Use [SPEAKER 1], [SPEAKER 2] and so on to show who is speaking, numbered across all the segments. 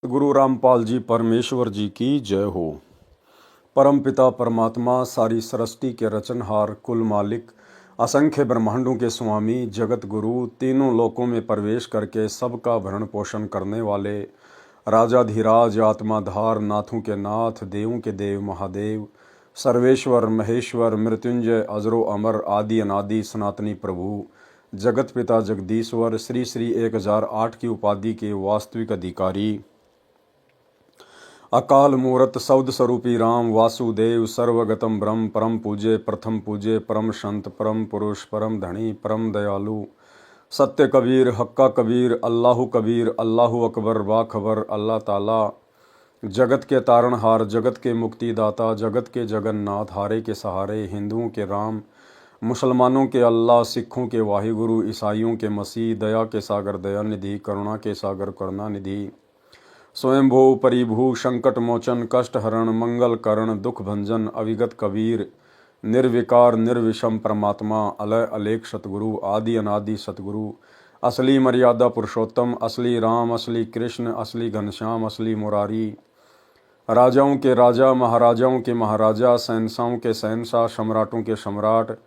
[SPEAKER 1] गुरु रामपाल जी परमेश्वर जी की जय हो। परम पिता परमात्मा सारी सृष्टि के रचनहार, कुल मालिक, असंख्य ब्रह्मांडों के स्वामी, जगत गुरु, तीनों लोकों में प्रवेश करके सबका भरण पोषण करने वाले राजाधिराज, आत्माधार, नाथों के नाथ, देवों के देव महादेव, सर्वेश्वर महेश्वर, मृत्युंजय, अजरो अमर, आदि अनादि सनातनी प्रभु, जगत पिता जगदीश्वर, श्री श्री 1008 की उपाधि के वास्तविक अधिकारी, अकाल मूरत सौद स्वरूपी राम वासुदेव, सर्वगतम ब्रह्म, परम पूज्य, प्रथम पूज्य, परम संत, परम पुरुष, परम धनी, परम दयालु, सत्य कबीर, हक्का कबीर, अल्लाहु कबीर, अल्लाहु अकबर, बाखबर, अल्लाह ताला, जगत के तारणहार, जगत के मुक्तिदाता, जगत के जगन्नाथ, हारे के सहारे, हिंदुओं के राम, मुसलमानों के अल्लाह, सिखों के वाहिगुरु, ईसाइयों के मसीह, दया के सागर दया निधि, करुणा के सागर करुणा निधि, स्वयंभू परिभू, संकट मोचन, कष्ट हरण, मंगल करण, दुख भंजन, अविगत कबीर, निर्विकार निर्विषम परमात्मा, अलय अलेख सतगुरु, आदि अनादि सतगुरु, असली मर्यादा पुरुषोत्तम, असली राम, असली कृष्ण, असली घनश्याम, असली मुरारी, राजाओं के राजा, महाराजाओं के महाराजा, शहंशाहों के शहंशाह, सम्राटों के सम्राट,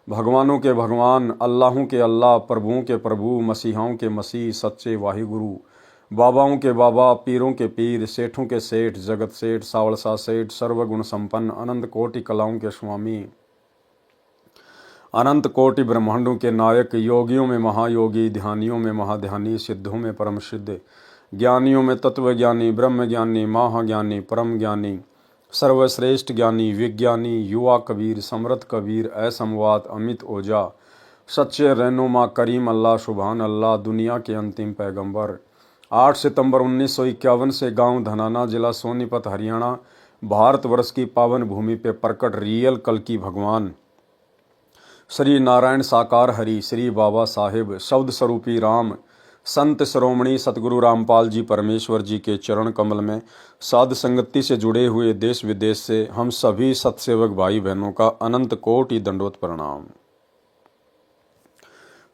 [SPEAKER 1] भगवानों के भगवान, अल्लाहों के अल्लाह, प्रभुओं के प्रभु, मसीहाओं के मसीह, सच्चे वाहिगुरु, बाबाओं के बाबा, पीरों के पीर, सेठों के सेठ, जगत सेठ, सावलसा सेठ, सर्वगुण संपन्न, अनंत कोटि कलाओं के स्वामी, अनंत कोटि ब्रह्मांडों के नायक, योगियों में महायोगी, ध्यानियों में महाध्यानी, सिद्धों में परम सिद्ध, ज्ञानियों में तत्वज्ञानी, ब्रह्म ज्ञानी, महाज्ञानी, परम ज्ञानी, सर्वश्रेष्ठ ज्ञानी, विज्ञानी, युवा कबीर, समृद्ध कबीर, असमवात, अमित ओझा, सच्चे रहनुमा, करीम अल्लाह, सुभान अल्लाह, दुनिया के अंतिम पैगंबर, 8 सितंबर 1951 से गांव धनाना, जिला सोनीपत, हरियाणा, भारतवर्ष की पावन भूमि पे प्रकट रियल कल्कि भगवान श्री नारायण साकार हरि, श्री बाबा साहेब, शब्द स्वरूपी राम, संत शिरोमणि सतगुरु रामपाल जी परमेश्वर जी के चरण कमल में साध संगति से जुड़े हुए देश विदेश से हम सभी सतसेवक भाई बहनों का अनंत कोटि दंडोत प्रणाम।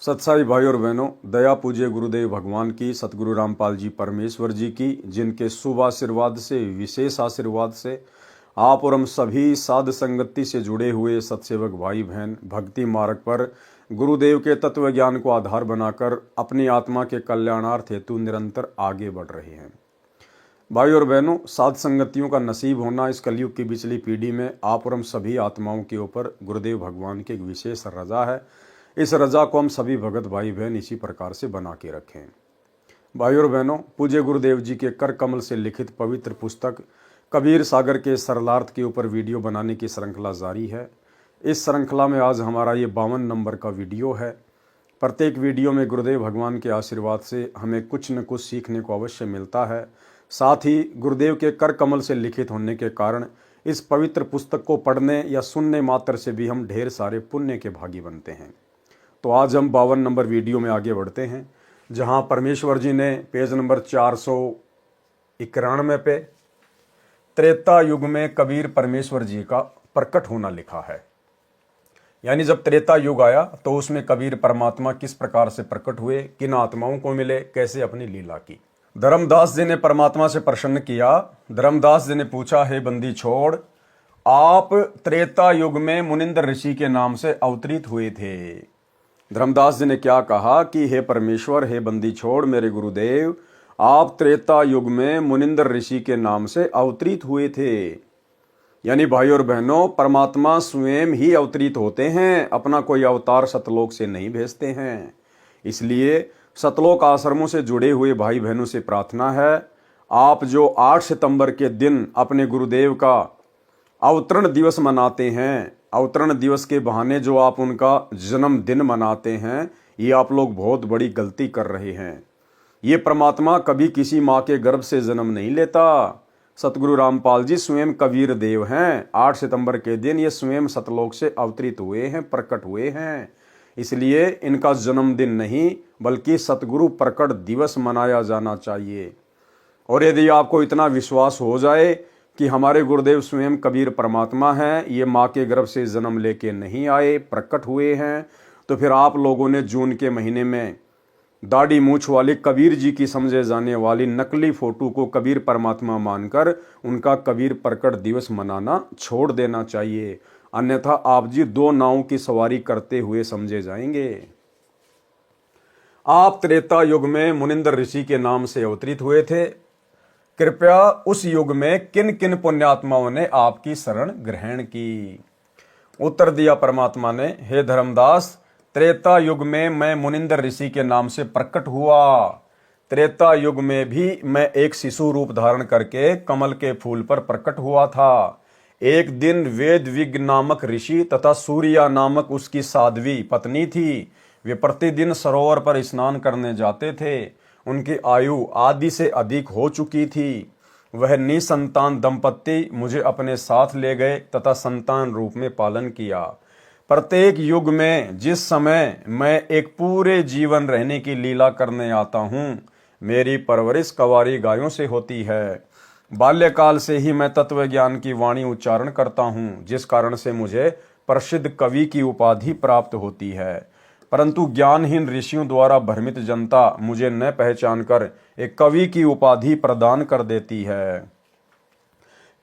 [SPEAKER 1] सत्साई भाई और बहनों, दया पूज्य गुरुदेव भगवान की, सतगुरु रामपाल जी परमेश्वर जी की, जिनके शुभ आशीर्वाद से, विशेष आशीर्वाद से आप और हम सभी साध संगति से जुड़े हुए सतसेवक भाई बहन भक्ति मार्ग पर गुरुदेव के तत्व ज्ञान को आधार बनाकर अपनी आत्मा के कल्याणार्थ हेतु निरंतर आगे बढ़ रहे हैं। भाई और बहनों, साध संगतियों का नसीब होना इस कलयुग की पिछली पीढ़ी में आप और हम सभी आत्माओं के ऊपर गुरुदेव भगवान की एक विशेष रजा है। इस रजा को हम सभी भगत भाई बहन इसी प्रकार से बना के रखें। भाई और बहनों, पूज्य गुरुदेव जी के कर कमल से लिखित पवित्र पुस्तक कबीर सागर के सरलार्थ के ऊपर वीडियो बनाने की श्रृंखला जारी है। इस श्रृंखला में आज हमारा ये 52 नंबर का वीडियो है। प्रत्येक वीडियो में गुरुदेव भगवान के आशीर्वाद से हमें कुछ न कुछ सीखने को अवश्य मिलता है। साथ ही गुरुदेव के कर कमल से लिखित होने के कारण इस पवित्र पुस्तक को पढ़ने या सुनने मात्र से भी हम ढेर सारे पुण्य के भागी बनते हैं। तो आज हम 52 नंबर वीडियो में आगे बढ़ते हैं, जहां परमेश्वर जी ने पेज नंबर 491 पे त्रेता युग में कबीर परमेश्वर जी का प्रकट होना लिखा है। यानी जब त्रेता युग आया तो उसमें कबीर परमात्मा किस प्रकार से प्रकट हुए, किन आत्माओं को मिले, कैसे अपनी लीला की। धर्मदास जी ने परमात्मा से प्रसन्न किया। धर्मदास जी ने पूछा, हे बंदी छोड़, आप त्रेता युग में मुनिंद्र ऋषि के नाम से अवतरित हुए थे। धर्मदास जी ने क्या कहा कि हे परमेश्वर, हे बंदी छोड़, मेरे गुरुदेव, आप त्रेता युग में मुनिंद्र ऋषि के नाम से अवतरित हुए थे। यानी भाई और बहनों, परमात्मा स्वयं ही अवतरित होते हैं, अपना कोई अवतार सतलोक से नहीं भेजते हैं। इसलिए सतलोक आश्रमों से जुड़े हुए भाई बहनों से प्रार्थना है, आप जो 8 सितंबर के दिन अपने गुरुदेव का अवतरण दिवस मनाते हैं, अवतरण दिवस के बहाने जो आप उनका जन्मदिन मनाते हैं, ये आप लोग बहुत बड़ी गलती कर रहे हैं। ये परमात्मा कभी किसी माँ के गर्भ से जन्म नहीं लेता। सतगुरु रामपाल जी स्वयं कबीर देव हैं। 8 सितंबर के दिन ये स्वयं सतलोक से अवतरित हुए हैं, प्रकट हुए हैं। इसलिए इनका जन्मदिन नहीं बल्कि सतगुरु प्रकट दिवस मनाया जाना चाहिए। और यदि आपको इतना विश्वास हो जाए कि हमारे गुरुदेव स्वयं कबीर परमात्मा हैं, ये माँ के गर्भ से जन्म लेके नहीं आए, प्रकट हुए हैं, तो फिर आप लोगों ने जून के महीने में दाढ़ी मूछ वाले कबीर जी की समझे जाने वाली नकली फोटो को कबीर परमात्मा मानकर उनका कबीर प्रकट दिवस मनाना छोड़ देना चाहिए, अन्यथा आप जी दो नावों की सवारी करते हुए समझे जाएंगे। आप त्रेता युग में मुनिंदर ऋषि के नाम से अवतरित हुए थे। कृपया उस युग में किन किन पुण्यात्माओं ने आपकी शरण ग्रहण की? उत्तर दिया परमात्मा ने, हे धर्मदास, त्रेता युग में मैं मुनिंदर ऋषि के नाम से प्रकट हुआ। त्रेता युग में भी मैं एक शिशु रूप धारण करके कमल के फूल पर प्रकट हुआ था। एक दिन वेदविज्ञ नामक ऋषि तथा सूर्या नामक उसकी साध्वी पत्नी थी। वे प्रतिदिन सरोवर पर स्नान करने जाते थे। उनकी आयु आदि से अधिक हो चुकी थी। वह निसंतान दंपत्ति मुझे अपने साथ ले गए तथा संतान रूप में पालन किया। प्रत्येक युग में जिस समय मैं एक पूरे जीवन रहने की लीला करने आता हूँ, मेरी परवरिश कवारी गायों से होती है। बाल्यकाल से ही मैं तत्व ज्ञान की वाणी उच्चारण करता हूँ, जिस कारण से मुझे प्रसिद्ध कवि की उपाधि प्राप्त होती है। परंतु ज्ञानहीन ऋषियों द्वारा भ्रमित जनता मुझे न पहचान कर एक कवि की उपाधि प्रदान कर देती है।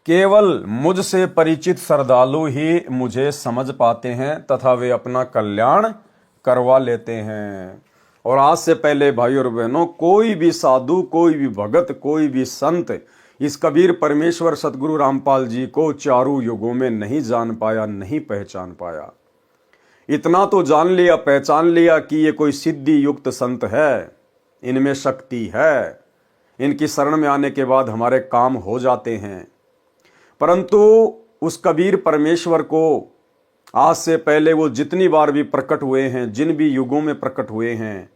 [SPEAKER 1] केवल मुझसे परिचित श्रद्धालु ही मुझे समझ पाते हैं तथा वे अपना कल्याण करवा लेते हैं। और आज से पहले भाई और बहनों, कोई भी साधु, कोई भी भगत, कोई भी संत इस कबीर परमेश्वर सतगुरु रामपाल जी को चारों युगों में नहीं जान पाया, नहीं पहचान पाया। इतना तो जान लिया, पहचान लिया कि ये कोई सिद्धि युक्त संत है, इनमें शक्ति है, इनकी शरण में आने के बाद हमारे काम हो जाते हैं। परंतु उस कबीर परमेश्वर को आज से पहले वो जितनी बार भी प्रकट हुए हैं, जिन भी युगों में प्रकट हुए हैं,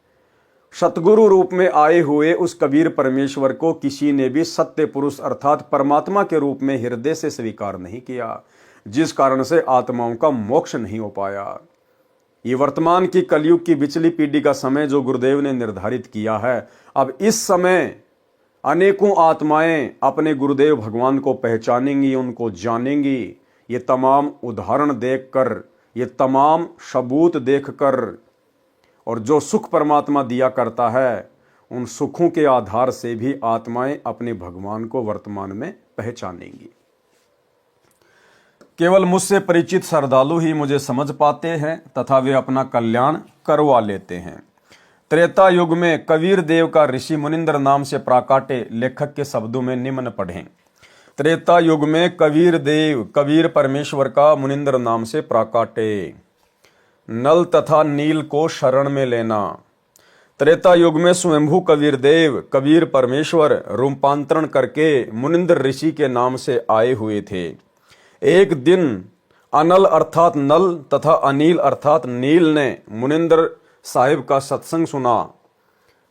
[SPEAKER 1] सतगुरु रूप में आए हुए उस कबीर परमेश्वर को किसी ने भी सत्य पुरुष अर्थात परमात्मा के रूप में हृदय से स्वीकार नहीं किया, जिस कारण से आत्माओं का मोक्ष नहीं हो पाया। ये वर्तमान की कलयुग की बिचली पीढ़ी का समय जो गुरुदेव ने निर्धारित किया है, अब इस समय अनेकों आत्माएं अपने गुरुदेव भगवान को पहचानेंगी, उनको जानेंगी। ये तमाम उदाहरण देखकर, ये तमाम सबूत देखकर, और जो सुख परमात्मा दिया करता है, उन सुखों के आधार से भी आत्माएं अपने भगवान को वर्तमान में पहचानेंगी। केवल मुझसे परिचित श्रद्धालु ही मुझे समझ पाते हैं तथा वे अपना कल्याण करवा लेते हैं। त्रेता युग में कबीर देव का ऋषि मुनिंदर नाम से प्राकाटे लेखक के शब्दों में निम्न पढ़ें। त्रेता युग में कबीर देव कबीर परमेश्वर का मुनिंदर नाम से प्राकाटे। नल तथा नील को शरण में लेना। त्रेता युग में स्वयंभू कबीर देव कबीर परमेश्वर रूपांतरण करके मुनिंदर ऋषि के नाम से आए हुए थे। एक दिन अनल अर्थात नल तथा अनिल अर्थात नील ने मुनिंदर साहिब का सत्संग सुना।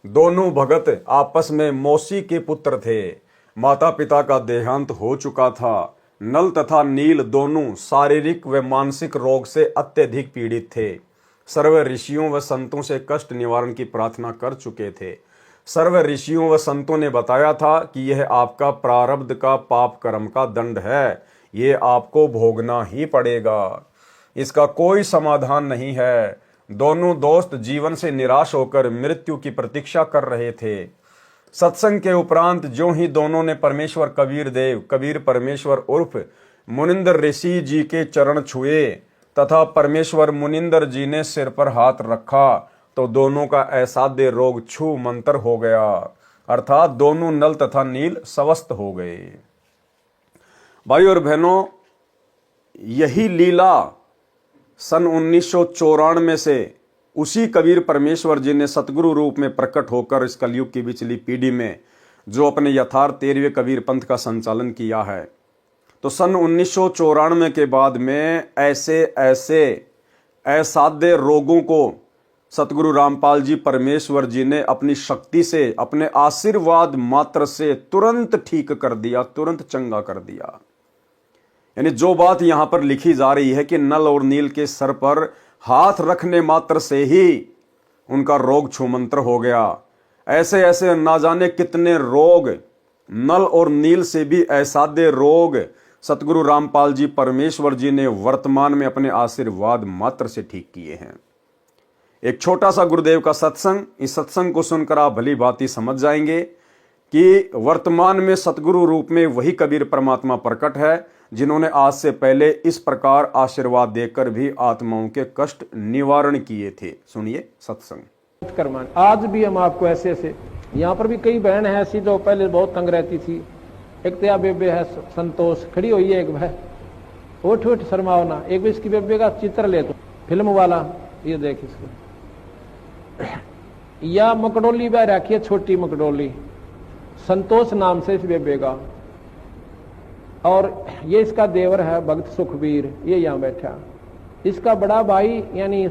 [SPEAKER 1] दोनों भगत आपस में मौसी के पुत्र थे। माता पिता का देहांत हो चुका था। नल तथा नील दोनों शारीरिक व मानसिक रोग से अत्यधिक पीड़ित थे। सर्व ऋषियों व संतों से कष्ट निवारण की प्रार्थना कर चुके थे। सर्व ऋषियों व संतों ने बताया था कि यह आपका प्रारब्ध का पाप कर्म का दंड है, ये आपको भोगना ही पड़ेगा, इसका कोई समाधान नहीं है। दोनों दोस्त जीवन से निराश होकर मृत्यु की प्रतीक्षा कर रहे थे। सत्संग के उपरांत जो ही दोनों ने परमेश्वर कबीर देव कबीर परमेश्वर उर्फ मुनिंदर ऋषि जी के चरण छुए तथा परमेश्वर मुनिंदर जी ने सिर पर हाथ रखा, तो दोनों का असाध्य रोग छू मंतर हो गया, अर्थात दोनों नल तथा नील स्वस्थ हो गए। भाई और बहनों, यही लीला सन 1994 से उसी कबीर परमेश्वर जी ने सतगुरु रूप में प्रकट होकर इस कलयुग की बिचली पीढ़ी में जो अपने यथार्थ 13वें कबीर पंथ का संचालन किया है, तो सन 1994 के बाद में ऐसे असाध्य रोगों को सतगुरु रामपाल जी परमेश्वर जी ने अपनी शक्ति से, अपने आशीर्वाद मात्र से तुरंत ठीक कर दिया, तुरंत चंगा कर दिया। यानी जो बात यहां पर लिखी जा रही है कि नल और नील के सर पर हाथ रखने मात्र से ही उनका रोग छूमंतर हो गया, ऐसे ऐसे ना जाने कितने रोग, नल और नील से भी असाध्य रोग सतगुरु रामपाल जी परमेश्वर जी ने वर्तमान में अपने आशीर्वाद मात्र से ठीक किए हैं। एक छोटा सा गुरुदेव का सत्संग, इस सत्संग को सुनकर आप भली भांति समझ जाएंगे कि वर्तमान में सतगुरु रूप में वही कबीर परमात्मा प्रकट है जिन्होंने आज से पहले इस प्रकार आशीर्वाद देकर भी आत्माओं के कष्ट निवारण किए थे। सुनिए सत्संग।
[SPEAKER 2] कर्मान आज भी हम आपको ऐसे ऐसे, यहाँ पर भी कई बहन है ऐसी जो पहले बहुत तंग रहती थी। एक तो बेबे है संतोष, खड़ी हुई है एक भाई, उठ उठ शर्मावना। एक भी इसकी बेबे का चित्र ले तो फिल्म वाला, ये देख इसको। या मकडोली बह रखी है, छोटी मकडोली, संतोष नाम से इस बेबे का। और ये इसका देवर है भक्त सुखबीर, ये यहाँ बैठा। इसका बड़ा भाई यानी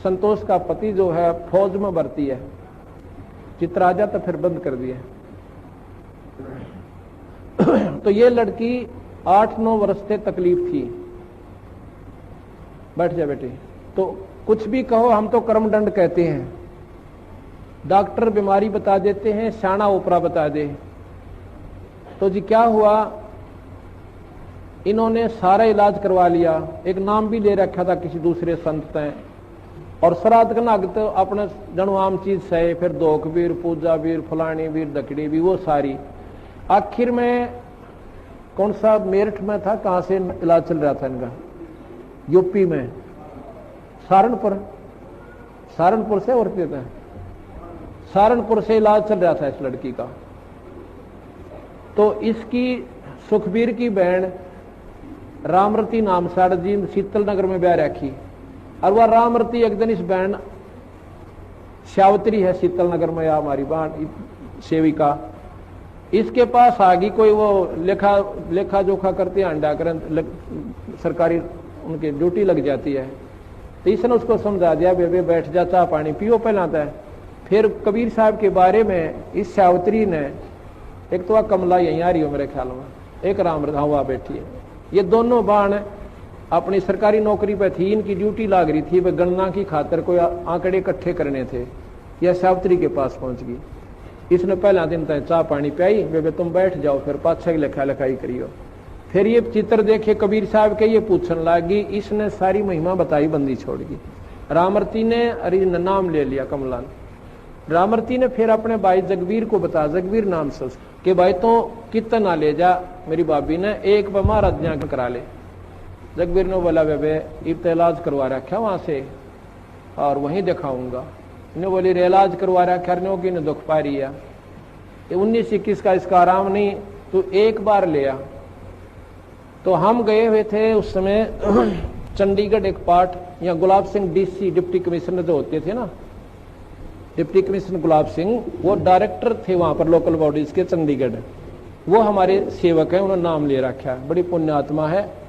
[SPEAKER 2] संतोष का पति जो है फौज में भर्ती है। चित्र आ जाता फिर बंद कर दिया। तो ये लड़की 8-9 वर्ष से तकलीफ थी। बैठ जा बेटी। तो कुछ भी कहो, हम तो कर्मदंड कहते हैं। डॉक्टर बीमारी बता देते हैं, शाना ओपरा बता दे। तो जी क्या हुआ, इन्होंने सारा इलाज करवा लिया। एक नाम भी ले रखा था किसी दूसरे संत ने। और श्राद्ध का नाग तो अपने जनु आम चीज सहे, फिर दोख वीर, पूजा वीर, फलानी वीर, दकड़ी भी, वो सारी। आखिर में कौन सा मेरठ में था, कहां से इलाज चल रहा था इनका, यूपी में, सहारनपुर से और था, सहारनपुर से इलाज चल रहा था इस लड़की का। तो इसकी सुखबीर की बहन रामरती नाम साड़ जी शीतल नगर में ब्याह रखी। और वह रामरती एक दिन इस बहन श्यावत्री है शीतल नगर में, या हमारी बहन सेविका, इसके पास आ गई। कोई वो लेखा जोखा करते हैं, अंडा करें, सरकारी उनकी ड्यूटी लग जाती है। तो इसने उसको समझा दिया, बेबे बैठ जा, चाह पानी पियो पहलाता है। फिर कबीर साहब के बारे में इस श्यावत्री ने, एक तो कमला यहीं आ रही हो मेरे ख्याल में, एक राम हुआ बैठी है। ये दोनों बाण अपनी सरकारी नौकरी पे थी, इनकी ड्यूटी लाग रही थी, वे गणना की खातर कोई आंकड़े इकट्ठे करने थे। यह श्यावत्री के पास पहुंच गई। इसने पहला दिन तक चाह पानी पियाई, बेबे तुम बैठ जाओ, फिर पाछे लेखा लिखाई करियो। फिर ये चित्र देखे कबीर साहब के, ये पूछने लगी। इसने सारी महिमा बताई, बंदी छोड़ गई। रामरती ने अरे नाम ले लिया कमला ने। रामरती ने फिर अपने भाई जगबीर को बता, जगबीर नाम से, कि भाई तो कितना ले जा, मेरी भाभी ने एक बार महाराज करा ले। जगबीर ने बोला, बेबे इब तो इलाज करवा रखा वहां से और वहीं दिखाऊंगा। इन्हें बोली रे इलाज करवा रखा, कि ने दुख पा रही है, 19-21 का इसका आराम नहीं, तो एक बार ले आ। तो हम गए हुए थे उस समय चंडीगढ़ एक पार्ट, या Gulab Singh DC deputy commissioner जो होते थे ना, डिप्टी कमिश्नर गुलाब सिंह, वो डायरेक्टर थे वहां पर लोकल बॉडीज के चंडीगढ़। वो हमारे सेवक है, उन्होंने नाम ले रखा है, बड़ी पुण्य आत्मा है।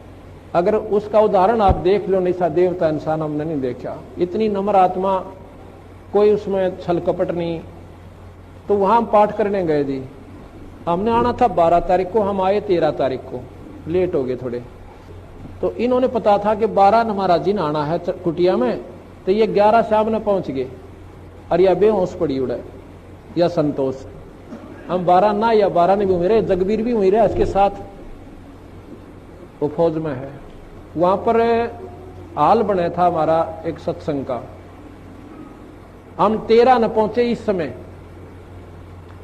[SPEAKER 2] अगर उसका उदाहरण आप देख लो, नहीं सा देवता इंसान हमने नहीं देखा, इतनी नम्र आत्मा, कोई उसमें छल कपट नहीं। तो वहां हम पाठ करने गए जी। हमने आना था 12 तारीख को, हम आए 13 तारीख को, लेट हो गए थोड़े। तो इन्होंने पता था कि 12 महाराज जी ने आना है कुटिया में, तो ये 11 शाम ने पहुंच गए। और या बेहोश पड़ी उड़े या संतोष, हम 12 ना या 12 ने भी हुई रहे, जगबीर भी हुई रहे इसके साथ, वो फौज में है। वहां पर हाल बना था हमारा एक सत्संग का। हम 13 न पहुंचे इस समय,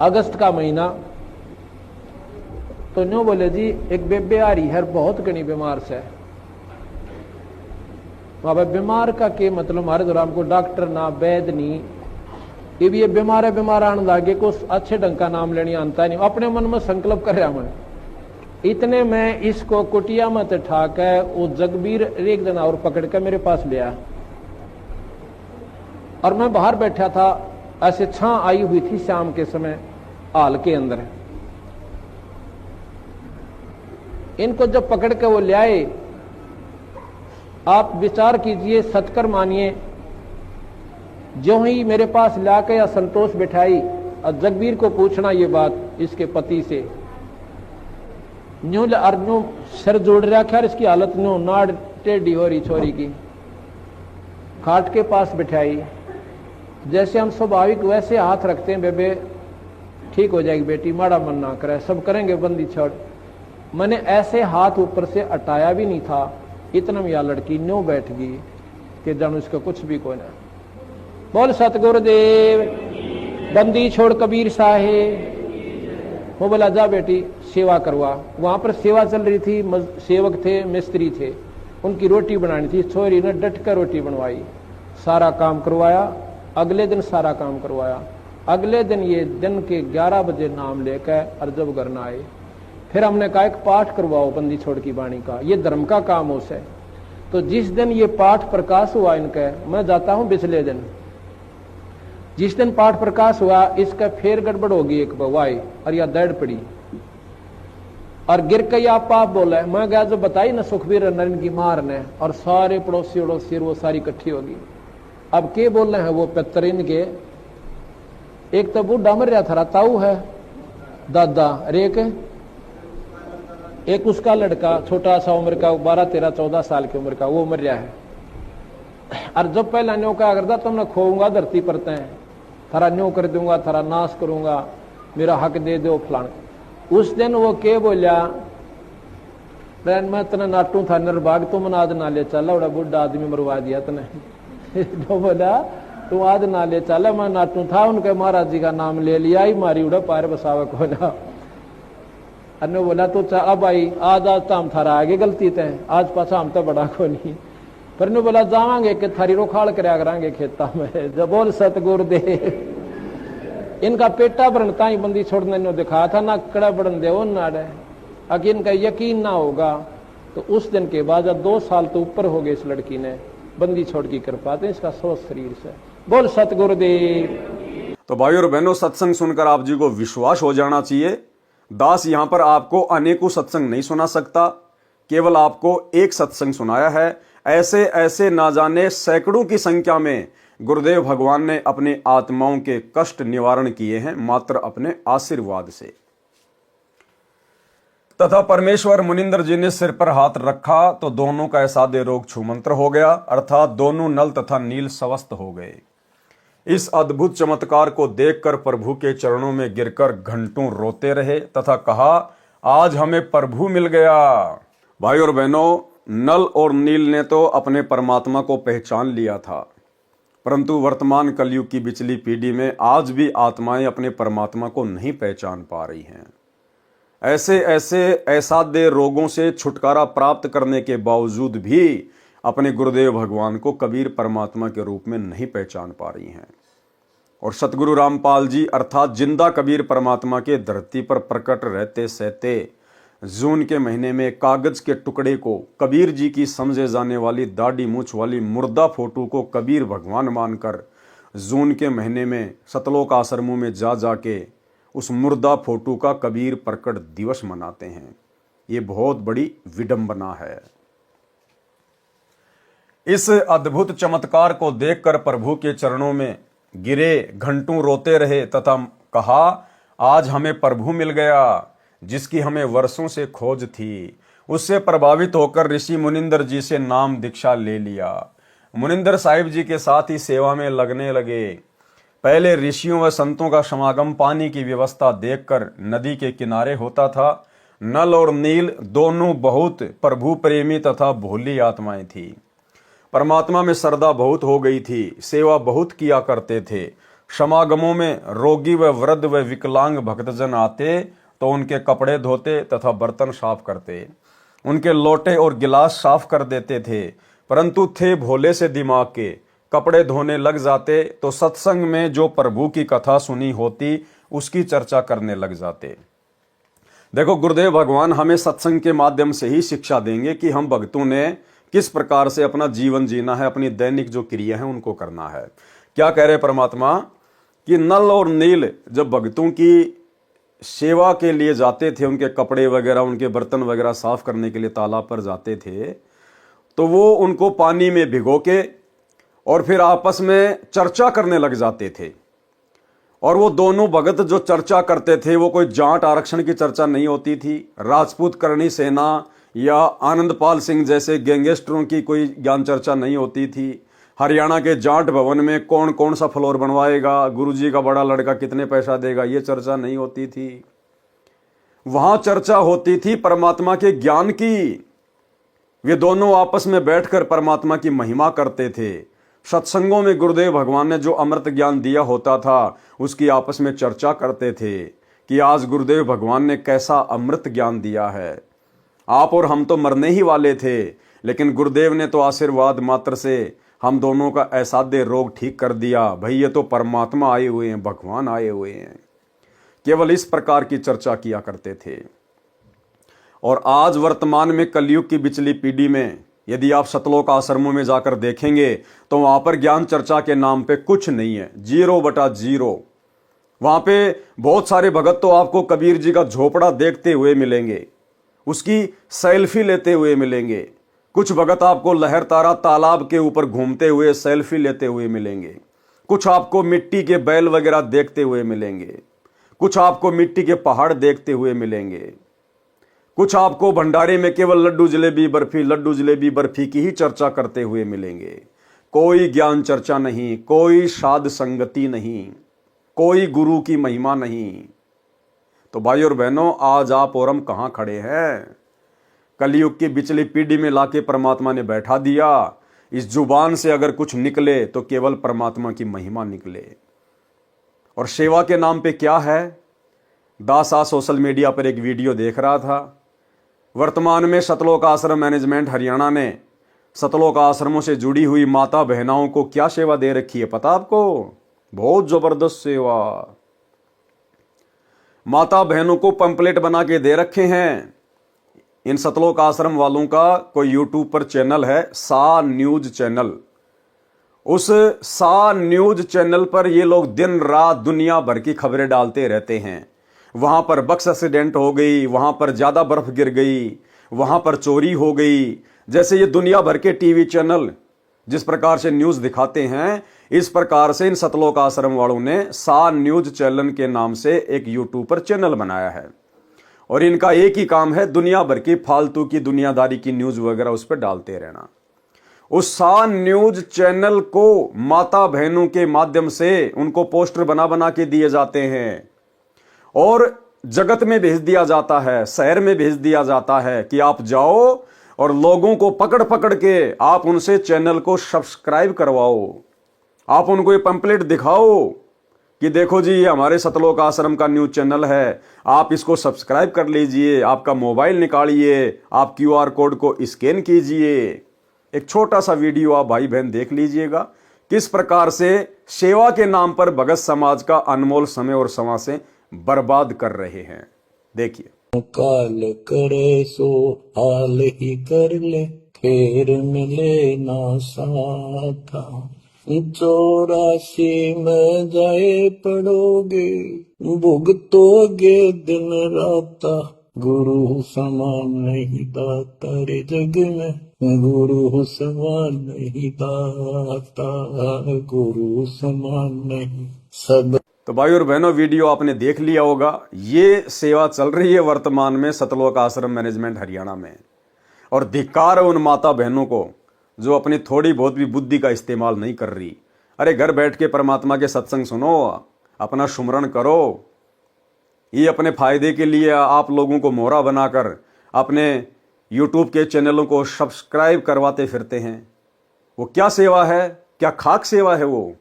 [SPEAKER 2] अगस्त का महीना। तो न्यू बोले जी एक बेबे आ रही है, बहुत घनी बीमार से। बाबा बीमार का के मतलब, हमारे दौरान को डॉक्टर ना वैद नहीं, ये बीमार है, बीमार आने लगे, कुछ अच्छे ढंग का नाम लेने आता नहीं। अपने मन में संकल्प कर रहा मैं। इतने में इसको कुटिया में ठा के वो जगबीर एक दिन और पकड़ के मेरे पास ले आया। और मैं बाहर बैठा था, ऐसे छां आई हुई थी शाम के समय हाल के अंदर। इनको जब पकड़ के वो ले आए, आप विचार कीजिए, सतकर मानिए, जो ही मेरे पास लाके या संतोष बिठाई और जगबीर को पूछना ये बात इसके पति से, न्यू अर्जू सिर जोड़ रखा, इसकी हालत न्यू नाड़ टेढ़ी हो रही छोरी की। खाट के पास बिठाई, जैसे हम स्वाभाविक वैसे हाथ रखते हैं, बेबे ठीक हो जाएगी बेटी, माड़ा मन ना करे, सब करेंगे, बंदी छोड़। मैंने ऐसे हाथ ऊपर से हटाया भी नहीं था, इतना में यह लड़की न्यू बैठ गई कि जानू इसका कुछ भी कोई ना। बोल सतगुरुदेव। बंदी छोड़ कबीर साहेब। वो बोला जा बेटी सेवा करवा। वहां पर सेवा चल रही थी, सेवक थे, मिस्त्री थे, उनकी रोटी बनानी थी। छोरी ने डट कर रोटी बनवाई, सारा काम करवाया। अगले दिन सारा काम करवाया। अगले दिन ये दिन के 11 बजे नाम लेकर और जब घर न आए, फिर हमने कहा एक पाठ करवाओ बंदी छोड़ की वाणी का, ये धर्म का काम हो से। तो जिस दिन ये पाठ प्रकाश हुआ इनका, मैं जाता हूं पिछले दिन, जिस दिन पाठ प्रकाश हुआ इसका फिर गड़बड़ होगी एक बवाई और या दर्द पड़ी और गिर के आप पाप बोला। मैं गया जो बताई ना सुखबीर नरेंद्र की मार ने, और सारे पड़ोसी उड़ोसी वो सारी इकट्ठी होगी। अब के बोल रहे हैं वो पितरिन के, एक तो बूढ़ा मर रहा था, ताऊ है दादा, अरे एक उसका लड़का छोटा सा उम्र का 12, 13, 14 साल की उम्र का, वो मर रहा है। और जब पहला न्यो क्या करता, तुमने खोऊंगा धरती पर तय, थारा न्यो कर दूंगा, थारा नाश करूंगा, मेरा हक दे दो फलान। उस दिन वो के बोलिया, मैं तने नाटू था निर्भाग, तुम आज ना ले चला, बड़ा बुढ़ा आदमी मरवा दिया तने। जो बोला तू आज ना ले चला, मैं नाटू था, उनके महाराज जी का नाम ले लिया ही, मारी उड़ा पार बसावे को ना। अन्य बोला तो अब आई आज तो हम थारा आगे गलती तय, आज पाछा हम तो बड़ा को नहीं। पर ने बोला जावांगे कि थारी रोखाड़ करया करांगे खेता में। जब बोल सतगुरुदेव। इनका पेटा भरनता ही बंदी छोड़ने ने दिखा था ना, कड़ा बढ़न दे नाड़े, अगर इनका यकीन ना होगा तो उस दिन के बाद 2 साल तो ऊपर हो गए इस लड़की ने बंदी छोड़ की कृपा तो इसका सोच शरीर से। बोल सतगुरुदेव।
[SPEAKER 1] तो भाइयों और बहनों, सत्संग सुनकर आप जी को विश्वास हो जाना चाहिए, दास यहां पर आपको अनेकों सत्संग नहीं सुना सकता, केवल आपको एक सत्संग सुनाया है। ऐसे ऐसे ना जाने सैकड़ों की संख्या में गुरुदेव भगवान ने अपनी आत्माओं के कष्ट निवारण किए हैं मात्र अपने आशीर्वाद से। तथा परमेश्वर मुनिंदर जी ने सिर पर हाथ रखा तो दोनों का असाध्य रोग छूमंत्र हो गया, अर्थात दोनों नल तथा नील स्वस्थ हो गए। इस अद्भुत चमत्कार को देखकर प्रभु के चरणों में गिरकर घंटों रोते रहे तथा कहा, आज हमें प्रभु मिल गया। भाई और बहनों, नल और नील ने तो अपने परमात्मा को पहचान लिया था, परंतु वर्तमान कलयुग की बिचली पीढ़ी में आज भी आत्माएं अपने परमात्मा को नहीं पहचान पा रही हैं। ऐसे ऐसे असाध्य रोगों से छुटकारा प्राप्त करने के बावजूद भी अपने गुरुदेव भगवान को कबीर परमात्मा के रूप में नहीं पहचान पा रही हैं। और सतगुरु रामपाल जी अर्थात जिंदा कबीर परमात्मा के धरती पर प्रकट रहते सहते जून के महीने में कागज के टुकड़े को कबीर जी की समझे जाने वाली दाढ़ी मूछ वाली मुर्दा फोटो को कबीर भगवान मानकर जून के महीने में सतलोक आश्रमों में जा जाके उस मुर्दा फोटो का कबीर प्रकट दिवस मनाते हैं। ये बहुत बड़ी विडंबना है। इस अद्भुत चमत्कार को देखकर प्रभु के चरणों में गिरे, घंटों रोते रहे तथा कहा, आज हमें प्रभु मिल गया जिसकी हमें वर्षों से खोज थी। उससे प्रभावित होकर ऋषि मुनिंदर जी से नाम दीक्षा ले लिया। मुनिंदर साहिब जी के साथ ही सेवा में लगने लगे। पहले ऋषियों व संतों का समागम पानी की व्यवस्था देखकर नदी के किनारे होता था। नल और नील दोनों बहुत प्रभु प्रेमी तथा भोली आत्माएं थी। परमात्मा में श्रद्धा बहुत हो गई थी, सेवा बहुत किया करते थे। समागमों में रोगी व वृद्ध व विकलांग भक्तजन आते तो उनके कपड़े धोते तथा बर्तन साफ करते, उनके लोटे और गिलास साफ कर देते थे। परंतु थे भोले से दिमाग के, कपड़े धोने लग जाते तो सत्संग में जो प्रभु की कथा सुनी होती उसकी चर्चा करने लग जाते। देखो, गुरुदेव भगवान हमें सत्संग के माध्यम से ही शिक्षा देंगे कि हम भक्तों ने किस प्रकार से अपना जीवन जीना है, अपनी दैनिक जो क्रिया है उनको करना है। क्या कह रहे परमात्मा कि नल और नील जब भक्तों की सेवा के लिए जाते थे, उनके कपड़े वगैरह उनके बर्तन वगैरह साफ करने के लिए तालाब पर जाते थे, तो वो उनको पानी में भिगो के और फिर आपस में चर्चा करने लग जाते थे। और वो दोनों भगत जो चर्चा करते थे वो कोई जाट आरक्षण की चर्चा नहीं होती थी, राजपूत करणी सेना या आनंदपाल सिंह जैसे गैंगस्टरों की कोई ज्ञान चर्चा नहीं होती थी। हरियाणा के जाट भवन में कौन कौन सा फ्लोर बनवाएगा, गुरुजी का बड़ा लड़का कितने पैसा देगा, ये चर्चा नहीं होती थी। वहां चर्चा होती थी परमात्मा के ज्ञान की। वे दोनों आपस में बैठकर परमात्मा की महिमा करते थे। सत्संगों में गुरुदेव भगवान ने जो अमृत ज्ञान दिया होता था उसकी आपस में चर्चा करते थे कि आज गुरुदेव भगवान ने कैसा अमृत ज्ञान दिया है। आप और हम तो मरने ही वाले थे, लेकिन गुरुदेव ने तो आशीर्वाद मात्र से हम दोनों का असाध्य रोग ठीक कर दिया। भाई ये तो परमात्मा आए हुए हैं, भगवान आए हुए हैं। केवल इस प्रकार की चर्चा किया करते थे। और आज वर्तमान में कलयुग की बिचली पीढ़ी में यदि आप सतलोक आश्रमों में जाकर देखेंगे तो वहां पर ज्ञान चर्चा के नाम पे कुछ नहीं है, 0/0। वहां पे बहुत सारे भगत तो आपको कबीर जी का झोपड़ा देखते हुए मिलेंगे, उसकी सेल्फी लेते हुए मिलेंगे। कुछ भगत आपको लहर तारा तालाब के ऊपर घूमते हुए सेल्फी लेते हुए मिलेंगे। कुछ आपको मिट्टी के बैल वगैरह देखते हुए मिलेंगे। कुछ आपको मिट्टी के पहाड़ देखते हुए मिलेंगे। कुछ आपको भंडारे में केवल लड्डू जलेबी बर्फी की ही चर्चा करते हुए मिलेंगे। कोई ज्ञान चर्चा नहीं, कोई साध संगति नहीं, कोई गुरु की महिमा नहीं। तो भाई और बहनों, आज आप और हम कहां खड़े हैं? कलयुग की बिचली पीढ़ी में लाके परमात्मा ने बैठा दिया। इस जुबान से अगर कुछ निकले तो केवल परमात्मा की महिमा निकले। और सेवा के नाम पे क्या है? दासा सोशल मीडिया पर एक वीडियो देख रहा था। वर्तमान में सतलोक आश्रम मैनेजमेंट हरियाणा ने सतलोक आश्रमों से जुड़ी हुई माता बहनाओं को क्या सेवा दे रखी है पता आपको? बहुत जबरदस्त सेवा। माता बहनों को पंपलेट बना के दे रखे हैं। इन सतलोक आश्रम वालों का कोई यूट्यूब पर चैनल है, सा न्यूज चैनल। उस सा न्यूज चैनल पर ये लोग दिन रात दुनिया भर की खबरें डालते रहते हैं। वहां पर बस एक्सीडेंट हो गई, वहां पर ज्यादा बर्फ गिर गई, वहां पर चोरी हो गई। जैसे ये दुनिया भर के टीवी चैनल जिस प्रकार से न्यूज दिखाते हैं, इस प्रकार से इन सतलोक आश्रम वालों ने सा न्यूज चैनल के नाम से एक यूट्यूब पर चैनल बनाया है। और इनका एक ही काम है, दुनिया भर की फालतू की दुनियादारी की न्यूज वगैरह उस पर डालते रहना। उस सा न्यूज चैनल को माता बहनों के माध्यम से उनको पोस्टर बना बना के दिए जाते हैं और जगत में भेज दिया जाता है, शहर में भेज दिया जाता है कि आप जाओ और लोगों को पकड़ पकड़ के आप उनसे चैनल को सब्सक्राइब करवाओ। आप उनको ये पंपलेट दिखाओ कि देखो जी, ये हमारे सतलोक आश्रम का न्यूज चैनल है, आप इसको सब्सक्राइब कर लीजिए। आपका मोबाइल निकालिए, आप QR कोड को स्कैन कीजिए। एक छोटा सा वीडियो आप भाई बहन देख लीजिएगा, किस प्रकार से सेवा के नाम पर भगत समाज का अनमोल समय और समय से बर्बाद कर रहे हैं। देखिए।
[SPEAKER 3] काल करे सो हाल ही कर ले, फिर मिले ना साथा। 84 में जाए पड़ोगे, भुगतोगे दिन राता। गुरु समान नहीं दाता रे जग में, गुरु समान नहीं दाता, गुरु समान नहीं सब।
[SPEAKER 1] तो भाई और बहनों, वीडियो आपने देख लिया होगा। ये सेवा चल रही है वर्तमान में सतलोक आश्रम मैनेजमेंट हरियाणा में। और धिक्कार है उन माता बहनों को जो अपनी थोड़ी बहुत भी बुद्धि का इस्तेमाल नहीं कर रही। अरे घर बैठ के परमात्मा के सत्संग सुनो, अपना सुमरण करो। ये अपने फायदे के लिए आप लोगों को मोहरा बनाकर अपने यूट्यूब के चैनलों को सब्सक्राइब करवाते फिरते हैं। वो क्या सेवा है? क्या खाक सेवा है वो?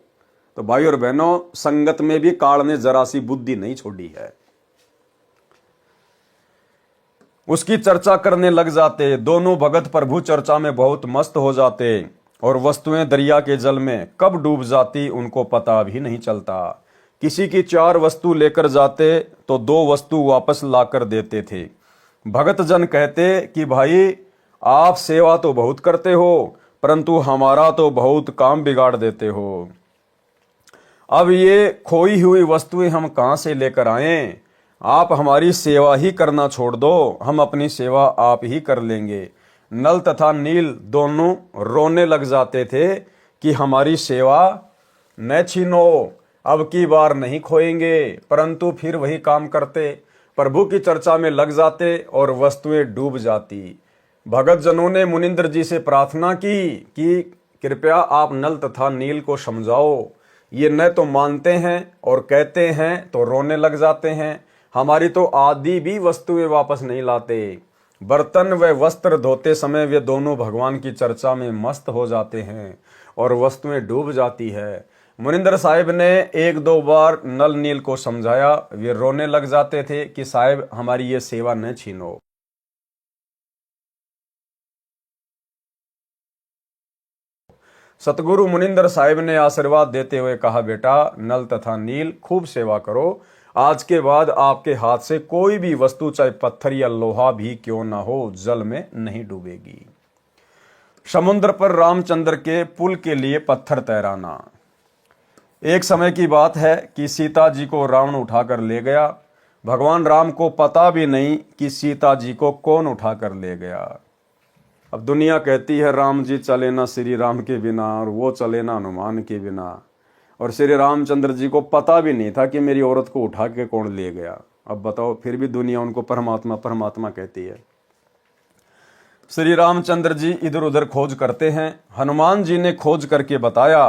[SPEAKER 1] तो भाई और बहनों, संगत में भी काल ने जरा सी बुद्धि नहीं छोड़ी है। उसकी चर्चा करने लग जाते, दोनों भगत प्रभु चर्चा में बहुत मस्त हो जाते और वस्तुएं दरिया के जल में कब डूब जाती उनको पता भी नहीं चलता। किसी की 4 वस्तु लेकर जाते तो 2 वस्तु वापस लाकर देते थे। भगत जन कहते कि भाई आप सेवा तो बहुत करते हो, परंतु हमारा तो बहुत काम बिगाड़ देते हो। अब ये खोई हुई वस्तुएं हम कहां से लेकर आएं? आप हमारी सेवा ही करना छोड़ दो, हम अपनी सेवा आप ही कर लेंगे। नल तथा नील दोनों रोने लग जाते थे कि हमारी सेवा न छीनो, अब की बार नहीं खोएंगे। परंतु फिर वही काम करते, प्रभु की चर्चा में लग जाते और वस्तुएं डूब जाती। भगत जनों ने मुनिंद्र जी से प्रार्थना की कि कृपया आप नल तथा नील को समझाओ। ये न तो मानते हैं और कहते हैं तो रोने लग जाते हैं। हमारी तो आदि भी वस्तुएं वापस नहीं लाते। बर्तन व वस्त्र धोते समय वे दोनों भगवान की चर्चा में मस्त हो जाते हैं और वस्तुएं डूब जाती है। मुनिंदर साहिब ने एक दो बार नल नील को समझाया, वे रोने लग जाते थे कि साहिब हमारी ये सेवा न छीनो। सतगुरु मुनिंदर साहिब ने आशीर्वाद देते हुए कहा, बेटा नल तथा नील खूब सेवा करो, आज के बाद आपके हाथ से कोई भी वस्तु चाहे पत्थर या लोहा भी क्यों ना हो जल में नहीं डूबेगी। समुद्र पर रामचंद्र के पुल के लिए पत्थर तैराना। एक समय की बात है कि सीता जी को रावण उठाकर ले गया। भगवान राम को पता भी नहीं कि सीता जी को कौन उठाकर ले गया। अब दुनिया कहती है राम जी चले ना श्री राम के बिना, और वो चले ना हनुमान के बिना, और श्री रामचंद्र जी को पता भी नहीं था कि मेरी औरत को उठा के कौन ले गया। अब बताओ, फिर भी दुनिया उनको परमात्मा परमात्मा कहती है। श्री रामचंद्र जी इधर उधर खोज करते हैं। हनुमान जी ने खोज करके बताया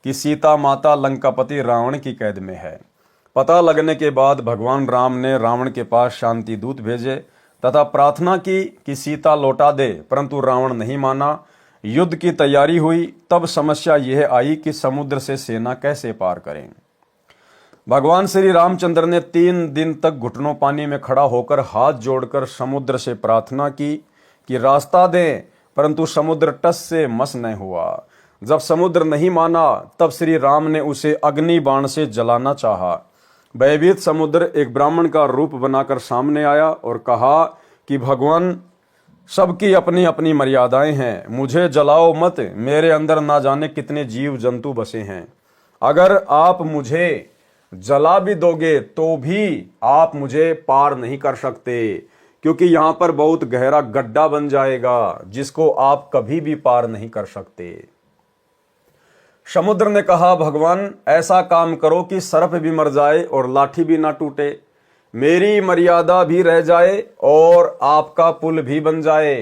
[SPEAKER 1] कि सीता माता लंकापति रावण की कैद में है। पता लगने के बाद भगवान राम ने रावण के पास शांति दूत भेजे तथा प्रार्थना की कि सीता लौटा दे, परंतु रावण नहीं माना। युद्ध की तैयारी हुई, तब समस्या यह आई कि समुद्र से सेना कैसे पार करें। भगवान श्री रामचंद्र ने 3 दिन तक घुटनों पानी में खड़ा होकर हाथ जोड़कर समुद्र से प्रार्थना की कि रास्ता दें, परंतु समुद्र टस से मस न हुआ। जब समुद्र नहीं माना, तब श्री राम ने उसे अग्नि बाण से जलाना चाहा। भयभीत समुद्र एक ब्राह्मण का रूप बनाकर सामने आया और कहा कि भगवान, सबकी अपनी अपनी मर्यादाएं हैं, मुझे जलाओ मत, मेरे अंदर ना जाने कितने जीव जंतु बसे हैं। अगर आप मुझे जला भी दोगे तो भी आप मुझे पार नहीं कर सकते, क्योंकि यहां पर बहुत गहरा गड्ढा बन जाएगा जिसको आप कभी भी पार नहीं कर सकते। समुद्र ने कहा, भगवान ऐसा काम करो कि सर्प भी मर जाए और लाठी भी ना टूटे, मेरी मर्यादा भी रह जाए और आपका पुल भी बन जाए।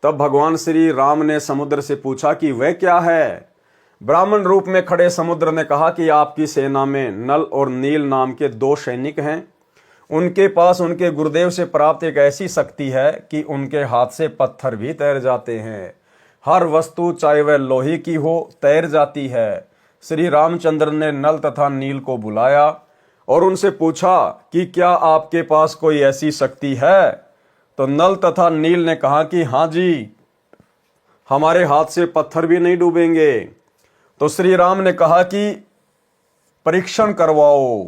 [SPEAKER 1] तब भगवान श्री राम ने समुद्र से पूछा कि वह क्या है। ब्राह्मण रूप में खड़े समुद्र ने कहा कि आपकी सेना में नल और नील नाम के 2 सैनिक हैं। उनके पास उनके गुरुदेव से प्राप्त एक ऐसी शक्ति है कि उनके हाथ से पत्थर भी तैर जाते हैं। हर वस्तु चाहे वह लोहे की हो तैर जाती है। श्री रामचंद्र ने नल तथा नील को बुलाया और उनसे पूछा कि क्या आपके पास कोई ऐसी शक्ति है। तो नल तथा नील ने कहा कि हाँ जी, हमारे हाथ से पत्थर भी नहीं डूबेंगे। तो श्री राम ने कहा कि परीक्षण करवाओ।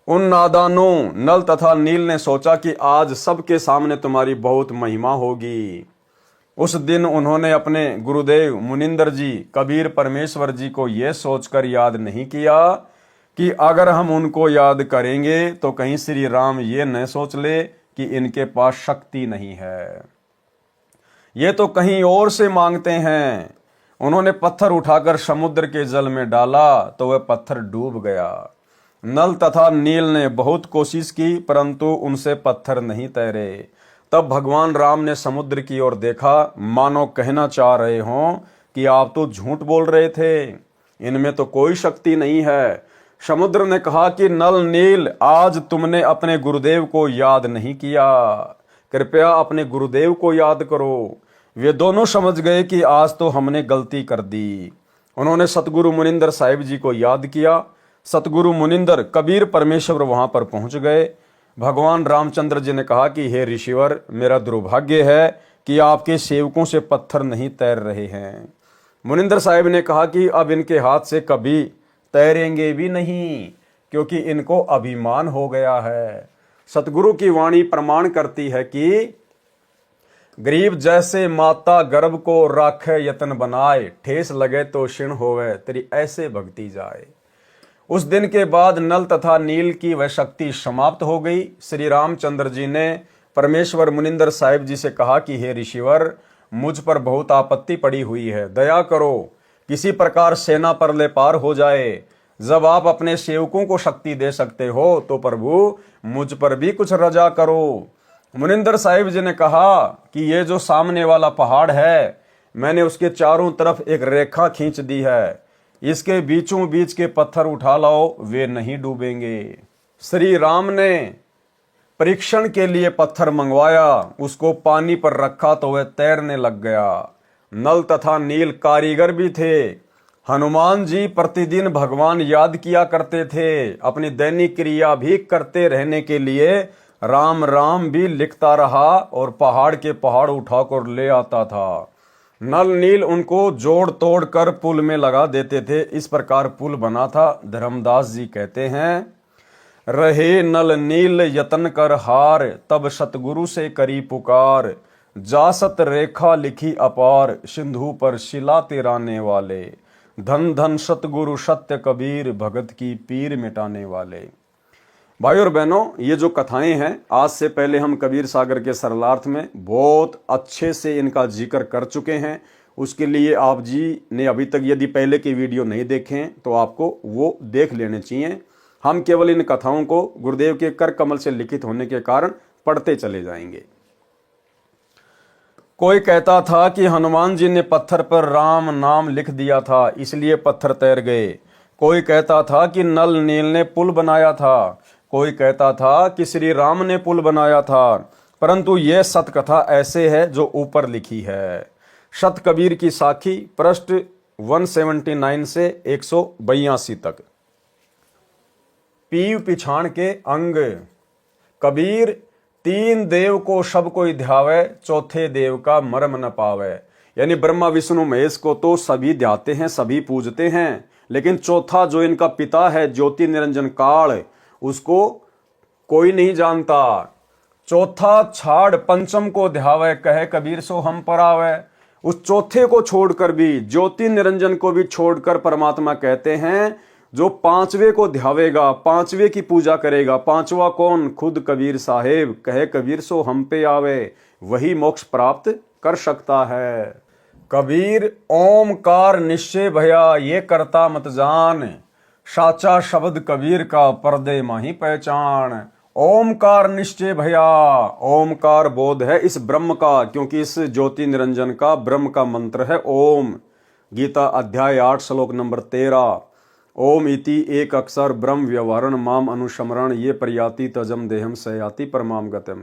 [SPEAKER 1] उन नादानों नल तथा नील ने सोचा कि आज सबके सामने तुम्हारी बहुत महिमा होगी। उस दिन उन्होंने अपने गुरुदेव मुनिंदर जी कबीर परमेश्वर जी को यह सोचकर याद नहीं किया कि अगर हम उनको याद करेंगे तो कहीं श्री राम ये न सोच ले कि इनके पास शक्ति नहीं है, ये तो कहीं और से मांगते हैं। उन्होंने पत्थर उठाकर समुद्र के जल में डाला तो वह पत्थर डूब गया। नल तथा नील ने बहुत कोशिश की, परंतु उनसे पत्थर नहीं तैरे। तब भगवान राम ने समुद्र की ओर देखा, मानो कहना चाह रहे हों कि आप तो झूठ बोल रहे थे, इनमें तो कोई शक्ति नहीं है। समुद्र ने कहा कि नल नील, आज तुमने अपने गुरुदेव को याद नहीं किया, कृपया अपने गुरुदेव को याद करो। वे दोनों समझ गए कि आज तो हमने गलती कर दी। उन्होंने सतगुरु मुनिंदर साहिब जी को याद किया। सतगुरु मुनिंदर कबीर परमेश्वर वहां पर पहुंच गए। भगवान रामचंद्र जी ने कहा कि हे ऋषिवर, मेरा दुर्भाग्य है कि आपके सेवकों से पत्थर नहीं तैर रहे हैं। मुनिंदर साहिब ने कहा कि अब इनके हाथ से कभी तैरेंगे भी नहीं, क्योंकि इनको अभिमान हो गया है। सतगुरु की वाणी प्रमाण करती है कि गरीब जैसे माता गर्भ को राखे यतन बनाए, ठेस लगे तो क्षीण होवे, तेरी ऐसे भक्ति जाए। उस दिन के बाद नल तथा नील की वह शक्ति समाप्त हो गई। श्री रामचंद्र जी ने परमेश्वर मुनिंदर साहिब जी से कहा कि हे ऋषिवर, मुझ पर बहुत आपत्ति पड़ी हुई है, दया करो, किसी प्रकार सेना पर ले पार हो जाए। जब आप अपने सेवकों को शक्ति दे सकते हो तो प्रभु मुझ पर भी कुछ रजा करो। मुनिंदर साहिब जी ने कहा कि ये जो सामने वाला पहाड़ है, मैंने उसके चारों तरफ एक रेखा खींच दी है, इसके बीचों बीच के पत्थर उठा लाओ, वे नहीं डूबेंगे। श्री राम ने परीक्षण के लिए पत्थर मंगवाया, उसको पानी पर रखा तो वह तैरने लग गया। नल तथा नील कारीगर भी थे। हनुमान जी प्रतिदिन भगवान याद किया करते थे। अपनी दैनिक क्रिया भी करते रहने के लिए राम राम भी लिखता रहा और पहाड़ के पहाड़ उठाकर ले आता था। नल नील उनको जोड़ तोड़ कर पुल में लगा देते थे। इस प्रकार पुल बना था। धर्मदास जी कहते हैं, रहे नल नील यतन कर हार, तब सतगुरु से करी पुकार, जासत रेखा लिखी अपार, सिंधु पर शिला तिराने वाले, धन धन सतगुरु सत्य कबीर, भगत की पीर मिटाने वाले। भाई और बहनों, ये जो कथाएं हैं, आज से पहले हम कबीर सागर के सरलार्थ में बहुत अच्छे से इनका जिक्र कर चुके हैं। उसके लिए आप जी ने अभी तक यदि पहले की वीडियो नहीं देखे तो आपको वो देख लेने चाहिए। हम केवल इन कथाओं को गुरुदेव के कर कमल से लिखित होने के कारण पढ़ते चले जाएंगे। कोई कहता था कि हनुमान जी ने पत्थर पर राम नाम लिख दिया था, इसलिए पत्थर तैर गए। कोई कहता था कि नल नील ने पुल बनाया था। कोई कहता था कि श्री राम ने पुल बनाया था। परंतु यह सत कथा ऐसे है जो ऊपर लिखी है। सत कबीर की साखी, पृष्ठ 179 से 182 तक। पीव पिछाण के अंग। कबीर, तीन देव को सब कोई ध्यावे, चौथे देव का मर्म न पावे। यानी ब्रह्मा विष्णु महेश को तो सभी ध्याते हैं, सभी पूजते हैं, लेकिन चौथा जो इनका पिता है ज्योति निरंजन काल, उसको कोई नहीं जानता। चौथा छाड़ पंचम को ध्यावे, कहे कबीर सो हम पर आवे। उस चौथे को छोड़कर भी, ज्योति निरंजन को भी छोड़कर परमात्मा कहते हैं जो पांचवे को ध्यावेगा, पांचवे की पूजा करेगा। पांचवा कौन? खुद कबीर साहेब, कहे कबीर सो हम पे आवे, वही मोक्ष प्राप्त कर सकता है। कबीर, ओमकार निश्चय भया, ये करता मत जान, साचा शब्द कबीर का पर्दे माही पहचान। ओमकार निश्चय भया, ओमकार बोध है इस ब्रह्म का, क्योंकि इस ज्योति निरंजन का ब्रह्म का मंत्र है ओम। गीता अध्याय 8 श्लोक नंबर 13। ओम इति एक अक्षर ब्रह्म व्यवहारण माम अनुस्मरण, ये प्रयाति तजम देहम सयाति परमाम गतम।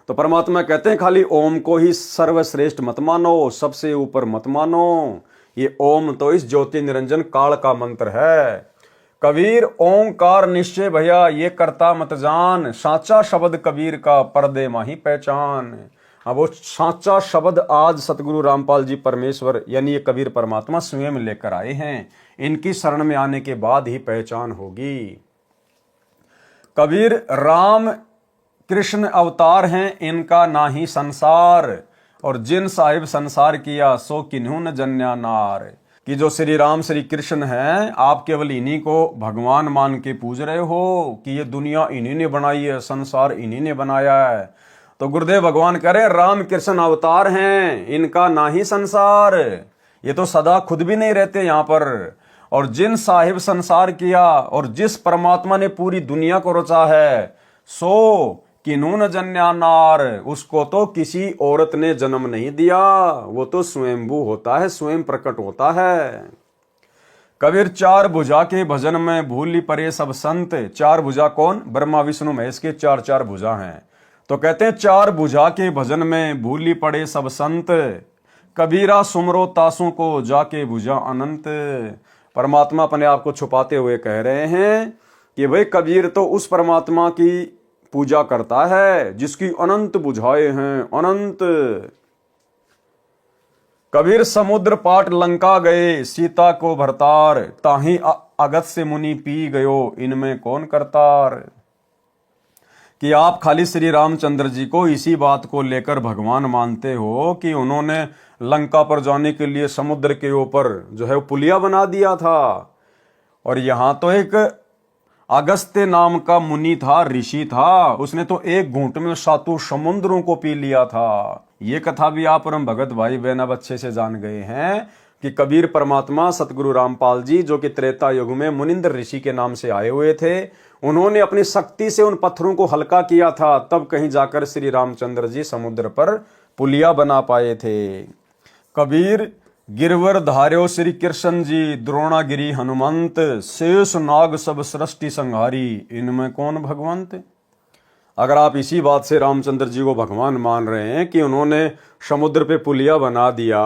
[SPEAKER 1] तो परमात्मा कहते हैं खाली ओम को ही सर्वश्रेष्ठ मत मानो, सबसे ऊपर मत मानो। ये ओम तो इस ज्योति निरंजन काल का मंत्र है। कबीर, ओंकार निश्चय भैया, ये करता मत जान, साचा शब्द कबीर का पर्दे माही पहचान। अब वो साचा शब्द आज सतगुरु रामपाल जी परमेश्वर यानी ये कबीर परमात्मा स्वयं लेकर आए हैं। इनकी शरण में आने के बाद ही पहचान होगी। कबीर, राम कृष्ण अवतार हैं, इनका ना ही संसार, और जिन साहिब संसार किया सो किन्हू न जन्या नार। कि जो श्री राम श्री कृष्ण हैं, आप केवल इन्हीं को भगवान मान के पूज रहे हो कि ये दुनिया इन्हीं ने बनाई है, संसार इन्हीं ने बनाया है। तो गुरुदेव भगवान कह रहे राम कृष्ण अवतार हैं, इनका ना ही संसार, ये तो सदा खुद भी नहीं रहते यहाँ पर। और जिन साहिब संसार किया और जिस परमात्मा ने पूरी दुनिया को रचा है, सो किन्हू न जन्या नार, उसको तो किसी औरत ने जन्म नहीं दिया, वो तो स्वयंभू होता है, स्वयं प्रकट होता है। कबीर, चार भुजा के भजन में भूली परे सब संत। चार भुजा कौन? ब्रह्मा विष्णु महेश के चार चार भुजा हैं। तो कहते हैं चार भुजा के भजन में भूली पड़े सब संत, कबीरा सुमरो तासों को जाके भुजा अनंत। परमात्मा अपने आप को छुपाते हुए कह रहे हैं कि भाई कबीर तो उस परमात्मा की पूजा करता है जिसकी अनंत बुझाएं हैं, अनंत। कबीर, समुद्र पाट लंका गए, सीता को भरतार, ताही अगस्त्य मुनि पी गयो, इनमें कौन करतार। कि आप खाली श्री रामचंद्र जी को इसी बात को लेकर भगवान मानते हो कि उन्होंने लंका पर जाने के लिए समुद्र के ऊपर जो है पुलिया बना दिया था। और यहां तो एक अगस्त्य नाम का मुनि था, ऋषि था, उसने तो एक घूंट में 7 समुद्रों को पी लिया था। ये कथा भी आप परम भगत भाई बहन अब अच्छे से जान गए हैं कि कबीर परमात्मा सतगुरु रामपाल जी जो कि त्रेता युग में मुनिंद्र ऋषि के नाम से आए हुए थे, उन्होंने अपनी शक्ति से उन पत्थरों को हल्का किया था, तब कहीं जाकर श्री रामचंद्र जी समुद्र पर पुलिया बना पाए थे। कबीर, गिरवर धार्यो श्री कृष्ण जी, द्रोणागिरी हनुमंत, शेष नाग सब सृष्टि संहारी, इनमें कौन भगवंत। अगर आप इसी बात से रामचंद्र जी को भगवान मान रहे हैं कि उन्होंने समुद्र पे पुलिया बना दिया,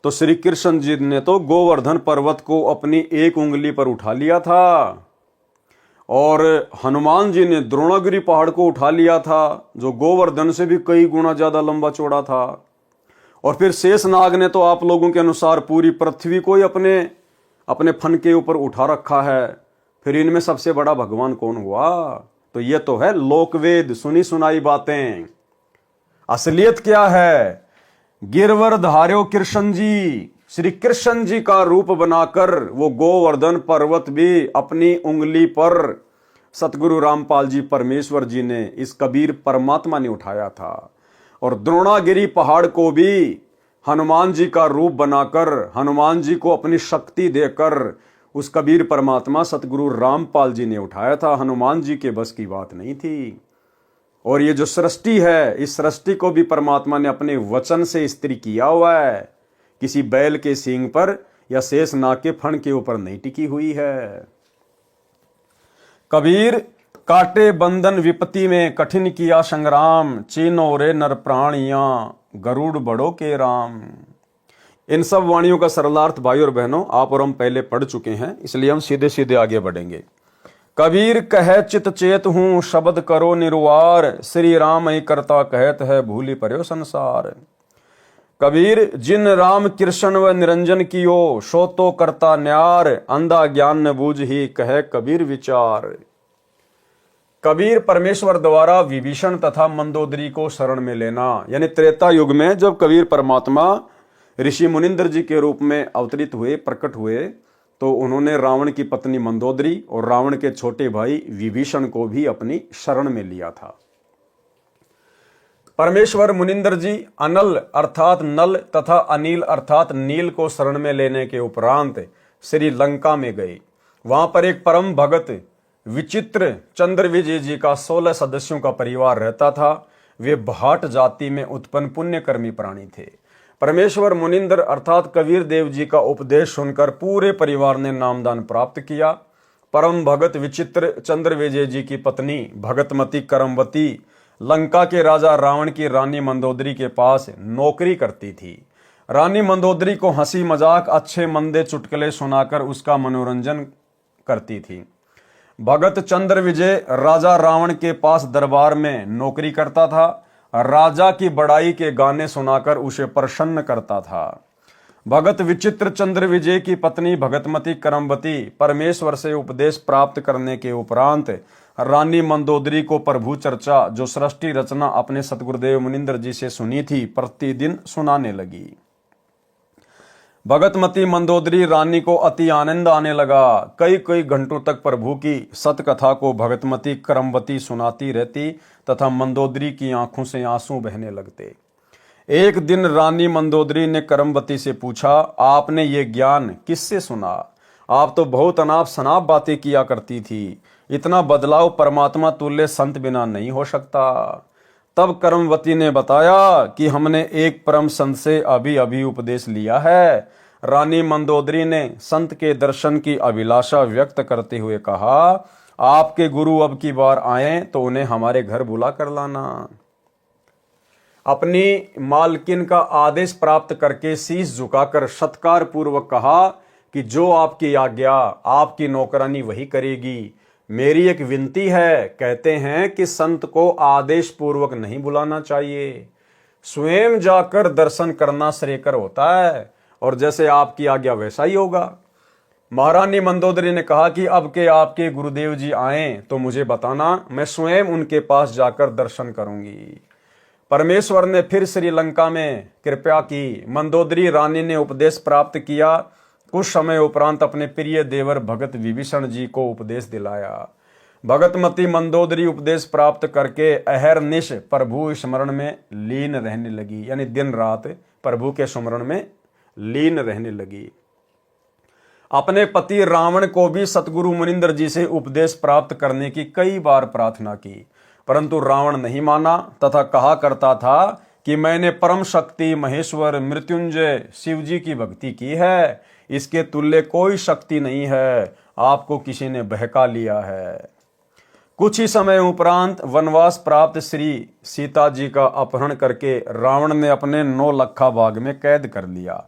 [SPEAKER 1] तो श्री कृष्ण जी ने तो गोवर्धन पर्वत को अपनी एक उंगली पर उठा लिया था, और हनुमान जी ने द्रोणागिरी पहाड़ को उठा लिया था जो गोवर्धन से भी कई गुना ज्यादा लंबा चौड़ा था। और फिर शेषनाग ने तो आप लोगों के अनुसार पूरी पृथ्वी को ही अपने अपने फन के ऊपर उठा रखा है। फिर इनमें सबसे बड़ा भगवान कौन हुआ? तो ये तो है लोकवेद, सुनी सुनाई बातें। असलियत क्या है? गिरवर धार्यो कृष्ण जी, श्री कृष्ण जी का रूप बनाकर वो गोवर्धन पर्वत भी अपनी उंगली पर सतगुरु रामपाल जी परमेश्वर जी ने, इस कबीर परमात्मा ने उठाया था। और द्रोणागिरी पहाड़ को भी हनुमान जी का रूप बनाकर, हनुमान जी को अपनी शक्ति देकर उस कबीर परमात्मा सतगुरु रामपाल जी ने उठाया था। हनुमान जी के बस की बात नहीं थी। और ये जो सृष्टि है, इस सृष्टि को भी परमात्मा ने अपने वचन से स्त्री किया हुआ है, किसी बैल के सींग पर या शेषनाग के फण के ऊपर नहीं टिकी हुई है। कबीर काटे बंधन विपत्ति में कठिन किया संग्राम, चीनो रे नर प्राणियां गरुड़ बड़ो के राम। इन सब वाणियों का सरलार्थ भाई और बहनों आप और हम पहले पढ़ चुके हैं, इसलिए हम सीधे सीधे आगे बढ़ेंगे। कबीर कह चित चेत हूं शब्द करो निरुवार, श्री राम ही करता कहत है भूली पर्यो संसार। कबीर जिन राम कृष्ण व निरंजन कियो, सो तो करता न्यार, अंधा ज्ञान न बूझ ही कहे कबीर विचार। कबीर परमेश्वर द्वारा विभीषण तथा मंदोदरी को शरण में लेना, यानी त्रेता युग में जब कबीर परमात्मा ऋषि मुनिंदर जी के रूप में अवतरित हुए, प्रकट हुए, तो उन्होंने रावण की पत्नी मंदोदरी और रावण के छोटे भाई विभीषण को भी अपनी शरण में लिया था। परमेश्वर मुनिंदर जी अनल अर्थात नल तथा अनिल अर्थात नील को शरण में लेने के उपरांत श्री लंका में गए। वहां पर एक परम भगत विचित्र चंद्र विजय जी का 16 सदस्यों का परिवार रहता था। वे भाट जाति में उत्पन्न पुण्यकर्मी प्राणी थे। परमेश्वर मुनिंदर अर्थात कबीर देव जी का उपदेश सुनकर पूरे परिवार ने नामदान प्राप्त किया। परम भगत विचित्र चंद्र विजय जी की पत्नी भगतमती करमवती लंका के राजा रावण की रानी मंदोदरी के पास नौकरी करती थी। रानी मंदोदरी को हंसी मजाक अच्छे मंदे चुटकुले सुनाकर उसका मनोरंजन करती थी। भगत चंद्र विजय राजा रावण के पास दरबार में नौकरी करता था। राजा की बड़ाई के गाने सुनाकर उसे प्रसन्न करता था। भगत विचित्र चंद्र विजय की पत्नी भगतमती करमवती परमेश्वर से उपदेश प्राप्त करने के उपरांत रानी मंदोदरी को प्रभु चर्चा जो सृष्टि रचना अपने सतगुरुदेव मुनिंदर जी से सुनी थी प्रतिदिन सुनाने लगी। भगतमती मंदोदरी रानी को अति आनंद आने लगा। कई कई घंटों तक प्रभु की सतकथा को भगतमती करमवती सुनाती रहती तथा मंदोदरी की आंखों से आंसू बहने लगते। एक दिन रानी मंदोदरी ने करमवती से पूछा, आपने ये ज्ञान किससे सुना? आप तो बहुत अनाप शनाप बातें किया करती थी। इतना बदलाव परमात्मा तुल्य संत बिना नहीं हो सकता। तब करमवती ने बताया कि हमने एक परम संत से अभी अभी उपदेश लिया है। रानी मंदोदरी ने संत के दर्शन की अभिलाषा व्यक्त करते हुए कहा, आपके गुरु अब की बार आए तो उन्हें हमारे घर बुला कर लाना। अपनी मालकिन का आदेश प्राप्त करके शीश झुकाकर सत्कार पूर्वक कहा कि जो आपकी आज्ञा आपकी नौकरानी वही करेगी। मेरी एक विनती है, कहते हैं कि संत को आदेश पूर्वक नहीं बुलाना चाहिए, स्वयं जाकर दर्शन करना श्रेयकर होता है, और जैसे आपकी आज्ञा वैसा ही होगा। महारानी मंदोदरी ने कहा कि अब के आपके गुरुदेव जी आए तो मुझे बताना, मैं स्वयं उनके पास जाकर दर्शन करूंगी। परमेश्वर ने फिर श्रीलंका में कृपा की। मंदोदरी रानी ने उपदेश प्राप्त किया। कुछ समय उपरांत अपने प्रिय देवर भगत विभीषण जी को उपदेश दिलाया। भगतमती मंदोदरी उपदेश प्राप्त करके अहरनिश प्रभु स्मरण में लीन रहने लगी, यानी दिन रात प्रभु के स्मरण में लीन रहने लगी। अपने पति रावण को भी सतगुरु मुनिंदर जी से उपदेश प्राप्त करने की कई बार प्रार्थना की, परंतु रावण नहीं माना तथा कहा करता था कि मैंने परम शक्ति महेश्वर मृत्युंजय शिव जी की भक्ति की है, इसके तुल्य कोई शक्ति नहीं है, आपको किसी ने बहका लिया है। कुछ ही समय उपरांत वनवास प्राप्त श्री सीता जी का अपहरण करके रावण ने अपने 9 लखा बाग में कैद कर लिया।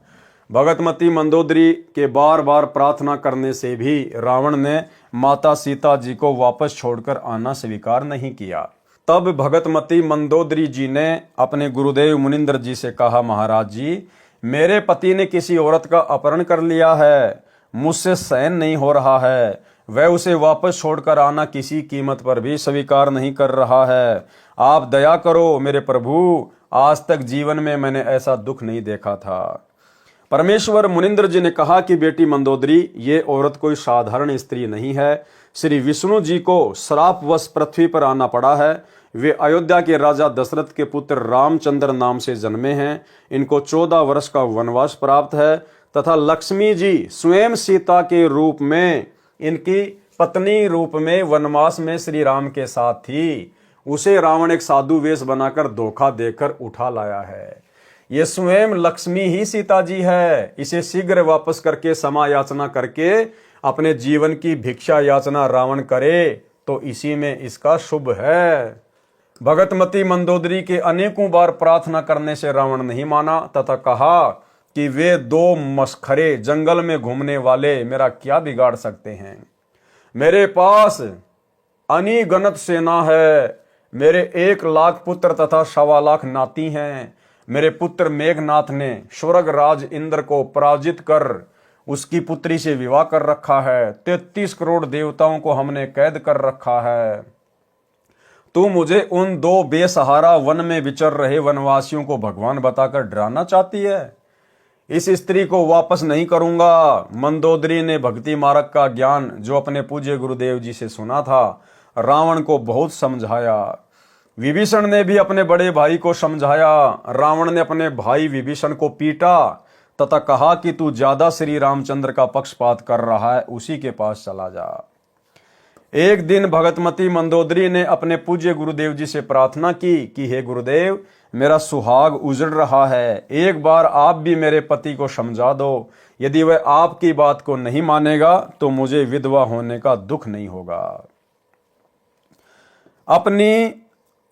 [SPEAKER 1] भगतमती मंदोदरी के बार बार प्रार्थना करने से भी रावण ने माता सीता जी को वापस छोड़कर आना स्वीकार नहीं किया। तब भगतमती मंदोदरी जी ने अपने गुरुदेव मुनिंद्र जी से कहा, महाराज जी, मेरे पति ने किसी औरत का अपहरण कर लिया है, मुझसे सहन नहीं हो रहा है, वह उसे वापस छोड़कर आना किसी कीमत पर भी स्वीकार नहीं कर रहा है। आप दया करो मेरे प्रभु, आज तक जीवन में मैंने ऐसा दुख नहीं देखा था। परमेश्वर मुनिंद्र जी ने कहा कि बेटी मंदोदरी, ये औरत कोई साधारण स्त्री नहीं है। श्री विष्णु जी को श्रापवश पृथ्वी पर आना पड़ा है। वे अयोध्या के राजा दशरथ के पुत्र रामचंद्र नाम से जन्मे हैं। इनको 14 वर्ष का वनवास प्राप्त है तथा लक्ष्मी जी स्वयं सीता के रूप में, इनकी पत्नी रूप में वनवास में श्री राम के साथ थी। उसे रावण एक साधु वेश बनाकर धोखा देकर उठा लाया है। ये स्वयं लक्ष्मी ही सीता जी है। इसे शीघ्र वापस करके क्षमा याचना करके अपने जीवन की भिक्षा याचना रावण करे तो इसी में इसका शुभ है। भगतमती मंदोदरी के अनेकों बार प्रार्थना करने से रावण नहीं माना तथा कहा कि वे 2 मस्खरे जंगल में घूमने वाले मेरा क्या बिगाड़ सकते हैं। मेरे पास अनिगनत सेना है। मेरे 1 लाख पुत्र तथा 1.25 लाख नाती हैं। मेरे पुत्र मेघनाथ ने स्वर्ग राज इंद्र को पराजित कर उसकी पुत्री से विवाह कर रखा है। 33 करोड़ देवताओं को हमने कैद कर रखा है। तू मुझे उन 2 बेसहारा वन में विचर रहे वनवासियों को भगवान बताकर डराना चाहती है। इस स्त्री को वापस नहीं करूंगा। मंदोदरी ने भक्ति मार्ग का ज्ञान जो अपने पूज्य गुरुदेव जी से सुना था, रावण को बहुत समझाया। विभीषण ने भी अपने बड़े भाई को समझाया। रावण ने अपने भाई विभीषण को पीटा तथा कहा कि तू ज्यादा श्री रामचंद्र का पक्षपात कर रहा है, उसी के पास चला जा। एक दिन भगतमती मंदोदरी ने अपने पूज्य गुरुदेव जी से प्रार्थना की कि हे गुरुदेव, मेरा सुहाग उजड़ रहा है, एक बार आप भी मेरे पति को समझा दो। यदि वह आपकी बात को नहीं मानेगा तो मुझे विधवा होने का दुख नहीं होगा। अपनी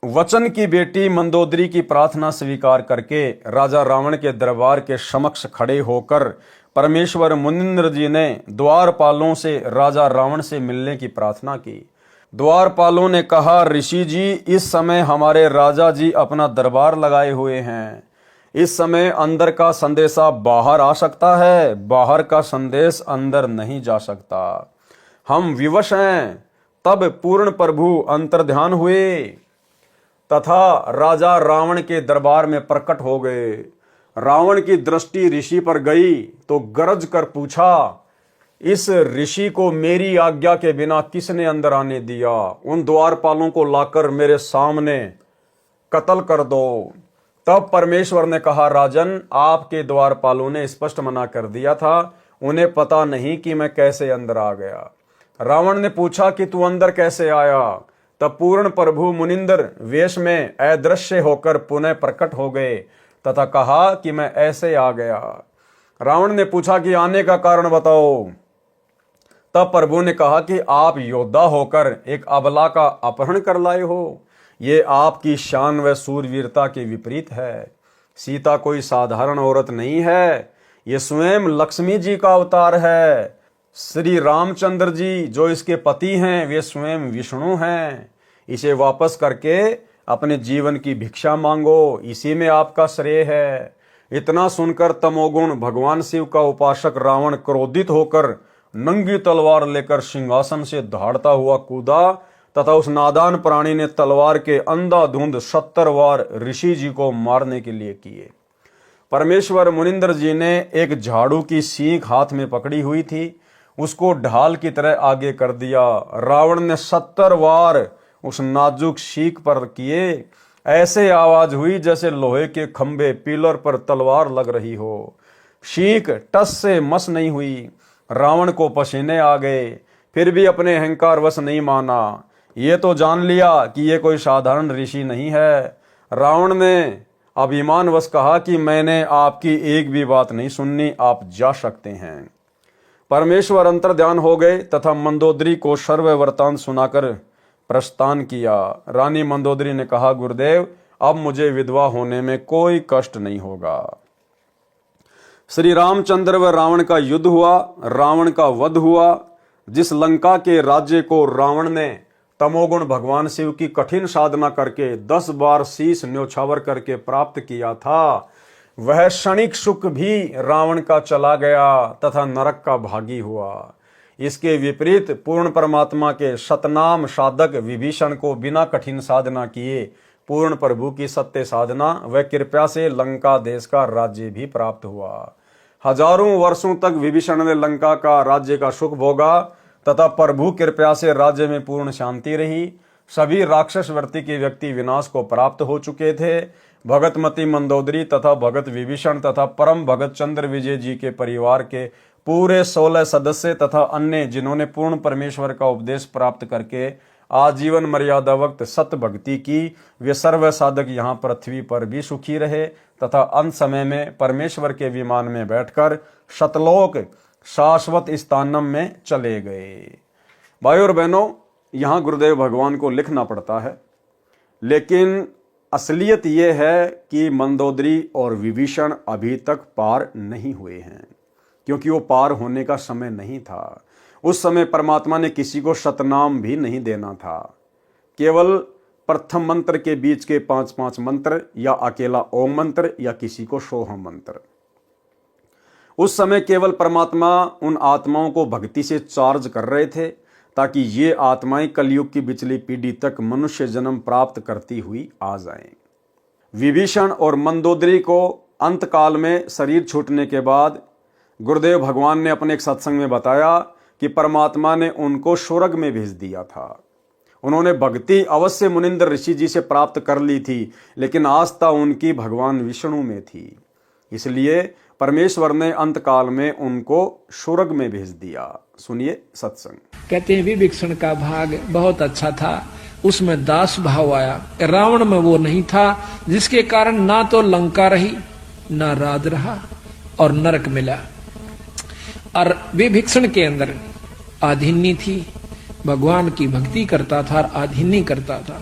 [SPEAKER 1] वचन की बेटी मंदोदरी की प्रार्थना स्वीकार करके राजा रावण के दरबार के समक्ष खड़े होकर परमेश्वर मुनिंद्र जी ने द्वारपालों से राजा रावण से मिलने की प्रार्थना की। द्वारपालों ने कहा, ऋषि जी, इस समय हमारे राजा जी अपना दरबार लगाए हुए हैं। इस समय अंदर का संदेशा बाहर आ सकता है, बाहर का संदेश अंदर नहीं जा सकता। हम विवश हैं। तब पूर्ण प्रभु अंतर्ध्यान हुए तथा राजा रावण के दरबार में प्रकट हो गए। रावण की दृष्टि ऋषि पर गई तो गरज कर पूछा, इस ऋषि को मेरी आज्ञा के बिना किसने अंदर आने दिया? उन द्वारपालों को लाकर मेरे सामने कत्ल कर दो। तब परमेश्वर ने कहा, राजन, आपके द्वारपालों ने स्पष्ट मना कर दिया था, उन्हें पता नहीं कि मैं कैसे अंदर आ गया। रावण ने पूछा कि तू अंदर कैसे आया? तब पूर्ण प्रभु मुनिंदर वेश में अदृश्य होकर पुनः प्रकट हो गए तथा कहा कि मैं ऐसे आ गया। रावण ने पूछा कि आने का कारण बताओ। तब प्रभु ने कहा कि आप योद्धा होकर एक अबला का अपहरण कर लाए हो। ये आपकी शान व सूरवीरता के विपरीत है। सीता कोई साधारण औरत नहीं है, ये स्वयं लक्ष्मी जी का अवतार है। श्री रामचंद्र जी जो इसके पति हैं, वे स्वयं विष्णु हैं। इसे वापस करके अपने जीवन की भिक्षा मांगो, इसी में आपका श्रेय है। इतना सुनकर तमोगुण भगवान शिव का उपासक रावण क्रोधित होकर नंगी तलवार लेकर सिंहासन से दहाड़ता हुआ कूदा तथा उस नादान प्राणी ने तलवार के अंधाधुंध 70 वार ऋषि जी को मारने के लिए किए। परमेश्वर मुनिंदर जी ने एक झाड़ू की सीख हाथ में पकड़ी हुई थी, उसको ढाल की तरह आगे कर दिया। रावण ने 70 वार उस नाजुक सीख पर किए। ऐसे आवाज हुई जैसे लोहे के खंभे पिलर पर तलवार लग रही हो। सीख टस से मस नहीं हुई। रावण को पसीने आ गए, फिर भी अपने अहंकार वश नहीं माना। ये तो जान लिया कि ये कोई साधारण ऋषि नहीं है। रावण ने अभिमान वश कहा कि मैंने आपकी एक भी बात नहीं सुननी, आप जा सकते हैं। परमेश्वर अंतर्ध्यान हो गए तथा मंदोदरी को सर्व वृत्तांत सुनाकर प्रस्थान किया। रानी मंदोदरी ने कहा, गुरुदेव, अब मुझे विधवा होने में कोई कष्ट नहीं होगा। श्री रामचंद्र व रावण का युद्ध हुआ, रावण का वध हुआ। जिस लंका के राज्य को रावण ने तमोगुण भगवान शिव की कठिन साधना करके 10 बार शीश न्योछावर करके प्राप्त किया था, वह क्षणिक सुख भी रावण का चला गया तथा नरक का भागी हुआ। इसके विपरीत पूर्ण परमात्मा के सतनाम साधक विभीषण को बिना कठिन साधना किए पूर्ण प्रभु की सत्य साधना व कृपा से लंका देश का राज्य भी प्राप्त हुआ। हजारों वर्षों तक विभीषण ने लंका का राज्य का सुख भोगा तथा प्रभु कृपा से राज्य में पूर्ण शांति रही। सभी राक्षस वृत्ति के व्यक्ति विनाश को प्राप्त हो चुके थे। भगतमती मंदोदरी तथा भगत विभीषण तथा परम भगत चंद्र विजय जी के परिवार के पूरे 16 सदस्य तथा अन्य जिन्होंने पूर्ण परमेश्वर का उपदेश प्राप्त करके आजीवन मर्यादा वक्त सत्य भक्ति की, वे सर्व साधक यहाँ पृथ्वी पर भी सुखी रहे तथा अंत समय में परमेश्वर के विमान में बैठकर शतलोक शाश्वत स्थानम में चले गए। भाइयों और बहनों, यहाँ गुरुदेव भगवान को लिखना पड़ता है, लेकिन असलियत यह है कि मंदोदरी और विभीषण अभी तक पार नहीं हुए हैं, क्योंकि वो पार होने का समय नहीं था। उस समय परमात्मा ने किसी को शतनाम भी नहीं देना था। केवल प्रथम मंत्र के बीच के 5-5 मंत्र या अकेला ओम मंत्र या किसी को सोहम मंत्र। उस समय केवल परमात्मा उन आत्माओं को भक्ति से चार्ज कर रहे थे ताकि ये आत्माएं कलयुग की पिछली पीढ़ी तक मनुष्य जन्म प्राप्त करती हुई आ जाएं। विभीषण और मंदोदरी को अंतकाल में शरीर छूटने के बाद गुरुदेव भगवान ने अपने एक सत्संग में बताया कि परमात्मा ने उनको स्वर्ग में भेज दिया था। उन्होंने भक्ति अवश्य मुनिंद्र ऋषि जी से प्राप्त कर ली थी, लेकिन आस्था उनकी भगवान विष्णु में थी। इसलिए परमेश्वर ने अंतकाल में उनको स्वर्ग में भेज दिया। सुनिए सत्संग।
[SPEAKER 2] कहते हैं विभीषण का भाग बहुत अच्छा था, उसमें दास भाव आया। रावण में वो नहीं था, जिसके कारण ना तो लंका रही, ना राज रहा और नरक मिला। और विभीषण के अंदर आधिन्य थी, भगवान की भक्ति करता था और आधिन्य करता था।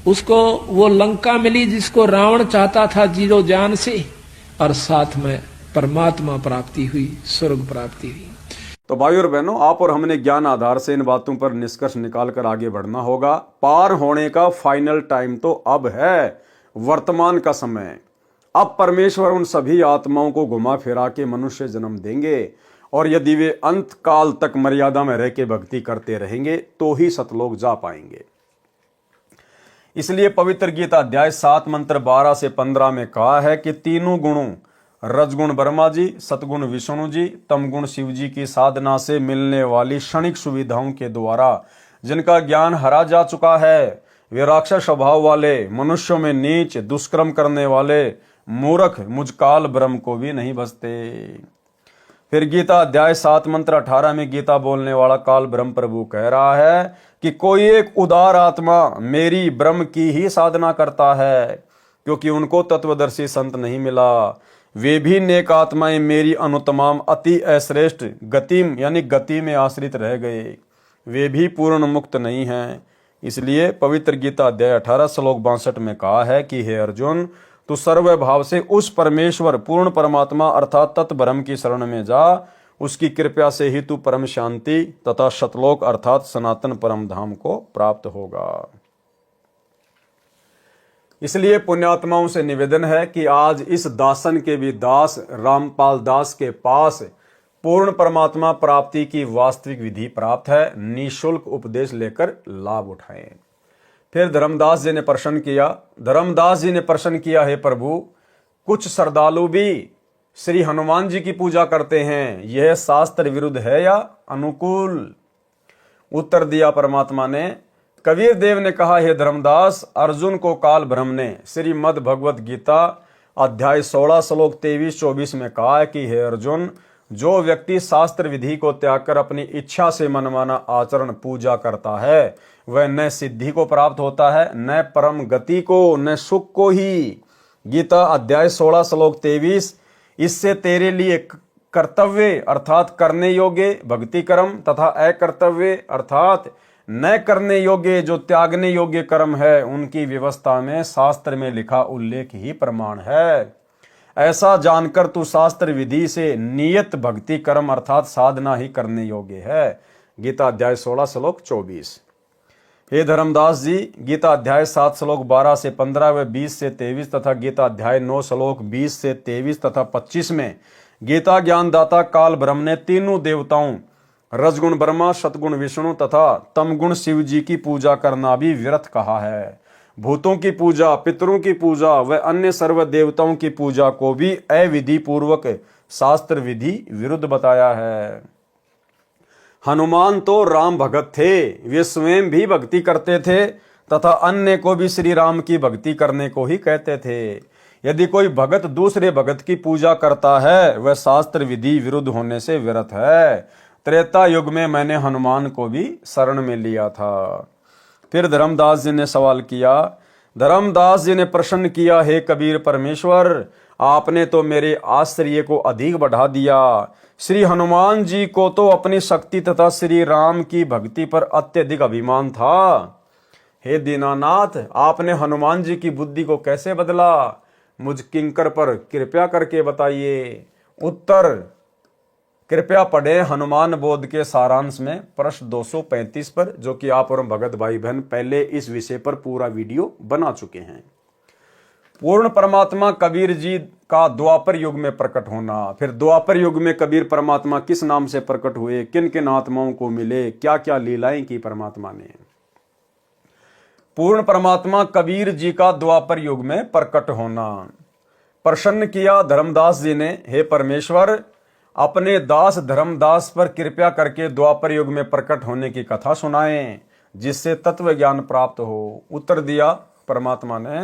[SPEAKER 2] उसको वो लंका मिली जिसको रावण चाहता था जीरो जान से, और साथ में परमात्मा प्राप्ति हुई, स्वर्ग प्राप्ति हुई।
[SPEAKER 1] तो भाइयों और बहनों, आप और हमने ज्ञान आधार से इन बातों पर निष्कर्ष निकालकर आगे बढ़ना होगा। पार होने का फाइनल टाइम तो अब है, वर्तमान का समय। अब परमेश्वर उन सभी आत्माओं को घुमा फिरा के मनुष्य जन्म देंगे, और यदि वे अंत काल तक मर्यादा में रह के भक्ति करते रहेंगे तो ही सतलोक जा पाएंगे। इसलिए पवित्र गीता अध्याय 7 मंत्र 12 से 15 में कहा है कि तीनों गुणों रजगुण ब्रह्मा जी, सतगुण विष्णु जी, तमगुण शिव जी की साधना से मिलने वाली क्षणिक सुविधाओं के द्वारा जिनका ज्ञान हरा जा चुका है, वे राक्षस स्वभाव वाले, मनुष्यों में नीच दुष्कर्म करने वाले मूर्ख मुझकाल ब्रह्म को भी नहीं बचते। फिर गीता अध्याय 7 मंत्र 18 में गीता बोलने वाला काल ब्रह्म प्रभु कह रहा है कि कोई एक उदार आत्मा मेरी ब्रह्म की ही साधना करता है, क्योंकि उनको तत्वदर्शी संत नहीं मिला। वे भी नेक आत्माएं मेरी अनुतमाम अति अश्रेष्ठ गतिम यानी गति में आश्रित रह गए, वे भी पूर्ण मुक्त नहीं हैं। इसलिए पवित्र गीता अध्याय 18 श्लोक 62 में कहा है कि हे अर्जुन, तू सर्व भाव से उस परमेश्वर पूर्ण परमात्मा अर्थात तत्ब्रह्म की शरण में जा। उसकी कृपा से ही तू परम शांति तथा शतलोक अर्थात सनातन परम धाम को प्राप्त होगा। इसलिए पुण्यात्माओं से निवेदन है कि आज इस दासन के भी दास रामपाल दास के पास पूर्ण परमात्मा प्राप्ति की वास्तविक विधि प्राप्त है। निःशुल्क उपदेश लेकर लाभ उठाएं। फिर धर्मदास जी ने प्रश्न किया, धर्मदास जी ने प्रश्न किया, हे प्रभु, कुछ श्रद्धालु भी श्री हनुमान जी की पूजा करते हैं, यह शास्त्र विरुद्ध है या अनुकूल? उत्तर दिया परमात्मा ने, कबीर देव ने कहा, हे धर्मदास, अर्जुन को काल ब्रह्म ने श्रीमद् भगवत गीता अध्याय 16 श्लोक 23-24 में कहा है कि हे अर्जुन, जो व्यक्ति शास्त्र विधि को त्याग कर अपनी इच्छा से मनमाना आचरण पूजा करता है, वह न सिद्धि को प्राप्त होता है, न परम गति को, न सुख को ही। गीता अध्याय 16 श्लोक 23, इससे तेरे लिए कर्तव्य अर्थात करने योग्य भक्ति कर्म तथा अकर्तव्य अर्थात न करने योग्य जो त्यागने योग्य कर्म है, उनकी व्यवस्था में शास्त्र में लिखा उल्लेख ही प्रमाण है। ऐसा जानकर तू शास्त्र विधि से नियत भक्ति कर्म अर्थात साधना ही करने योग्य है। गीता अध्याय 16 श्लोक 24। हे धर्मदास जी, गीता अध्याय 7 श्लोक 12 से 15 व 20 से 23 तथा गीता अध्याय 9 श्लोक 20 से 23 तथा 25 में गीता ज्ञानदाता काल ब्रह्म ने तीनों देवताओं रजगुण ब्रह्मा, सतगुण विष्णु तथा तमगुण शिव जी की पूजा करना भी व्यर्थ कहा है। भूतों की पूजा, पितरों की पूजा व अन्य सर्व देवताओं की पूजा को भी अविधि पूर्वक शास्त्र विधि विरुद्ध बताया है। हनुमान तो राम भगत थे, वे स्वयं भी भक्ति करते थे तथा अन्य को भी श्री राम की भक्ति करने को ही कहते थे। यदि कोई भगत दूसरे भगत की पूजा करता है वह शास्त्र विधि विरुद्ध होने से व्यर्थ है। त्रेता युग में मैंने हनुमान को भी शरण में लिया था। फिर धर्मदास जी ने सवाल किया। धर्मदास जी ने प्रश्न किया, हे कबीर परमेश्वर, आपने तो मेरे आश्चर्य को अधिक बढ़ा दिया। श्री हनुमान जी को तो अपनी शक्ति तथा श्री राम की भक्ति पर अत्यधिक अभिमान था। हे दीनानाथ, आपने हनुमान जी की बुद्धि को कैसे बदला? मुझ किंकर पर कृपया करके बताइए। उत्तर कृपया पढ़े हनुमान बोध के सारांश में प्रश्न 235 पर, जो कि आप और भगत भाई बहन पहले इस विषय पर पूरा वीडियो बना चुके हैं। पूर्ण परमात्मा कबीर जी का द्वापर युग में प्रकट होना। फिर द्वापर युग में कबीर परमात्मा किस नाम से प्रकट हुए, किन किन आत्माओं को मिले, क्या क्या लीलाएं की परमात्मा ने। पूर्ण परमात्मा कबीर जी का द्वापर युग में प्रकट होना। प्रसन्न किया धर्मदास जी ने, हे परमेश्वर, अपने दास धर्मदास पर कृपया करके द्वापर युग में प्रकट होने की कथा सुनाएं, जिससे तत्व ज्ञान प्राप्त हो। उत्तर दिया परमात्मा ने।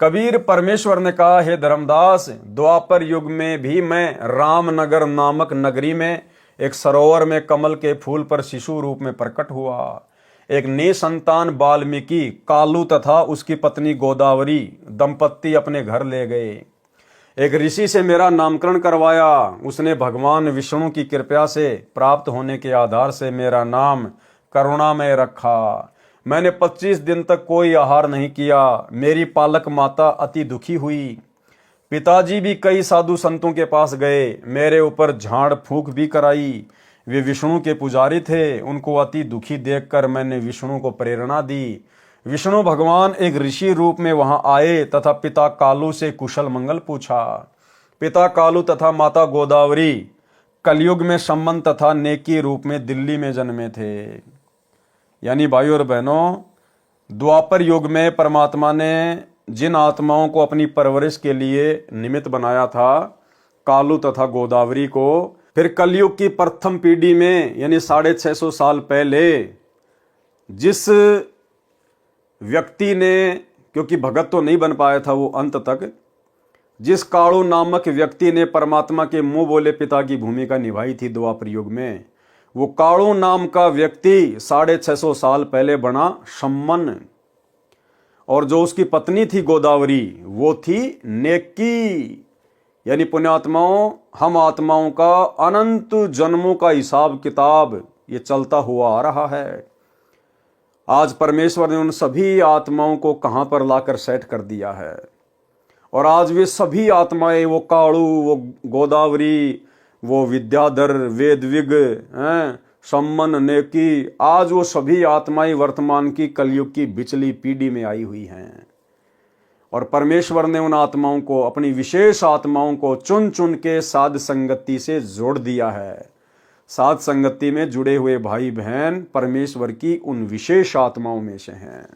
[SPEAKER 1] कबीर परमेश्वर ने कहा, हे धर्मदास, द्वापर युग में भी मैं रामनगर नामक नगरी में एक सरोवर में कमल के फूल पर शिशु रूप में प्रकट हुआ। एक निसंतान वाल्मीकि कालू तथा उसकी पत्नी गोदावरी दंपत्ति अपने घर ले गए। एक ऋषि से मेरा नामकरण करवाया। उसने भगवान विष्णु की कृपा से प्राप्त होने के आधार से मेरा नाम करुणामय रखा। मैंने 25 दिन तक कोई आहार नहीं किया। मेरी पालक माता अति दुखी हुई। पिताजी भी कई साधु संतों के पास गए, मेरे ऊपर झाड़ फूंक भी कराई। वे विष्णु के पुजारी थे। उनको अति दुखी देखकर मैंने विष्णु को प्रेरणा दी। विष्णु भगवान एक ऋषि रूप में वहां आए तथा पिता कालू से कुशल मंगल पूछा। पिता कालू तथा माता गोदावरी कलयुग में सम्मन तथा नेकी रूप में दिल्ली में जन्मे थे। यानी भाइयों और बहनों, द्वापर युग में परमात्मा ने जिन आत्माओं को अपनी परवरिश के लिए निमित्त बनाया था, कालू तथा गोदावरी को, फिर कलयुग की प्रथम पीढ़ी में यानी 650 साल पहले जिस व्यक्ति ने, क्योंकि भगत तो नहीं बन पाया था वो अंत तक, जिस कालू नामक व्यक्ति ने परमात्मा के मुंह बोले पिता की भूमिका निभाई थी द्वापर युग में, वो कालू नाम का व्यक्ति 650 साल पहले बना सम्मन। और जो उसकी पत्नी थी गोदावरी, वो थी नेकी। यानी पुण्यात्माओं, हम आत्माओं का अनंत जन्मों का हिसाब किताब ये चलता हुआ आ रहा है। आज परमेश्वर ने उन सभी आत्माओं को कहां पर लाकर सेट कर दिया है, और आज वे सभी आत्माएं, वो कालू, वो गोदावरी, वो विद्याधर, वेदविग, सम्मन, नेकी, आज वो सभी आत्माएं वर्तमान की कलयुग की बिचली पीढ़ी में आई हुई हैं। और परमेश्वर ने उन आत्माओं को, अपनी विशेष आत्माओं को चुन चुन के साध संगति से जोड़ दिया है। साध संगति में जुड़े हुए भाई बहन परमेश्वर की उन विशेष आत्माओं में से हैं।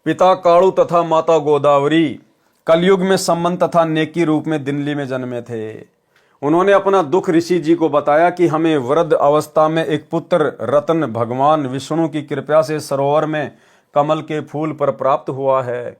[SPEAKER 1] पिता कालू तथा माता गोदावरी कलयुग में सम्मन तथा नेकी रूप में दिल्ली में जन्मे थे। उन्होंने अपना दुख ऋषि जी को बताया कि हमें वृद्ध अवस्था में एक पुत्र रत्न भगवान विष्णु की कृपा से सरोवर में कमल के फूल पर प्राप्त हुआ है।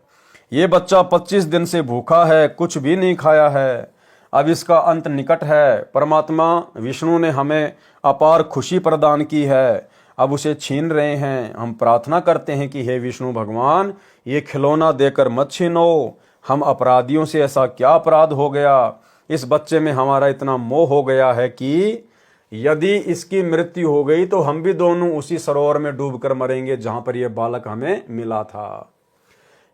[SPEAKER 1] ये बच्चा 25 दिन से भूखा है, कुछ भी नहीं खाया है। अब इसका अंत निकट है। परमात्मा विष्णु ने हमें अपार खुशी प्रदान की है, अब उसे छीन रहे हैं। हम प्रार्थना करते हैं कि हे विष्णु भगवान, ये खिलौना देकर मत छीनो। हम अपराधियों से ऐसा क्या अपराध हो गया, इस बच्चे में हमारा इतना मोह हो गया है कि यदि इसकी मृत्यु हो गई तो हम भी दोनों उसी सरोवर में डूबकर मरेंगे जहां पर यह बालक हमें मिला था।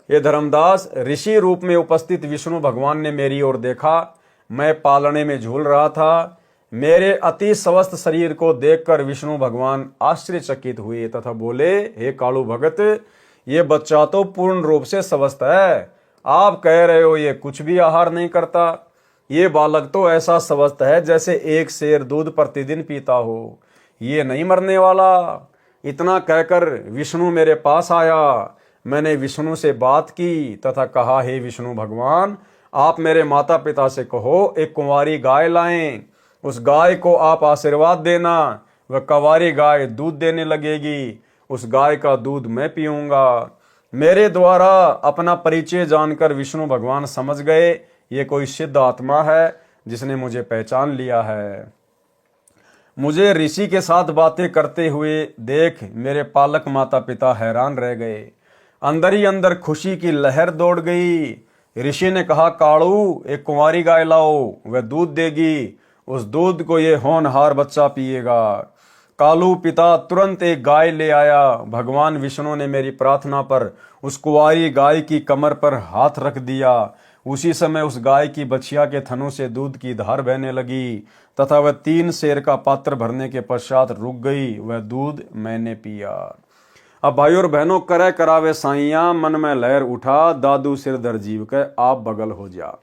[SPEAKER 1] ये धर्मदास, ऋषि रूप में उपस्थित विष्णु भगवान ने मेरी ओर देखा। मैं पालने में झूल रहा था। मेरे अति स्वस्थ शरीर को देखकर विष्णु भगवान आश्चर्यचकित हुए तथा बोले, हे कालू भगत, ये बच्चा तो पूर्ण रूप से स्वस्थ है। आप कह रहे हो ये कुछ भी आहार नहीं करता। ये बालक तो ऐसा स्वस्थ है जैसे एक शेर दूध प्रतिदिन पीता हो। ये नहीं मरने वाला। इतना कहकर विष्णु मेरे पास आया। मैंने विष्णु से बात की तथा कहा, हे विष्णु भगवान, आप मेरे माता पिता से कहो एक कुंवारी गाय लाएं। उस गाय को आप आशीर्वाद देना। वह कुंवारी गाय दूध देने लगेगी। उस गाय का दूध मैं पीऊंगा। मेरे द्वारा अपना परिचय जानकर विष्णु भगवान समझ गए ये कोई सिद्ध आत्मा है जिसने मुझे पहचान लिया है। मुझे ऋषि के साथ बातें करते हुए देख मेरे पालक माता पिता हैरान रह गए। अंदर ही अंदर खुशी की लहर दौड़ गई। ऋषि ने कहा, कालू, एक कुंवारी गाय लाओ, वह दूध देगी। उस दूध को ये होनहार बच्चा पिएगा। कालू पिता तुरंत एक गाय ले आया। भगवान विष्णु ने मेरी प्रार्थना पर उस कुंवारी गाय की कमर पर हाथ रख दिया। उसी समय उस गाय की बछिया के थनों से दूध की धार बहने लगी तथा वह 3 सेर का पात्र भरने के पश्चात रुक गई। वह दूध मैंने पिया। अब भाई और बहनों, करे करावे साइया, मन में लहर उठा, दादू सिर दर जीव के आप बगल हो जा।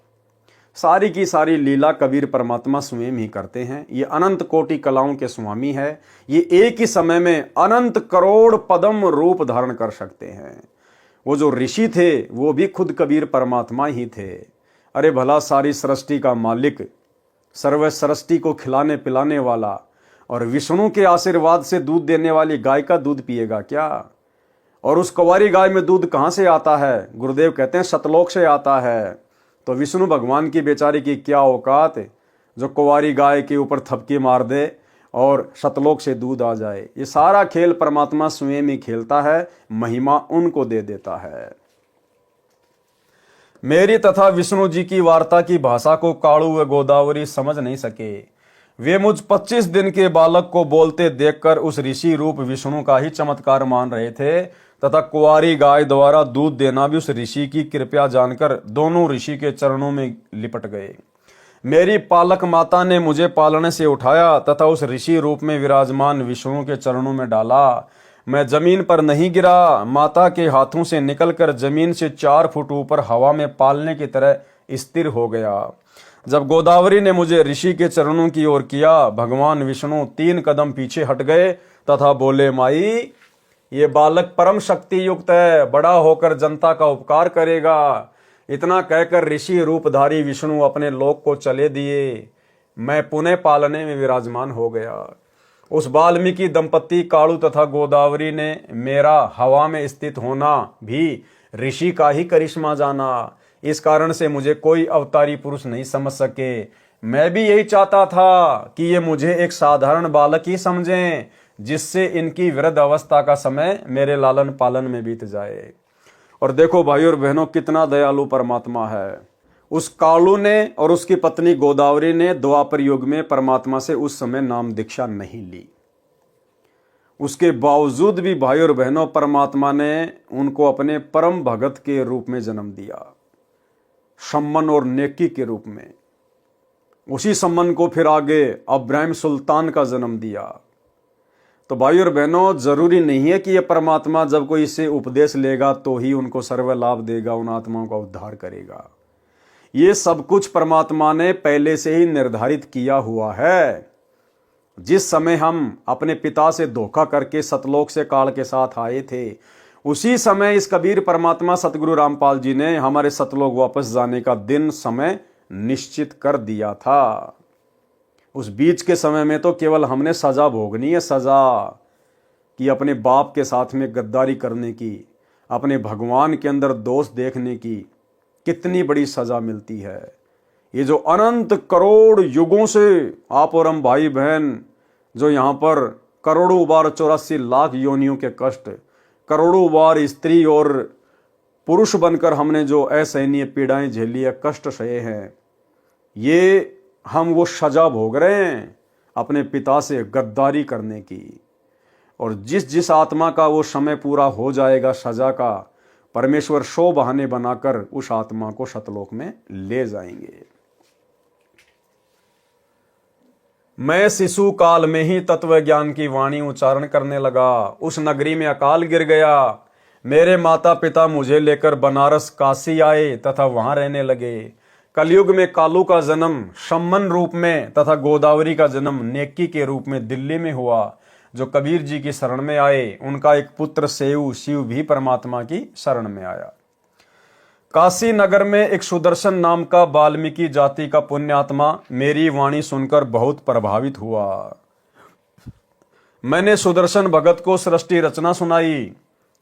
[SPEAKER 1] सारी की सारी लीला कबीर परमात्मा स्वयं ही करते हैं। ये अनंत कोटि कलाओं के स्वामी है। ये एक ही समय में अनंत करोड़ पदम रूप धारण कर सकते हैं। वो जो ऋषि थे वो भी खुद कबीर परमात्मा ही थे। अरे भला सारी सृष्टि का मालिक, सर्व सृष्टि को खिलाने पिलाने वाला और विष्णु के आशीर्वाद से दूध देने वाली गाय का दूध पिएगा क्या? और उस कुंवारी गाय में दूध कहाँ से आता है? गुरुदेव कहते हैं सतलोक से आता है। तो विष्णु भगवान की बेचारी की क्या औकात जो कुंवारी गाय के ऊपर थपकी मार दे और सतलोक से दूध आ जाए। ये सारा खेल परमात्मा स्वयं ही खेलता है, महिमा उनको दे देता है। मेरी तथा विष्णु जी की वार्ता की भाषा को कालू व गोदावरी समझ नहीं सके। वे मुझ 25 दिन के बालक को बोलते देखकर उस ऋषि रूप विष्णु का ही चमत्कार मान रहे थे तथा कुंवारी गाय द्वारा दूध देना भी उस ऋषि की कृपया जानकर दोनों ऋषि के चरणों में लिपट गए। मेरी पालक माता ने मुझे पालने से उठाया तथा उस ऋषि रूप में विराजमान विष्णु के चरणों में डाला। मैं जमीन पर नहीं गिरा। माता के हाथों से निकलकर जमीन से 4 फुट ऊपर हवा में पालने की तरह स्थिर हो गया। जब गोदावरी ने मुझे ऋषि के चरणों की ओर किया, भगवान विष्णु 3 कदम पीछे हट गए तथा बोले, माई, ये बालक परम शक्ति युक्त है, बड़ा होकर जनता का उपकार करेगा। इतना कहकर ऋषि रूपधारी विष्णु अपने लोक को चले दिए। मैं पुनः पालने में विराजमान हो गया। उस वाल्मीकि दंपत्ति कालू तथा गोदावरी ने मेरा हवा में स्थित होना भी ऋषि का ही करिश्मा जाना। इस कारण से मुझे कोई अवतारी पुरुष नहीं समझ सके। मैं भी यही चाहता था कि ये मुझे एक साधारण बालक ही समझें, जिससे इनकी वृद्ध अवस्था का समय मेरे लालन पालन में बीत जाए। और देखो भाई और बहनों, कितना दयालु परमात्मा है। उस कालू ने और उसकी पत्नी गोदावरी ने द्वापर युग में परमात्मा से उस समय नाम दीक्षा नहीं ली। उसके बावजूद भी भाई और बहनों, परमात्मा ने उनको अपने परम भगत के रूप में जन्म दिया, सम्मन और नेकी के रूप में। उसी सम्मन को फिर आगे अब्राहिम सुल्तान का जन्म दिया। तो भाई और बहनों, जरूरी नहीं है कि यह परमात्मा जब कोई इससे उपदेश लेगा तो ही उनको सर्व लाभ देगा, उन आत्माओं का उद्धार करेगा। ये सब कुछ परमात्मा ने पहले से ही निर्धारित किया हुआ है। जिस समय हम अपने पिता से धोखा करके सतलोक से काल के साथ आए थे, उसी समय इस कबीर परमात्मा सतगुरु रामपाल जी ने हमारे सतलोक वापस जाने का दिन समय निश्चित कर दिया था। उस बीच के समय में तो केवल हमने सजा भोगनी है, सजा कि अपने बाप के साथ में गद्दारी करने की, अपने भगवान के अंदर दोष देखने की कितनी बड़ी सजा मिलती है। ये जो अनंत करोड़ युगों से आप और हम भाई बहन जो यहाँ पर करोड़ों बार 84 लाख योनियों के कष्ट, करोड़ों बार स्त्री और पुरुष बनकर हमने जो असहनीय पीड़ाएं झेली है, कष्ट सहे हैं, ये हम वो सजा भोग रहे हैं अपने पिता से गद्दारी करने की। और जिस जिस आत्मा का वो समय पूरा हो जाएगा सजा का, परमेश्वर 100 बहाने बनाकर उस आत्मा को सतलोक में ले जाएंगे। मैं शिशु काल में ही तत्व ज्ञान की वाणी उच्चारण करने लगा। उस नगरी में अकाल गिर गया। मेरे माता पिता मुझे लेकर बनारस काशी आए तथा वहां रहने लगे। कलयुग में कालू का जन्म सम्मन रूप में तथा गोदावरी का जन्म नेकी के रूप में दिल्ली में हुआ। जो कबीर जी की शरण में आए उनका एक पुत्र शिव भी परमात्मा की शरण में आया। काशी नगर में एक सुदर्शन नाम का वाल्मीकि जाति का पुण्यात्मा मेरी वाणी सुनकर बहुत प्रभावित हुआ। मैंने सुदर्शन भगत को सृष्टि रचना सुनाई।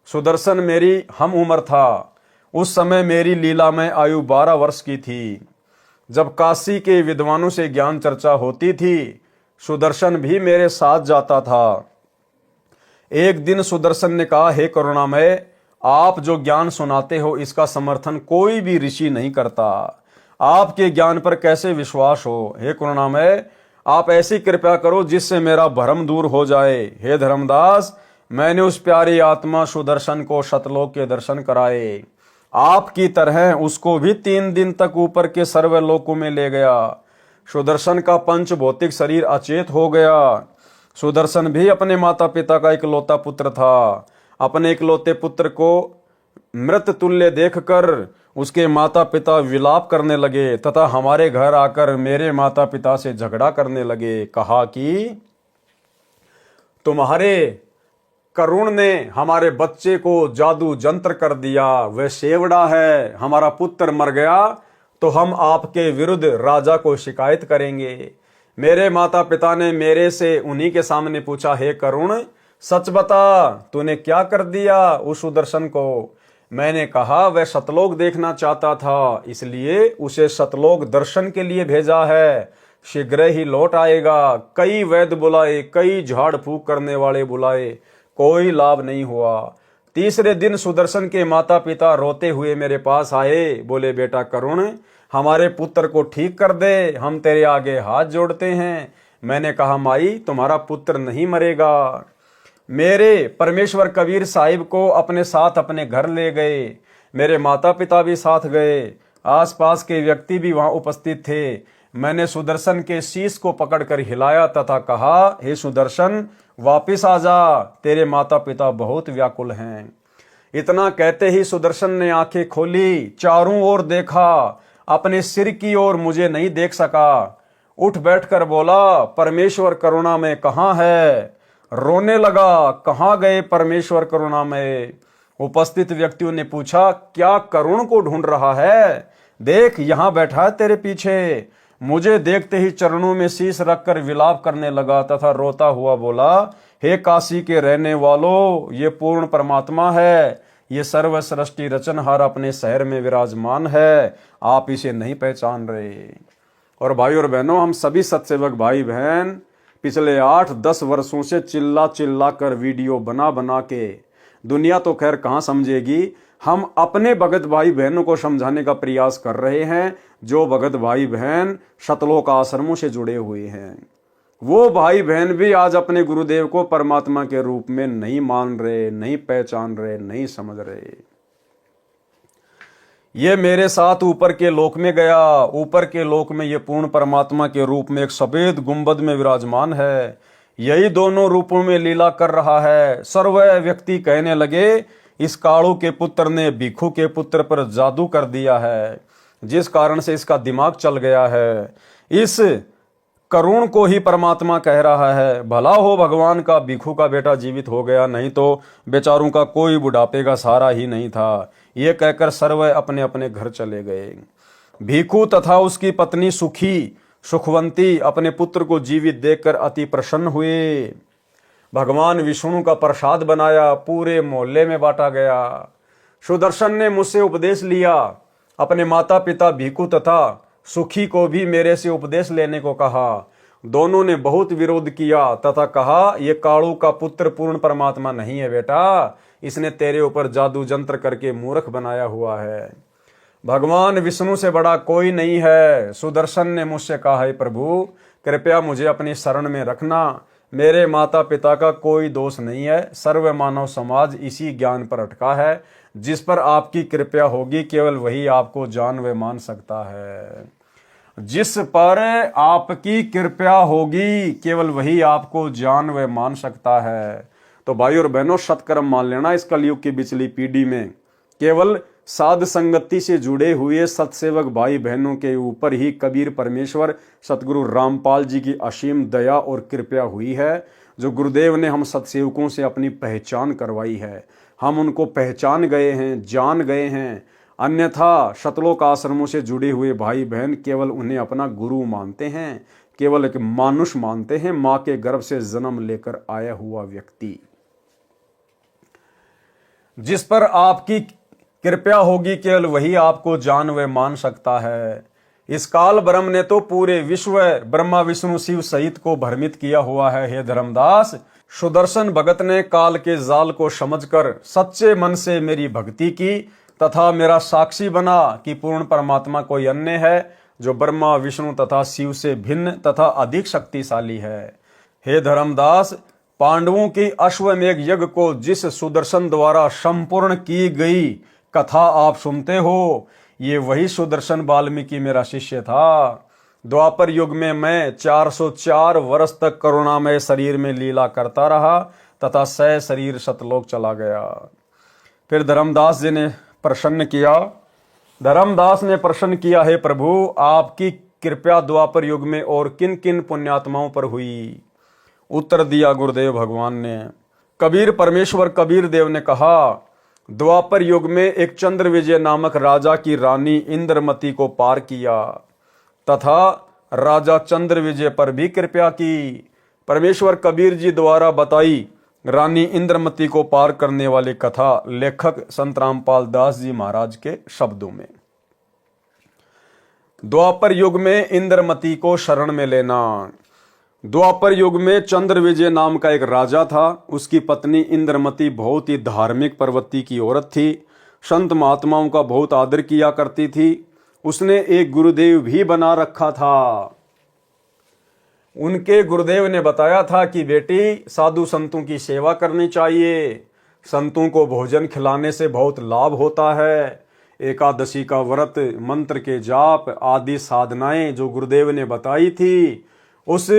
[SPEAKER 1] सुदर्शन मेरी हम उम्र था। उस समय मेरी लीला में आयु 12 वर्ष की थी। जब काशी के विद्वानों से ज्ञान चर्चा होती थी सुदर्शन भी मेरे साथ जाता था। एक दिन सुदर्शन ने कहा, हे करुणामय, आप जो ज्ञान सुनाते हो इसका समर्थन कोई भी ऋषि नहीं करता। आपके ज्ञान पर कैसे विश्वास हो? हे करुणामय, आप ऐसी कृपा करो जिससे मेरा भ्रम दूर हो जाए। हे धर्मदास, मैंने उस प्यारी आत्मा सुदर्शन को सतलोक के दर्शन कराए। आपकी तरह उसको भी 3 दिन तक ऊपर के सर्वलोकों में ले गया। सुदर्शन का पंच भौतिक शरीर अचेत हो गया। सुदर्शन भी अपने माता पिता का इकलौता पुत्र था। अपने इकलौते पुत्र को मृत तुल्य देखकर उसके माता पिता विलाप करने लगे तथा हमारे घर आकर मेरे माता पिता से झगड़ा करने लगे। कहा कि तुम्हारे करुण ने हमारे बच्चे को जादू जंत्र कर दिया, वह सेवड़ा है। हमारा पुत्र मर गया तो हम आपके विरुद्ध राजा को शिकायत करेंगे। मेरे माता पिता ने मेरे से उन्हीं के सामने पूछा, हे करुण, सच बता, तूने क्या कर दिया उस सुदर्शन को? मैंने कहा, वह सतलोक देखना चाहता था, इसलिए उसे सतलोक दर्शन के लिए भेजा है। शीघ्र ही लौट आएगा। कई वैद्य बुलाए, कई झाड़ फूक करने वाले बुलाए, कोई लाभ नहीं हुआ। तीसरे दिन सुदर्शन के माता पिता रोते हुए मेरे पास आए। बोले, बेटा करुण, हमारे पुत्र को ठीक कर दे, हम तेरे आगे हाथ जोड़ते हैं। मैंने कहा, माई, तुम्हारा पुत्र नहीं मरेगा। मेरे परमेश्वर कबीर साहिब को अपने साथ अपने घर ले गए। मेरे माता पिता भी साथ गए। आसपास के व्यक्ति भी वहां उपस्थित थे। मैंने सुदर्शन के शीश को पकड़कर हिलाया तथा कहा, हे सुदर्शन, वापिस आ जा, तेरे माता पिता बहुत व्याकुल हैं। इतना कहते ही सुदर्शन ने आंखें खोली, चारों ओर देखा, अपने सिर की ओर मुझे नहीं देख सका। उठ बैठकर बोला, परमेश्वर करुणा में कहाँ है? रोने लगा, कहाँ गए परमेश्वर करुणा में? उपस्थित व्यक्तियों ने पूछा, क्या करुण को ढूंढ रहा है? देख, यहां बैठा है तेरे पीछे। मुझे देखते ही चरणों में शीश रखकर विलाप करने लगा तथा रोता हुआ बोला, हे काशी के रहने वालों, ये पूर्ण परमात्मा है। ये सर्व सृष्टि रचनहार अपने शहर में विराजमान है। आप इसे नहीं पहचान रहे। और भाई और बहनों, हम सभी सत्सेवक भाई बहन पिछले 8-10 वर्षों से चिल्ला कर वीडियो बना बना के, दुनिया तो खैर कहाँ समझेगी, हम अपने भगत भाई बहनों को समझाने का प्रयास कर रहे हैं। जो भगत भाई बहन सतलोक आश्रमों से जुड़े हुए हैं, वो भाई बहन भी आज अपने गुरुदेव को परमात्मा के रूप में नहीं मान रहे, नहीं पहचान रहे, नहीं समझ रहे। ये मेरे साथ ऊपर के लोक में गया। ऊपर के लोक में ये पूर्ण परमात्मा के रूप में एक सफेद गुंबद में विराजमान है। यही दोनों रूपों में लीला कर रहा है। सर्व व्यक्ति कहने लगे, इस कालू के पुत्र ने भिखू के पुत्र पर जादू कर दिया है, जिस कारण से इसका दिमाग चल गया है। इस करुण को ही परमात्मा कह रहा है। भला हो भगवान का भिखू का बेटा जीवित हो गया, नहीं तो बेचारों का कोई बुढ़ापे का सहारा ही नहीं था। ये कहकर सर्व अपने अपने घर चले गए। भिखू तथा उसकी पत्नी सुखवंती अपने पुत्र को जीवित देखकर अति प्रसन्न हुए। भगवान विष्णु का प्रसाद बनाया, पूरे मोहल्ले में बांटा गया। सुदर्शन ने मुझसे उपदेश लिया। अपने माता पिता भिखू तथा सुखी को भी मेरे से उपदेश लेने को कहा। दोनों ने बहुत विरोध किया तथा कहा, ये कालू का पुत्र पूर्ण परमात्मा नहीं है बेटा, इसने तेरे ऊपर जादू जंत्र करके मूर्ख बनाया हुआ है। भगवान विष्णु से बड़ा कोई नहीं है। सुदर्शन ने मुझसे कहा, है प्रभु, कृपया मुझे अपनी शरण में रखना। मेरे माता पिता का कोई दोष नहीं है। सर्व मानव समाज इसी ज्ञान पर अटका है। जिस पर आपकी कृपा होगी केवल वही आपको जान व मान सकता है। जिस पर आपकी कृपा होगी केवल वही आपको जान व मान सकता है। तो भाई और बहनों, सत्कर्म मान लेना इस कलयुग की बिचली पीढ़ी में केवल साध संगति से जुड़े हुए सत्सेवक भाई बहनों के ऊपर ही कबीर परमेश्वर सतगुरु रामपाल जी की असीम दया और कृपा हुई है, जो गुरुदेव ने हम सत्सेवकों से अपनी पहचान करवाई है। हम उनको पहचान गए हैं, जान गए हैं। अन्यथा शतलोक आश्रमों से जुड़े हुए भाई बहन केवल उन्हें अपना गुरु मानते हैं, केवल एक मानुष मानते हैं, माँ के गर्भ से जन्म लेकर आया हुआ व्यक्ति। जिस पर आपकी कृपा होगी केवल वही आपको जान व मान सकता है। इस काल ब्रह्म ने तो पूरे विश्व ब्रह्मा विष्णु शिव सहित को भ्रमित किया हुआ है। हे धर्मदास, सुदर्शन भगत ने काल के जाल को समझकर सच्चे मन से मेरी भक्ति की तथा मेरा साक्षी बना कि पूर्ण परमात्मा कोई अन्य है जो ब्रह्मा विष्णु तथा शिव से भिन्न तथा अधिक शक्तिशाली है। हे धर्मदास, पांडवों की अश्वमेघ यज्ञ को जिस सुदर्शन द्वारा संपूर्ण की गई कथा आप सुनते हो, ये वही सुदर्शन वाल्मीकि मेरा शिष्य था। द्वापर युग में मैं 404 वर्ष तक करुणामय शरीर में लीला करता रहा तथा सह शरीर सतलोक चला गया। फिर धर्मदास जी ने प्रसन्न किया। धर्मदास ने प्रश्न किया, हे प्रभु, आपकी कृपा द्वापर युग में और किन किन पुण्यात्माओं पर हुई? उत्तर दिया गुरुदेव भगवान ने। कबीर परमेश्वर कबीर देव ने कहा, द्वापर युग में एक चंद्र विजय नामक राजा की रानी इंद्रमती को पार किया तथा राजा चंद्र विजय पर भी कृपा की। परमेश्वर कबीर जी द्वारा बताई रानी इंद्रमती को पार करने वाली कथा लेखक संत रामपाल दास जी महाराज के शब्दों में। द्वापर युग में इंद्रमती को शरण में लेना। द्वापर युग में चंद्र विजय नाम का एक राजा था। उसकी पत्नी इंद्रमती बहुत ही धार्मिक प्रवृत्ति की औरत थी। संत महात्माओं का बहुत आदर किया करती थी। उसने एक गुरुदेव भी बना रखा था। उनके गुरुदेव ने बताया था कि बेटी, साधु संतों की सेवा करनी चाहिए, संतों को भोजन खिलाने से बहुत लाभ होता है। एकादशी का व्रत, मंत्र के जाप आदि साधनाएं जो गुरुदेव ने बताई थी, उस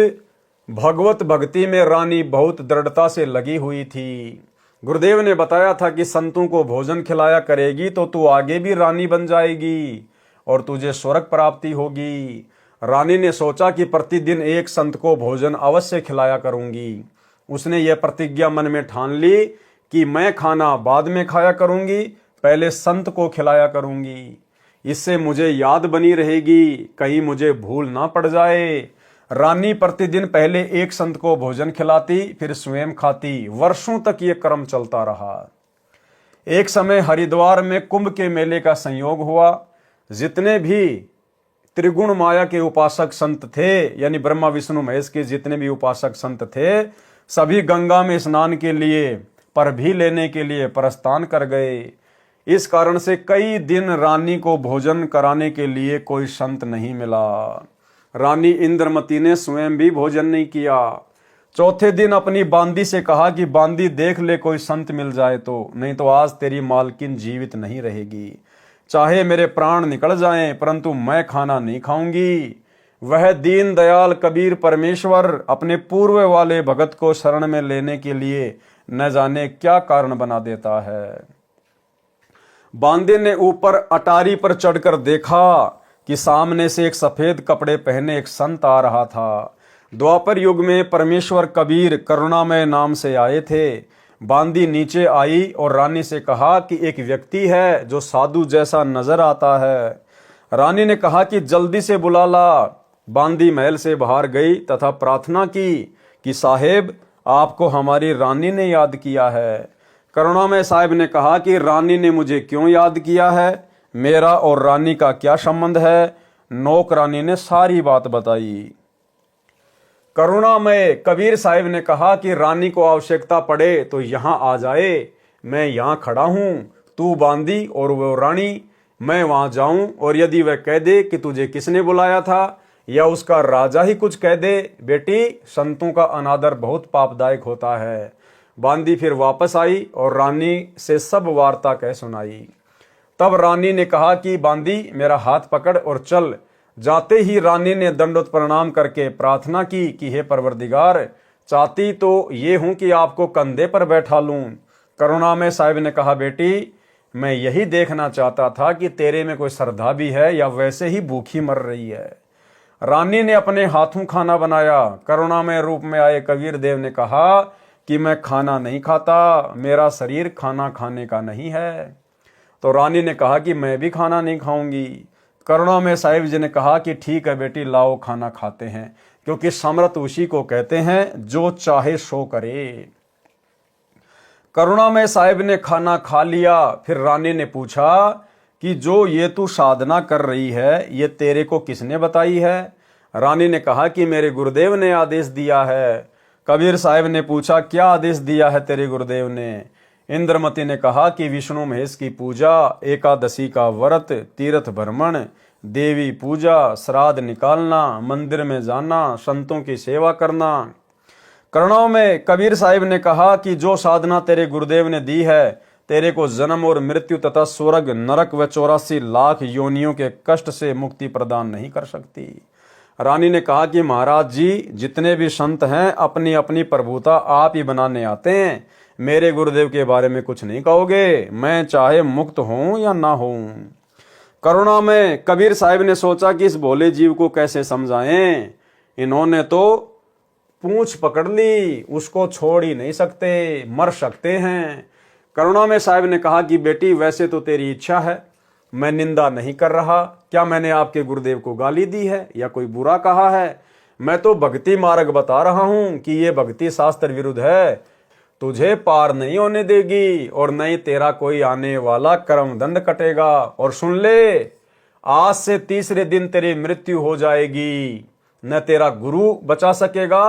[SPEAKER 1] भगवत भक्ति में रानी बहुत दृढ़ता से लगी हुई थी। गुरुदेव ने बताया था कि संतों को भोजन खिलाया करेगी तो तू आगे भी रानी बन जाएगी और तुझे स्वर्ग प्राप्ति होगी। रानी ने सोचा कि प्रतिदिन एक संत को भोजन अवश्य खिलाया करूंगी। उसने यह प्रतिज्ञा मन में ठान ली कि मैं खाना बाद में खाया करूंगी, पहले संत को खिलाया करूंगी। इससे मुझे याद बनी रहेगी, कहीं मुझे भूल ना पड़ जाए। रानी प्रतिदिन पहले एक संत को भोजन खिलाती, फिर स्वयं खाती। वर्षों तक ये क्रम चलता रहा। एक समय हरिद्वार में कुंभ के मेले का संयोग हुआ। जितने भी त्रिगुण माया के उपासक संत थे, यानी ब्रह्मा विष्णु महेश के जितने भी उपासक संत थे, सभी गंगा में स्नान के लिए पर भी लेने के लिए प्रस्थान कर गए। इस कारण से कई दिन रानी को भोजन कराने के लिए कोई संत नहीं मिला। रानी इंद्रमती ने स्वयं भी भोजन नहीं किया। चौथे दिन अपनी बांदी से कहा कि बांदी, देख ले कोई संत मिल जाए तो, नहीं तो आज तेरी मालकिन जीवित नहीं रहेगी। चाहे मेरे प्राण निकल जाएं, परंतु मैं खाना नहीं खाऊंगी। वह दीन दयाल कबीर परमेश्वर अपने पूर्व वाले भगत को शरण में लेने के लिए न जाने क्या कारण बना देता है। बांदे ने ऊपर अटारी पर चढ़कर देखा कि सामने से एक सफेद कपड़े पहने एक संत आ रहा था। द्वापर युग में परमेश्वर कबीर करुणामय नाम से आए थे। बांदी नीचे आई और रानी से कहा कि एक व्यक्ति है जो साधु जैसा नजर आता है। रानी ने कहा कि जल्दी से बुला ला। बांदी महल से बाहर गई तथा प्रार्थना की कि साहेब, आपको हमारी रानी ने याद किया है। करुणामय साहब ने कहा कि रानी ने मुझे क्यों याद किया है, मेरा और रानी का क्या संबंध है। नौकरानी ने सारी बात बताई। करुणामय कबीर साहिब ने कहा कि रानी को आवश्यकता पड़े तो यहाँ आ जाए, मैं यहाँ खड़ा हूँ, तू बांदी और वो रानी। मैं वहाँ जाऊँ और यदि वह कह दे कि तुझे किसने बुलाया था या उसका राजा ही कुछ कह दे, बेटी, संतों का अनादर बहुत पापदायक होता है। बांदी फिर वापस आई और रानी से सब वार्ता कह सुनाई। तब रानी ने कहा कि बांदी मेरा हाथ पकड़ और चल। जाते ही रानी ने दंडोत प्रणाम करके प्रार्थना की कि हे परवरदिगार, चाहती तो ये हूं कि आपको कंधे पर बैठा लूं। करुणामय साहिब ने कहा, बेटी मैं यही देखना चाहता था कि तेरे में कोई श्रद्धा भी है या वैसे ही भूखी मर रही है। रानी ने अपने हाथों खाना बनाया। करुणामय रूप में आए कबीर देव ने कहा कि मैं खाना नहीं खाता, मेरा शरीर खाना खाने का नहीं है। तो रानी ने कहा कि मैं भी खाना नहीं खाऊंगी। करुणामय साहिब जी ने कहा कि ठीक है बेटी, लाओ खाना खाते हैं, क्योंकि समर्थ उसी को कहते हैं जो चाहे सो करे। करुणामय साहिब ने खाना खा लिया। फिर रानी ने पूछा कि जो ये तू साधना कर रही है ये तेरे को किसने बताई है? रानी ने कहा कि मेरे गुरुदेव ने आदेश दिया है। कबीर साहिब ने पूछा, क्या आदेश दिया है तेरे गुरुदेव ने? इंद्रमती ने कहा कि विष्णु महेश की पूजा, एकादशी का व्रत, तीर्थ भ्रमण, देवी पूजा, श्राद्ध निकालना, मंदिर में जाना, संतों की सेवा करना। करुणाओं में कबीर साहिब ने कहा कि जो साधना तेरे गुरुदेव ने दी है तेरे को जन्म और मृत्यु तथा स्वर्ग, नरक व 84 लाख योनियों के कष्ट से मुक्ति प्रदान नहीं कर सकती। रानी ने कहा कि महाराज जी, जितने भी संत हैं अपनी अपनी प्रभुता आप ही बनाने आते हैं, मेरे गुरुदेव के बारे में कुछ नहीं कहोगे, मैं चाहे मुक्त हूं या ना हूं। करुणा में कबीर साहिब ने सोचा कि इस भोले जीव को कैसे समझाएं। इन्होंने तो पूंछ पकड़ ली, उसको छोड़ ही नहीं सकते, मर सकते हैं। करुणा में साहिब ने कहा कि बेटी वैसे तो तेरी इच्छा है, मैं निंदा नहीं कर रहा। क्या मैंने आपके गुरुदेव को गाली दी है या कोई बुरा कहा है? मैं तो भक्ति मार्ग बता रहा हूं कि ये भक्ति शास्त्र विरुद्ध है, तुझे पार नहीं होने देगी और नहीं तेरा कोई आने वाला कर्म दंड कटेगा। और सुन ले, आज से तीसरे दिन तेरी मृत्यु हो जाएगी। न तेरा गुरु बचा सकेगा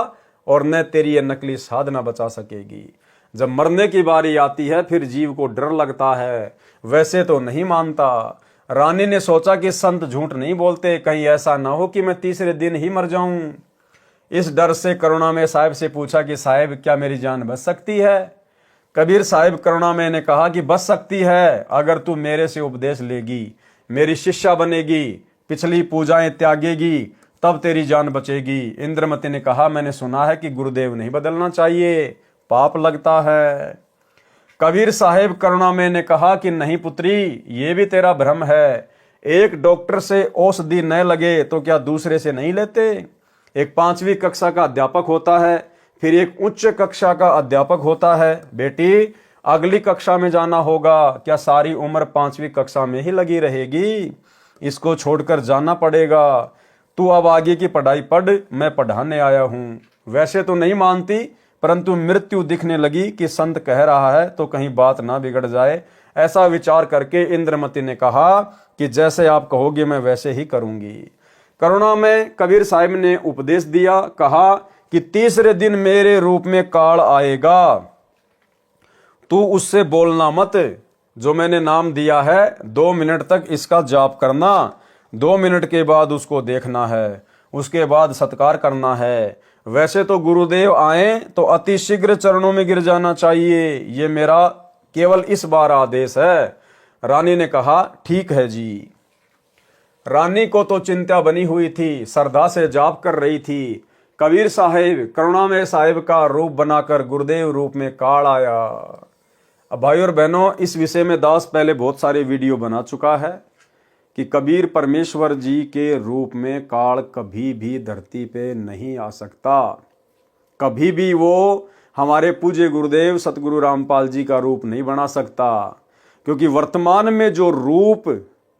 [SPEAKER 1] और न तेरी ये नकली साधना बचा सकेगी। जब मरने की बारी आती है फिर जीव को डर लगता है, वैसे तो नहीं मानता। रानी ने सोचा कि संत झूठ नहीं बोलते, कहीं ऐसा ना हो कि मैं तीसरे दिन ही मर जाऊं। इस डर से करुणामय साहिब से पूछा कि साहिब क्या मेरी जान बच सकती है? कबीर साहिब करुणामय ने कहा कि बच सकती है, अगर तू मेरे से उपदेश लेगी, मेरी शिष्या बनेगी, पिछली पूजाएं त्यागेगी, तब तेरी जान बचेगी। इंद्रमती ने कहा, मैंने सुना है कि गुरुदेव नहीं बदलना चाहिए, पाप लगता है। कबीर साहिब करुणामय ने कहा कि नहीं पुत्री, ये भी तेरा भ्रम है। एक डॉक्टर से औषधि न लगे तो क्या दूसरे से नहीं लेते? एक 5वीं कक्षा का अध्यापक होता है, फिर एक उच्च कक्षा का अध्यापक होता है। बेटी अगली कक्षा में जाना होगा, क्या सारी उम्र 5वीं कक्षा में ही लगी रहेगी? इसको छोड़कर जाना पड़ेगा। तू अब आगे की पढ़ाई पढ़, मैं पढ़ाने आया हूं। वैसे तो नहीं मानती, परंतु मृत्यु दिखने लगी कि संत कह रहा है तो कहीं बात ना बिगड़ जाए। ऐसा विचार करके इंद्रमती ने कहा कि जैसे आप कहोगे मैं वैसे ही करूंगी। करुणा में कबीर साहिब ने उपदेश दिया, कहा कि तीसरे दिन मेरे रूप में काल आएगा, तू उससे बोलना मत। जो मैंने नाम दिया है 2 मिनट तक इसका जाप करना, 2 मिनट के बाद उसको देखना है, उसके बाद सत्कार करना है। वैसे तो गुरुदेव आए तो अति शीघ्र चरणों में गिर जाना चाहिए, ये मेरा केवल इस बार आदेश है। रानी ने कहा ठीक है जी। रानी को तो चिंता बनी हुई थी, श्रद्धा से जाप कर रही थी। कबीर साहिब करुणामय साहिब का रूप बनाकर गुरुदेव रूप में काल आया। अब भाई और बहनों, इस विषय में दास पहले बहुत सारे वीडियो बना चुका है कि कबीर परमेश्वर जी के रूप में काल कभी भी धरती पे नहीं आ सकता। कभी भी वो हमारे पूज्य गुरुदेव सतगुरु रामपाल जी का रूप नहीं बना सकता, क्योंकि वर्तमान में जो रूप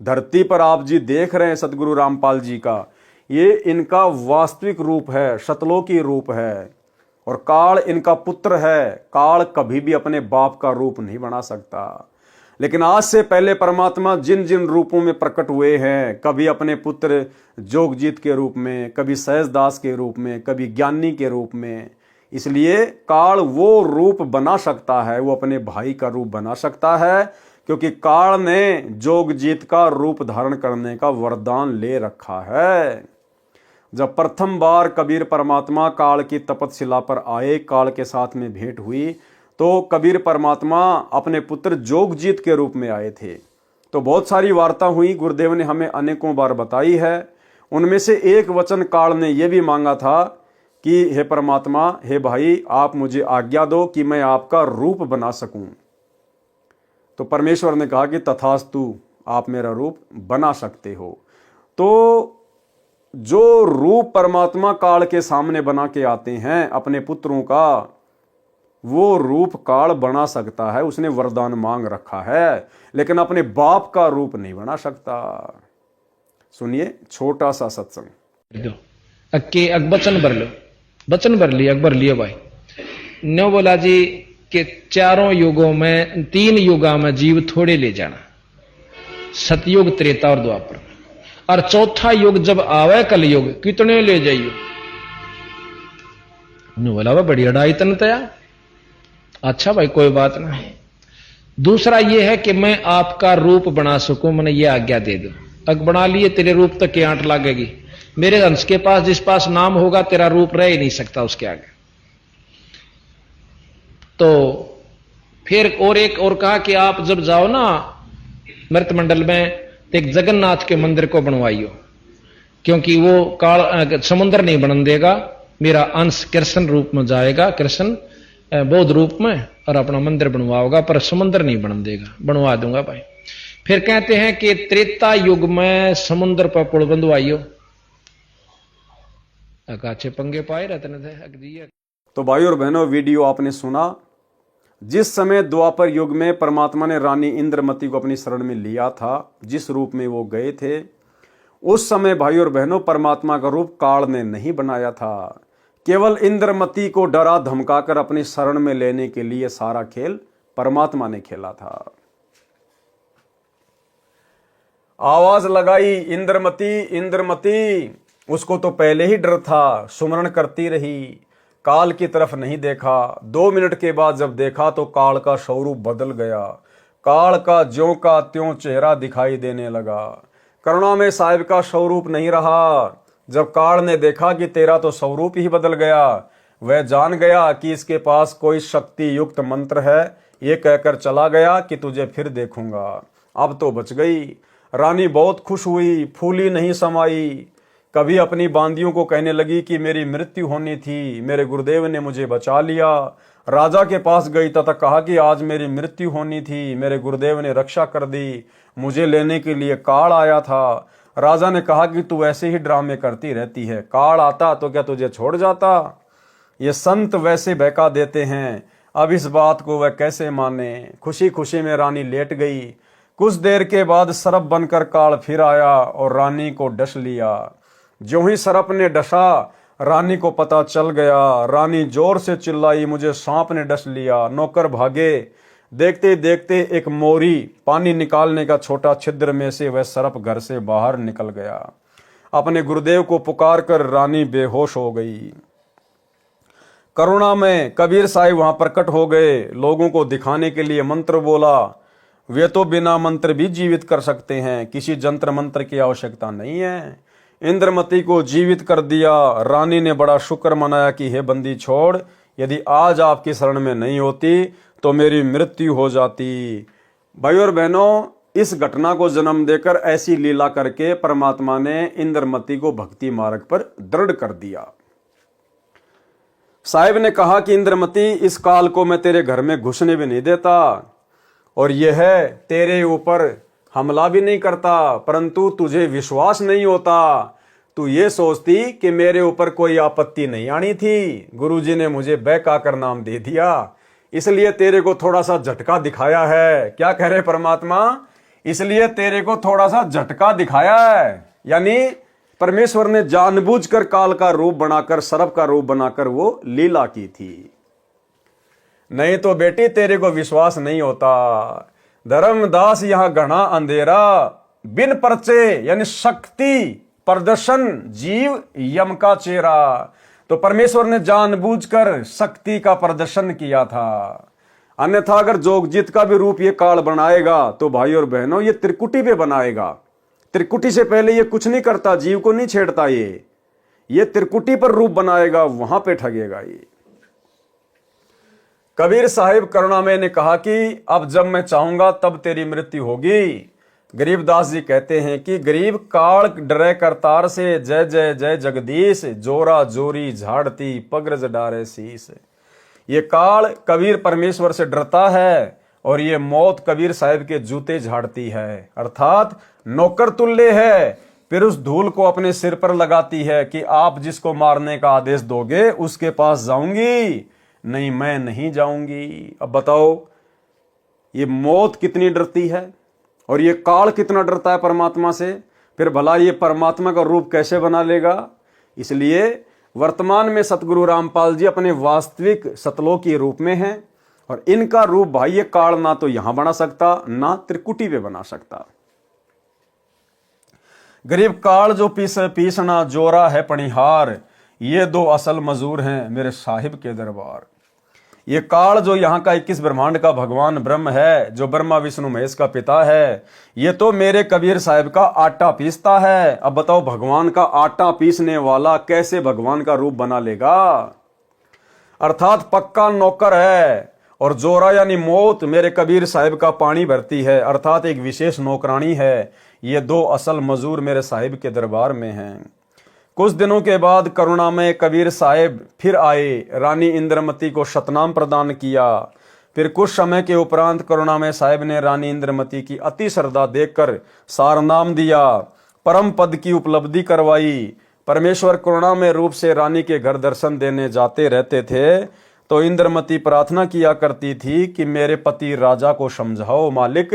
[SPEAKER 1] धरती पर आप जी देख रहे हैं सतगुरु रामपाल जी का, ये इनका वास्तविक रूप है, शतलोकी रूप है, और काल इनका पुत्र है। काल कभी भी अपने बाप का रूप नहीं बना सकता। लेकिन आज से पहले परमात्मा जिन जिन रूपों में प्रकट हुए हैं, कभी अपने पुत्र जोगजीत के रूप में, कभी सहजदास के रूप में, कभी ज्ञानी के रूप में, इसलिए काल वो रूप बना सकता है, वो अपने भाई का रूप बना सकता है, क्योंकि काल ने जोगजीत का रूप धारण करने का वरदान ले रखा है। जब प्रथम बार कबीर परमात्मा काल की तपतशिला पर आए, काल के साथ में भेंट हुई, तो कबीर परमात्मा अपने पुत्र जोगजीत के रूप में आए थे। तो बहुत सारी वार्ता हुई, गुरुदेव ने हमें अनेकों बार बताई है। उनमें से एक वचन काल ने यह भी मांगा था कि हे परमात्मा, हे भाई, आप मुझे आज्ञा दो कि मैं आपका रूप बना सकूं। तो परमेश्वर ने कहा कि तथास्तु, आप मेरा रूप बना सकते हो। तो जो रूप परमात्मा काल के सामने बना के आते हैं अपने पुत्रों का, वो रूप काल बना सकता है, उसने वरदान मांग रखा है, लेकिन अपने बाप का रूप नहीं बना सकता। सुनिए छोटा सा सत्संग।
[SPEAKER 2] दो अक्के अक बचन भर लो, बचन भर लिया, भर लियो भाई। न्यो बोला जी कि चारों युगों में, 3 युगा में जीव थोड़े ले जाना, सतयुग, त्रेता और द्वापर, और चौथा युग जब आवे कलयुग, कितने ले जाइयो। न्यो बोला वह बढ़िया ढाई तन तया। अच्छा भाई कोई बात नहीं। दूसरा यह है कि मैं आपका रूप बना सकूं, मैंने ये आज्ञा दे दो। अग बना लिए, तेरे रूप तक की आंट लागेगी। मेरे अंश के पास जिस पास नाम होगा, तेरा रूप रह ही नहीं सकता उसके आगे। तो फिर और एक और कहा कि आप जब जाओ ना मृत मंडल में, तो एक जगन्नाथ के मंदिर को बनवाइयो, क्योंकि वो काल समुद्र नहीं बनन देगा। मेरा अंश कृष्ण रूप में जाएगा, कृष्ण बौद्ध रूप में, और अपना मंदिर बनवाओगा, पर समुद्र नहीं बनन देगा। बनवा दूंगा भाई। फिर कहते हैं कि त्रेता युग में समुद्र पर पुल बंधवाइयो। अकाछे पंगे पाए रहते थे।
[SPEAKER 1] तो भाई और बहनों, वीडियो आपने सुना। जिस समय द्वापर युग में परमात्मा ने रानी इंद्रमती को अपनी शरण में लिया था, जिस रूप में वो गए थे, उस समय भाई और बहनों परमात्मा का रूप काल ने नहीं बनाया था। केवल इंद्रमती को डरा धमकाकर अपनी शरण में लेने के लिए सारा खेल परमात्मा ने खेला था। आवाज लगाई इंद्रमती, इंद्रमती। उसको तो पहले ही डर था, सुमरण करती रही, काल की तरफ नहीं देखा। 2 मिनट के बाद जब देखा तो काल का स्वरूप बदल गया। काल का ज्यों का त्यों चेहरा दिखाई देने लगा। करुणा में साहिब का स्वरूप नहीं रहा। जब काल ने देखा कि तेरा तो स्वरूप ही बदल गया, वह जान गया कि इसके पास कोई शक्ति युक्त मंत्र है। ये कहकर चला गया कि तुझे फिर देखूंगा। अब तो बच गई। रानी बहुत खुश हुई, फूली नहीं समाई। कभी अपनी बांदियों को कहने लगी कि मेरी मृत्यु होनी थी, मेरे गुरुदेव ने मुझे बचा लिया। राजा के पास गई तथा कहा कि आज मेरी मृत्यु होनी थी, मेरे गुरुदेव ने रक्षा कर दी, मुझे लेने के लिए काल आया था। राजा ने कहा कि तू ऐसे ही ड्रामे करती रहती है, काल आता तो क्या तुझे छोड़ जाता? ये संत वैसे बहका देते हैं, अब इस बात को वह कैसे माने। खुशी खुशी में रानी लेट गई। कुछ देर के बाद सर्प बनकर काल फिर आया और रानी को डस लिया। जो ही सर्प ने डसा, रानी को पता चल गया। रानी जोर से चिल्लाई, मुझे सांप ने डस लिया। नौकर भागे। देखते देखते एक मोरी पानी निकालने का छोटा छिद्र में से वह सर्प घर से बाहर निकल गया। अपने गुरुदेव को पुकार कर रानी बेहोश हो गई। करुणा में कबीर साहिब वहां प्रकट हो गए। लोगों को दिखाने के लिए मंत्र बोला। वे तो बिना मंत्र भी जीवित कर सकते हैं, किसी जंत्र मंत्र की आवश्यकता नहीं है। इंद्रमती को जीवित कर दिया। रानी ने बड़ा शुक्र मनाया कि हे बंदी छोड़, यदि आज आपकी शरण में नहीं होती तो मेरी मृत्यु हो जाती। भाई और बहनों, इस घटना को जन्म देकर ऐसी लीला करके परमात्मा ने इंद्रमती को भक्ति मार्ग पर दृढ़ कर दिया। साहिब ने कहा कि इंद्रमती, इस काल को मैं तेरे घर में घुसने भी नहीं देता और यह तेरे ऊपर हमला भी नहीं करता, परंतु तुझे विश्वास नहीं होता। तू ये सोचती कि मेरे ऊपर कोई आपत्ति नहीं आनी थी, गुरुजी ने मुझे बहकाकर नाम दे दिया, इसलिए तेरे को थोड़ा सा झटका दिखाया है। क्या कह रहे परमात्मा? इसलिए तेरे को थोड़ा सा झटका दिखाया है। यानी परमेश्वर ने जानबूझकर काल का रूप बनाकर, सर्प का रूप बनाकर वो लीला की थी। नहीं तो बेटी तेरे को विश्वास नहीं होता। धर्मदास यहां घना अंधेरा, बिन परचे यानी शक्ति प्रदर्शन, जीव यम का चेहरा। तो परमेश्वर ने जानबूझकर शक्ति का प्रदर्शन किया था। अन्यथा अगर जोगजीत का भी रूप ये काल बनाएगा तो भाई और बहनों ये त्रिकुटी पे बनाएगा। त्रिकुटी से पहले ये कुछ नहीं करता, जीव को नहीं छेड़ता। ये त्रिकुटी पर रूप बनाएगा, वहां पे ठगेगा। ये कबीर साहिब करुणामय ने कहा कि अब जब मैं चाहूंगा तब तेरी मृत्यु होगी। गरीबदास जी कहते हैं कि गरीब काल डरे करतार से, जय जय जय जगदीश, जोरा जोरी झाड़ती पगरज डारे शीस। ये काल कबीर परमेश्वर से डरता है और ये मौत कबीर साहिब के जूते झाड़ती है, अर्थात नौकर तुल्य है। फिर उस धूल को अपने सिर पर लगाती है कि आप जिसको मारने का आदेश दोगे उसके पास जाऊंगी, नहीं मैं नहीं जाऊंगी। अब बताओ ये मौत कितनी डरती है और ये काल कितना डरता है परमात्मा से, फिर भला ये परमात्मा का रूप कैसे बना लेगा। इसलिए वर्तमान में सतगुरु रामपाल जी अपने वास्तविक सतलोकी रूप में हैं और इनका रूप भाई ये काल ना तो यहां बना सकता ना त्रिकुटी पे बना सकता। गरीब काल जो पीसना जोरा है पणिहार, ये दो असल मजूर हैं मेरे साहिब के दरबार। ये काल जो यहाँ का 21 ब्रह्मांड का भगवान ब्रह्म है, जो ब्रह्मा विष्णु महेश का पिता है, ये तो मेरे कबीर साहिब का आटा पीसता है। अब बताओ भगवान का आटा पीसने वाला कैसे भगवान का रूप बना लेगा। अर्थात पक्का नौकर है और जोरा यानी मौत मेरे कबीर साहिब का पानी भरती है, अर्थात एक विशेष नौकरानी है। ये दो असल मजूर मेरे साहिब के दरबार में हैं। कुछ दिनों के बाद करुणामय कबीर साहिब फिर आए, रानी इंद्रमती को शतनाम प्रदान किया। फिर कुछ समय के उपरांत करुणामय साहिब ने रानी इंद्रमती की अति श्रद्धा देखकर सारनाम दिया, परम पद की उपलब्धि करवाई। परमेश्वर करुणामय रूप से रानी के घर दर्शन देने जाते रहते थे तो इंद्रमती प्रार्थना किया करती थी कि मेरे पति राजा को समझाओ मालिक,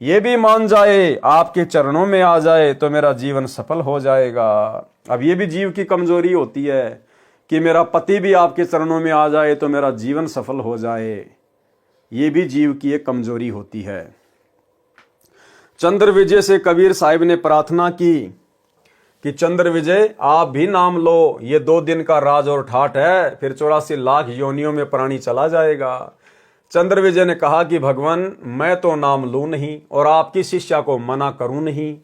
[SPEAKER 1] ये भी मान जाए आपके चरणों में आ जाए तो मेरा जीवन सफल हो जाएगा। अब ये भी जीव की कमजोरी होती है कि मेरा पति भी आपके चरणों में आ जाए तो मेरा जीवन सफल हो जाए, ये भी जीव की एक कमजोरी होती है। चंद्र विजय से कबीर साहिब ने प्रार्थना की कि चंद्र विजय आप भी नाम लो, ये 2 दिन का राज और ठाट है, फिर 84 लाख योनियों में प्राणी चला जाएगा। चंद्र विजय ने कहा कि भगवान मैं तो नाम लूं नहीं और आपकी शिष्या को मना करूं नहीं,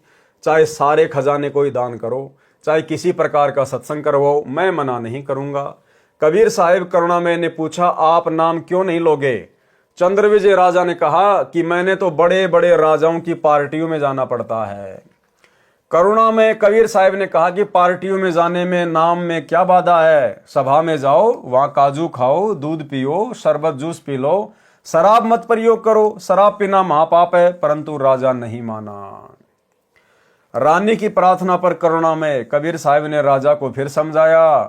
[SPEAKER 1] चाहे सारे खजाने को ही दान करो, चाहे किसी प्रकार का सत्संग करवाओ, मैं मना नहीं करूंगा। कबीर साहिब करुणामय ने पूछा आप नाम क्यों नहीं लोगे। चंद्र विजय राजा ने कहा कि मैंने तो बड़े बड़े राजाओं की पार्टियों में जाना पड़ता है। करुणामय कबीर साहिब ने कहा कि पार्टियों में जाने में नाम में क्या बाधा है, सभा में जाओ, वहां काजू खाओ, दूध पियो, शरबत जूस पी लो, शराब मत प्रयोग करो, शराब पीना महापाप है। परंतु राजा नहीं माना। रानी की प्रार्थना पर करुणामय कबीर साहिब ने राजा को फिर समझाया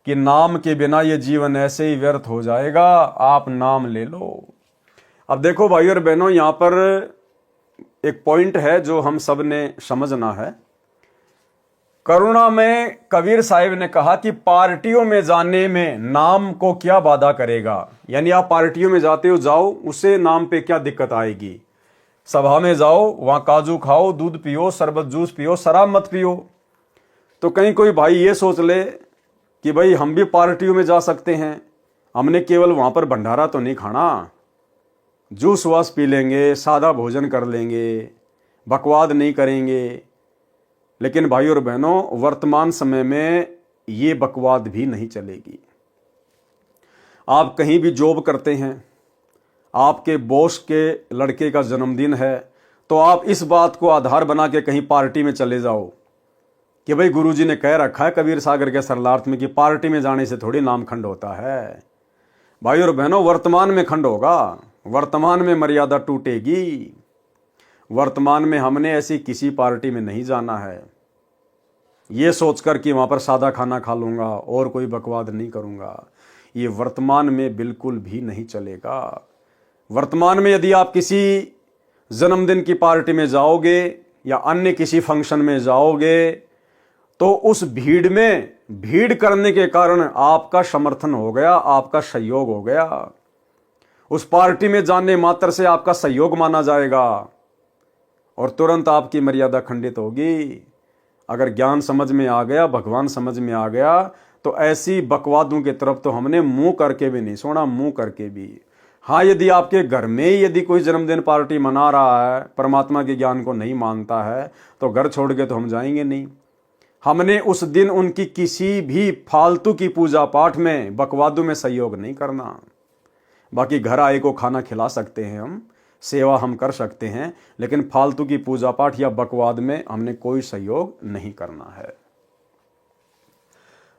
[SPEAKER 1] कि नाम के बिना ये जीवन ऐसे ही व्यर्थ हो जाएगा, आप नाम ले लो। अब देखो भाई और बहनों, यहां पर एक पॉइंट है जो हम सब ने समझना है। करुणा में कबीर साहिब ने कहा कि पार्टियों में जाने में नाम को क्या बाधा करेगा, यानी आप पार्टियों में जाते हो जाओ, उससे नाम पे क्या दिक्कत आएगी। सभा में जाओ, वहां काजू खाओ, दूध पियो, शरबत जूस पियो, शराब मत पियो। तो कहीं कोई भाई ये सोच ले कि भाई हम भी पार्टियों में जा सकते हैं, हमने केवल वहां पर भंडारा तो नहीं खाना, जूस वास पी लेंगे, सादा भोजन कर लेंगे, बकवाद नहीं करेंगे। लेकिन भाई और बहनों, वर्तमान समय में ये बकवाद भी नहीं चलेगी। आप कहीं भी जॉब करते हैं, आपके बॉस के लड़के का जन्मदिन है, तो आप इस बात को आधार बना के कहीं पार्टी में चले जाओ कि भाई गुरुजी ने कह रखा है कबीर सागर के सरलार्थ में कि पार्टी में जाने से थोड़ी नाम खंड होता है। भाई और बहनों, वर्तमान में खंड होगा, वर्तमान में मर्यादा टूटेगी। वर्तमान में हमने ऐसी किसी पार्टी में नहीं जाना है ये सोचकर कि वहां पर सादा खाना खा लूंगा और कोई बकवाद नहीं करूंगा। ये वर्तमान में बिल्कुल भी नहीं चलेगा। वर्तमान में यदि आप किसी जन्मदिन की पार्टी में जाओगे या अन्य किसी फंक्शन में जाओगे तो उस भीड़ में भीड़ करने के कारण आपका समर्थन हो गया, आपका सहयोग हो गया। उस पार्टी में जाने मात्र से आपका सहयोग माना जाएगा और तुरंत आपकी मर्यादा खंडित होगी। अगर ज्ञान समझ में आ गया, भगवान समझ में आ गया, तो ऐसी बकवादों की तरफ तो हमने मुंह करके भी नहीं सोना, मुंह करके भी। हाँ, यदि आपके घर में ही यदि कोई जन्मदिन पार्टी मना रहा है, परमात्मा के ज्ञान को नहीं मानता है, तो घर छोड़ के तो हम जाएंगे नहीं। हमने उस दिन उनकी किसी भी फालतू की पूजा पाठ में, बकवादों में सहयोग नहीं करना। बाकी घर आए को खाना खिला सकते हैं, हम सेवा हम कर सकते हैं, लेकिन फालतू की पूजा पाठ या बकवाद में हमने कोई सहयोग नहीं करना है।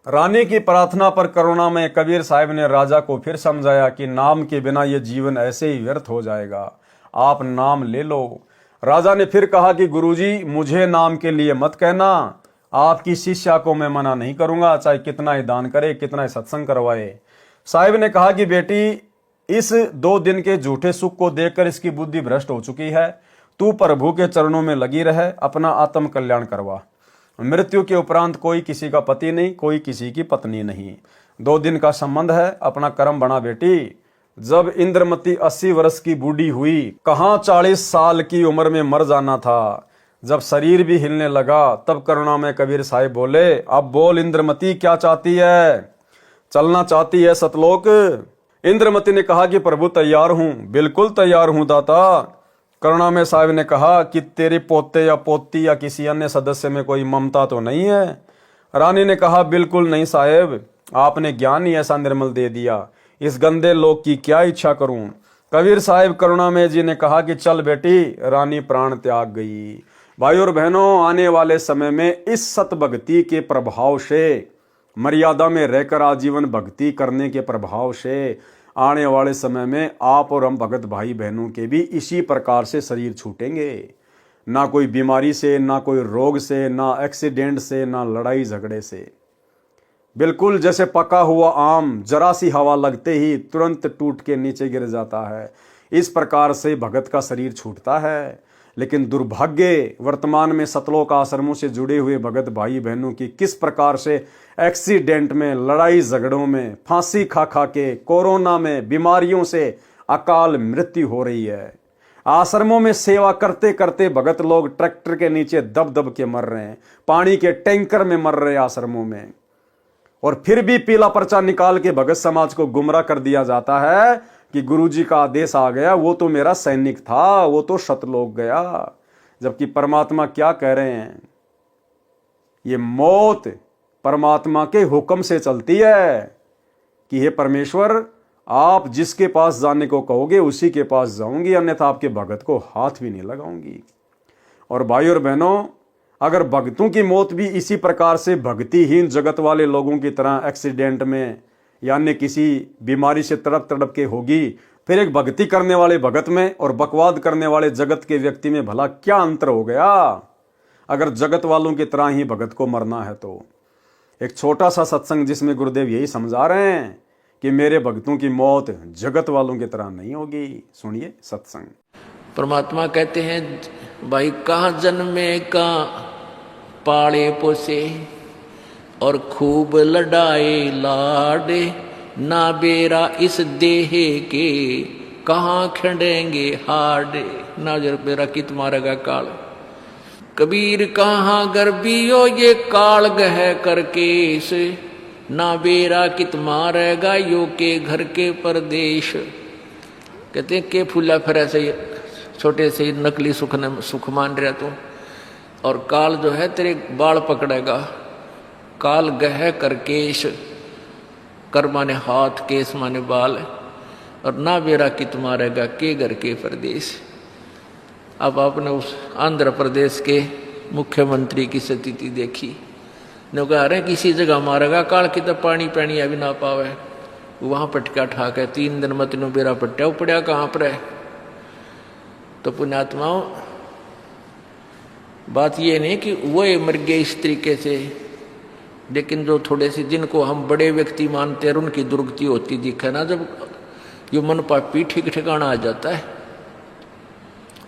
[SPEAKER 1] रानी की प्रार्थना पर करुणा में कबीर साहब ने राजा को फिर समझाया कि नाम के बिना ये जीवन ऐसे ही व्यर्थ हो जाएगा, आप नाम ले लो। राजा ने फिर कहा कि गुरुजी, मुझे नाम के लिए मत कहना, आपकी शिष्या को मैं मना नहीं करूंगा, चाहे कितना ही दान करे, कितना ही सत्संग करवाए। साहिब ने कहा कि बेटी, इस 2 दिन के झूठे सुख को देखकर इसकी बुद्धि भ्रष्ट हो चुकी है, तू प्रभु के चरणों में लगी रहे, अपना आत्म कल्याण करवा। मृत्यु के उपरांत कोई किसी का पति नहीं, कोई किसी की पत्नी नहीं, 2 दिन का संबंध है, अपना कर्म बना बेटी। जब इंद्रमती 80 वर्ष की बूढ़ी हुई, कहाँ 40 साल की उम्र में मर जाना था। जब शरीर भी हिलने लगा तब करुणा में कबीर साहिब बोले, अब बोल इंद्रमती, क्या चाहती है? चलना चाहती है सतलोक? इंद्रमती ने कहा कि प्रभु तैयार हूं, बिल्कुल तैयार हूं दाता। करुणा में साहिब ने कहा कि तेरे पोते या पोती या किसी अन्य सदस्य में कोई ममता तो नहीं है? रानी ने कहा बिल्कुल नहीं साहेब, आपने ज्ञान ही ऐसा निर्मल दे दिया, इस गंदे लोक की क्या इच्छा करूं। कबीर साहिब करुणा में जी ने कहा कि चल बेटी। रानी प्राण त्याग गई। भाई और बहनों, आने वाले समय में इस सत भक्ति के प्रभाव से, मर्यादा में रहकर आजीवन भक्ति करने के प्रभाव से, आने वाले समय में आप और हम भगत भाई बहनों के भी इसी प्रकार से शरीर छूटेंगे। ना कोई बीमारी से, ना कोई रोग से, ना एक्सीडेंट से, ना लड़ाई झगड़े से। बिल्कुल जैसे पका हुआ आम जरा सी हवा लगते ही तुरंत टूट के नीचे गिर जाता है, इस प्रकार से भगत का शरीर छूटता है। लेकिन दुर्भाग्य, वर्तमान में सतलोक आश्रमों से जुड़े हुए भगत भाई बहनों की किस प्रकार से एक्सीडेंट में, लड़ाई झगड़ों में, फांसी खा खा के, कोरोना में, बीमारियों से अकाल मृत्यु हो रही है। आश्रमों में सेवा करते करते भगत लोग ट्रैक्टर के नीचे दब दब के मर रहे हैं, पानी के टैंकर में मर रहे हैं आश्रमों में। और फिर भी पीला पर्चा निकाल के भगत समाज को गुमराह कर दिया जाता है कि गुरुजी का आदेश आ गया, वो तो मेरा सैनिक था, वो तो सतलोक गया। जबकि परमात्मा क्या कह रहे हैं, ये मौत परमात्मा के हुक्म से चलती है कि हे परमेश्वर, आप जिसके पास जाने को कहोगे उसी के पास जाऊंगी, अन्यथा आपके भगत को हाथ भी नहीं लगाऊंगी। और भाई और बहनों, अगर भक्तों की मौत भी इसी प्रकार से भक्तिहीन जगत वाले लोगों की तरह एक्सीडेंट में यानी किसी बीमारी से तड़प तड़प के होगी, फिर एक भक्ति करने वाले भगत में और बकवाद करने वाले जगत के व्यक्ति में भला क्या अंतर हो गया? अगर जगत वालों की तरह ही भगत को मरना है तो एक छोटा सा सत्संग जिसमें गुरुदेव यही समझा रहे हैं कि मेरे भक्तों की मौत जगत वालों की तरह नहीं होगी। सुनिए सत्संग।
[SPEAKER 4] परमात्मा कहते हैं, भाई कहाँ जन्मे कहाँ पाले पोसे, और खूब लड़ाए लाडे, ना बेरा इस देह के कहाँ खंडेंगे हाडे, ना जर बेरा कित मारेगा काल। कबीर कहाँ गर्बियो ये काल गह करके से, ना बेरा कित मारेगा यो के घर के परदेश। कहते हैं के फूला फिर ऐसे छोटे से नकली सुख मान रहा तू, और काल जो है तेरे बाल पकड़ेगा। काल गह कर केश, कर माने हाथ, केस माने बाल, और ना बेरा कित मारेगा के घर के प्रदेश। अब आपने उस आंध्र प्रदेश के मुख्यमंत्री की स्थिति देखी, ने कहा रहे किसी जगह मारेगा काल की तो पानी पैनी अभी ना पावे, वहां पटका ठाक है 3 दिन मत नो बेरा पट्टा पड़ा कहाँ पर है। तो पुण्यात्माओं, बात ये नहीं कि वो मर गए इस तरीके से, लेकिन जो थोड़े से जिनको हम बड़े व्यक्ति मानते हैं उनकी दुर्गति होती दिखे ना, जब ये मन पापी ठीक ठिकाना आ जाता है।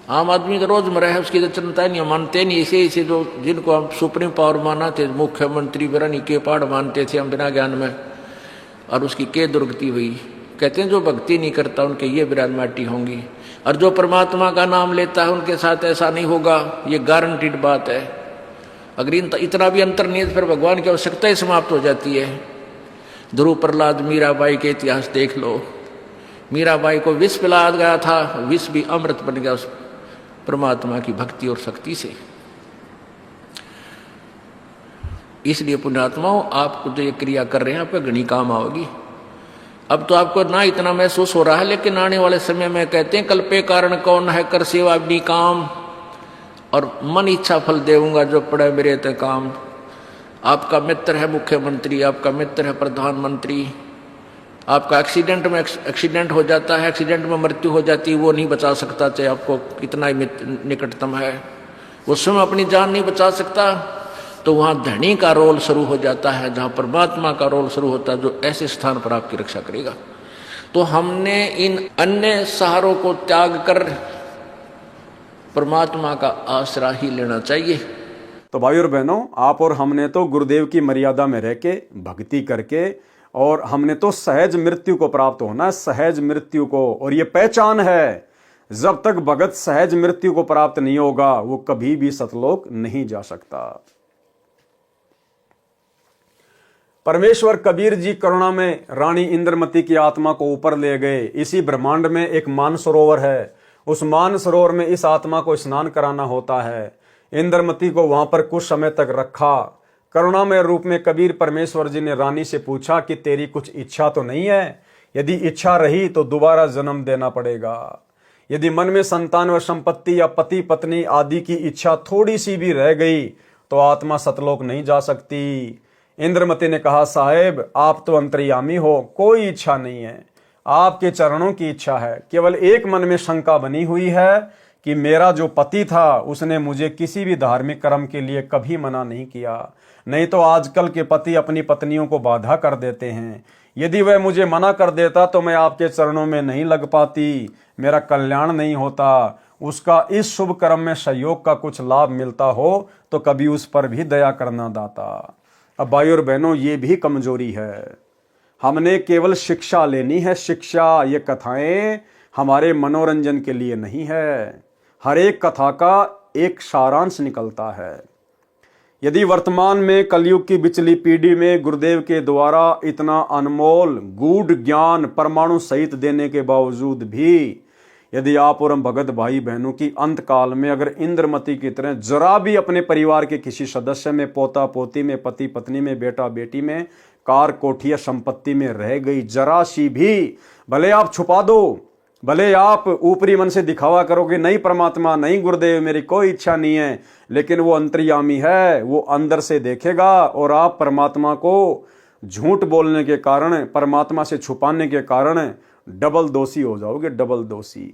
[SPEAKER 4] आम आदमी तो रोजमर्रा है, उसकी तो चिंता नहीं, मानते नहीं। ऐसे जो जिनको हम सुप्रीम पावर माना थे, मुख्यमंत्री बिरानी के पहाड़ मानते थे हम बिना ज्ञान में, और उसकी के दुर्गति हुई। कहते हैं जो भक्ति नहीं करता उनके ये बिरान माटी होंगी, और जो परमात्मा का नाम लेता है उनके साथ ऐसा नहीं होगा, ये गारंटीड बात है। अगर इतना भी अंतर नहीं है तो फिर भगवान की आवश्यकता ही समाप्त हो जाती है। ध्रुव प्रहलाद मीराबाई के इतिहास देख लो, मीराबाई को विष पिलाया गया था, विष भी अमृत बन गया उस परमात्मा की भक्ति और शक्ति से। इसलिए पुण्यात्माओं, आप जो ये क्रिया कर रहे हैं आपका घनी काम आओगी। अब तो आपको ना इतना महसूस हो रहा है, लेकिन आने वाले समय में कहते हैं कल पे कारण कौन है, कर सेवा अपनी काम, और मन इच्छा फल देऊंगा जो पड़े मेरे ते काम। आपका मित्र है मुख्यमंत्री, आपका मित्र है प्रधानमंत्री, आपका एक्सीडेंट हो जाता है, एक्सीडेंट में मृत्यु हो जाती है, वो नहीं बचा सकता, चाहे आपको कितना ही निकटतम है, वो स्वयं अपनी जान नहीं बचा सकता। तो वहाँ धनी का रोल शुरू हो जाता है, जहाँ परमात्मा का रोल शुरू होता है, जो ऐसे स्थान पर आपकी रक्षा करेगा। तो हमने इन अन्य सहारों को त्याग कर परमात्मा का आसरा ही लेना चाहिए।
[SPEAKER 1] तो भाई और बहनों, आप और हमने तो गुरुदेव की मर्यादा में रह के भक्ति करके, और हमने तो सहज मृत्यु को प्राप्त होना है, सहज मृत्यु को। और ये पहचान है, जब तक भगत सहज मृत्यु को प्राप्त नहीं होगा वो कभी भी सतलोक नहीं जा सकता। परमेश्वर कबीर जी करुणा में रानी इंद्रमती की आत्मा को ऊपर ले गए। इसी ब्रह्मांड में एक मानसरोवर है, उस मानसरोवर में इस आत्मा को स्नान कराना होता है। इंद्रमती को वहां पर कुछ समय तक रखा। करुणामय रूप में कबीर परमेश्वर जी ने रानी से पूछा कि तेरी कुछ इच्छा तो नहीं है? यदि इच्छा रही तो दोबारा जन्म देना पड़ेगा। यदि मन में संतान व संपत्ति या पति पत्नी आदि की इच्छा थोड़ी सी भी रह गई तो आत्मा सतलोक नहीं जा सकती। इंद्रमती ने कहा, साहेब आप तो अंतर्यामी हो, कोई इच्छा नहीं है, आपके चरणों की इच्छा है। केवल एक मन में शंका बनी हुई है कि मेरा जो पति था उसने मुझे किसी भी धार्मिक कर्म के लिए कभी मना नहीं किया, नहीं तो आजकल के पति अपनी पत्नियों को बाधा कर देते हैं। यदि वह मुझे मना कर देता तो मैं आपके चरणों में नहीं लग पाती, मेरा कल्याण नहीं होता। उसका इस शुभ कर्म में सहयोग का कुछ लाभ मिलता हो तो कभी उस पर भी दया करना दाता। अब भाई और बहनों, ये भी कमजोरी है। हमने केवल शिक्षा लेनी है, शिक्षा। ये कथाएं हमारे मनोरंजन के लिए नहीं है, हर एक कथा का एक सारांश निकलता है। यदि वर्तमान में कलयुग की बिचली पीढ़ी में गुरुदेव के द्वारा इतना अनमोल गूढ़ ज्ञान परमाणु सहित देने के बावजूद भी यदि आप और हम भगत भाई बहनों की अंत काल में अगर इंद्रमती की तरह जरा भी अपने परिवार के किसी सदस्य में, पोता पोती में, पति पत्नी में, बेटा बेटी में, कार कोठी या संपत्ति में रह गई जरा सी भी, भले आप छुपा दो, भले आप ऊपरी मन से दिखावा करोगे नहीं परमात्मा, नहीं गुरुदेव मेरी कोई इच्छा नहीं है, लेकिन वो अंतर्यामी है, वो अंदर से देखेगा। और आप परमात्मा को झूठ बोलने के कारण, परमात्मा से छुपाने के कारण डबल दोषी हो जाओगे, डबल दोषी।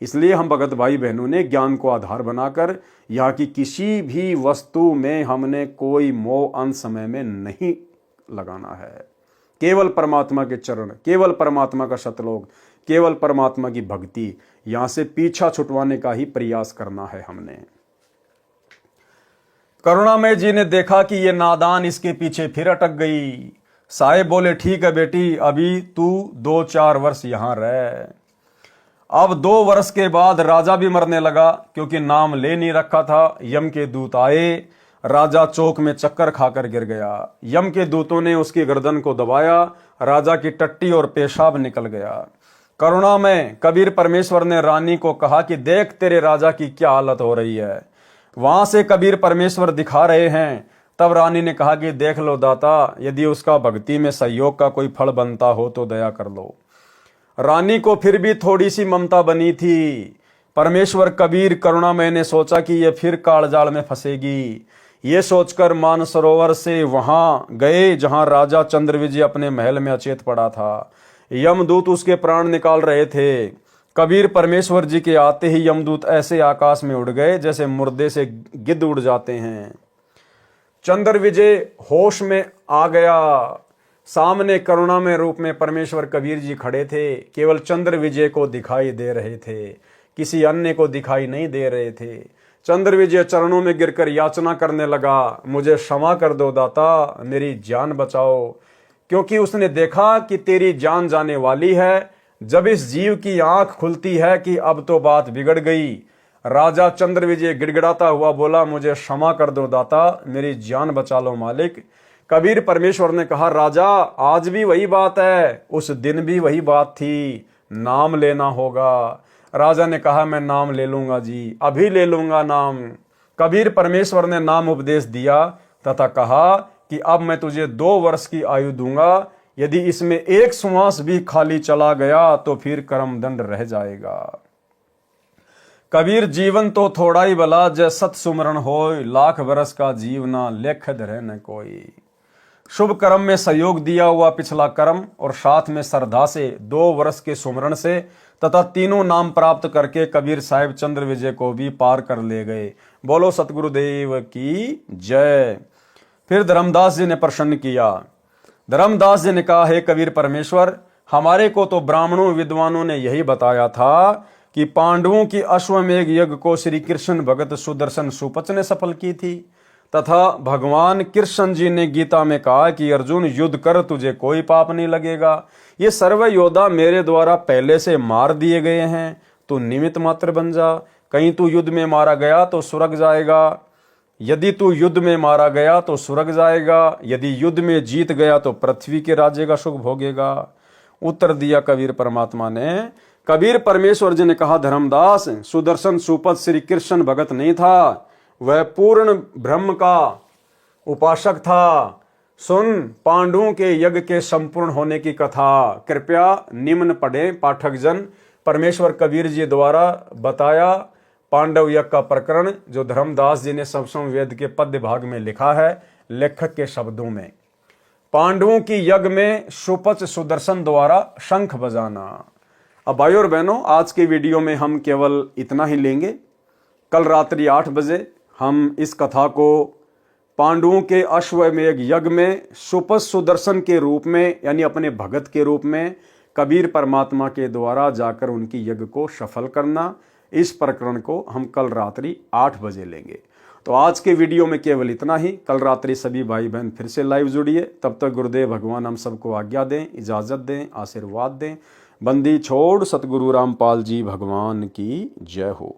[SPEAKER 1] इसलिए हम भगत भाई बहनों ने ज्ञान को आधार बनाकर यहाँ की किसी भी वस्तु में हमने कोई मोह अंत समय में नहीं लगाना है। केवल परमात्मा के चरण, केवल परमात्मा का सतलोक, केवल परमात्मा की भक्ति, यहां से पीछा छुटवाने का ही प्रयास करना है हमने। करुणामय जी ने देखा कि ये नादान इसके पीछे फिर अटक गई। साहेब बोले, ठीक है बेटी, अभी तू 2-4 वर्ष यहां रह। अब 2 वर्ष के बाद राजा भी मरने लगा, क्योंकि नाम ले नहीं रखा था। यम के दूत आए, राजा चौक में चक्कर खाकर गिर गया। यम के दूतों ने उसकी गर्दन को दबाया, राजा की टट्टी और पेशाब निकल गया। करुणा में कबीर परमेश्वर ने रानी को कहा कि देख तेरे राजा की क्या हालत हो रही है। वहां से कबीर परमेश्वर दिखा रहे हैं। तब रानी ने कहा कि देख लो दाता, यदि उसका भक्ति में सहयोग का कोई फल बनता हो तो दया कर लो। रानी को फिर भी थोड़ी सी ममता बनी थी। परमेश्वर कबीर करुणामय ने सोचा कि ये फिर कालजाल में फंसेगी। ये सोचकर मानसरोवर से वहां गए जहां राजा चंद्रविजय अपने महल में अचेत पड़ा था। यमदूत उसके प्राण निकाल रहे थे। कबीर परमेश्वर जी के आते ही यमदूत ऐसे आकाश में उड़ गए जैसे मुर्दे से गिद्ध उड़ जाते हैं। चंद्रविजय होश में आ गया। सामने करुणामय रूप में परमेश्वर कबीर जी खड़े थे। केवल चंद्रविजय को दिखाई दे रहे थे, किसी अन्य को दिखाई नहीं दे रहे थे। चंद्रविजय चरणों में गिरकर याचना करने लगा, मुझे क्षमा कर दो दाता, मेरी जान बचाओ, क्योंकि उसने देखा कि तेरी जान जाने वाली है। जब इस जीव की आंख खुलती है कि अब तो बात बिगड़ गई। राजा चंद्रविजय गिड़गिड़ाता हुआ बोला, मुझे क्षमा कर दो दाता, मेरी जान बचा लो मालिक। कबीर परमेश्वर ने कहा, राजा आज भी वही बात है, उस दिन भी वही बात थी, नाम लेना होगा। राजा ने कहा, मैं नाम ले लूंगा जी, अभी ले लूंगा नाम। कबीर परमेश्वर ने नाम उपदेश दिया तथा कहा कि अब मैं तुझे 2 वर्ष की आयु दूंगा। यदि इसमें एक श्वास भी खाली चला गया तो फिर कर्म दंड रह जाएगा। कबीर जीवन तो थोड़ा ही भला, जय सत सुमरण होय, लाख बरस का जीवना लेख धरे न कोई। शुभ कर्म में सहयोग दिया हुआ पिछला कर्म और साथ में श्रद्धा से 2 वर्ष के सुमरण से तथा तीनों नाम प्राप्त करके कबीर साहिब चंद्र विजय को भी पार कर ले गए। बोलो सतगुरुदेव की जय। फिर धर्मदास जी ने प्रश्न किया। धर्मदास जी ने कहा, हे कबीर परमेश्वर, हमारे को तो ब्राह्मणों विद्वानों ने यही बताया था कि पांडवों की अश्वमेघ यज्ञ को श्री कृष्ण भगत सुदर्शन सुपच ने सफल की थी तथा भगवान कृष्ण जी ने गीता में कहा कि अर्जुन युद्ध कर, तुझे कोई पाप नहीं लगेगा। ये सर्व योद्धा मेरे द्वारा पहले से मार दिए गए हैं, तू निमित्त मात्र बन जा। कहीं तू युद्ध में मारा गया तो स्वर्ग जाएगा, यदि तू युद्ध में मारा गया तो स्वर्ग जाएगा, यदि युद्ध में जीत गया तो पृथ्वी के राज्य का सुख भोगेगा। उत्तर दिया कबीर परमात्मा ने। कबीर परमेश्वर जी ने कहा, धर्मदास, सुदर्शन सुपथ श्री कृष्ण भगत नहीं था, वह पूर्ण ब्रह्म का उपासक था। सुन पांडवों के यज्ञ के संपूर्ण होने की कथा। कृपया निम्न पढ़े पाठक जन। परमेश्वर कबीर जी द्वारा बताया पांडव यज्ञ का प्रकरण, जो धर्मदास जी ने सप्तम वेद के पद्य भाग में लिखा है लेखक के शब्दों में। पांडवों की यज्ञ में सुपच सुदर्शन द्वारा शंख बजाना। अब भाइयों और बहनों, आज के वीडियो में हम केवल इतना ही लेंगे। कल रात्रि 8 बजे हम इस कथा को पांडवों के अश्वमेघ यज्ञ में सुपच सुदर्शन के रूप में, यानी अपने भगत के रूप में कबीर परमात्मा के द्वारा जाकर उनकी यज्ञ को सफल करना, इस प्रकरण को हम कल रात्रि 8 बजे लेंगे। तो आज के वीडियो में केवल इतना ही। कल रात्रि सभी भाई बहन फिर से लाइव जुड़िए। तब तक गुरुदेव भगवान हम सबको आज्ञा दें, इजाजत दें, आशीर्वाद दें। बंदी छोड़ सतगुरु रामपाल जी भगवान की जय हो।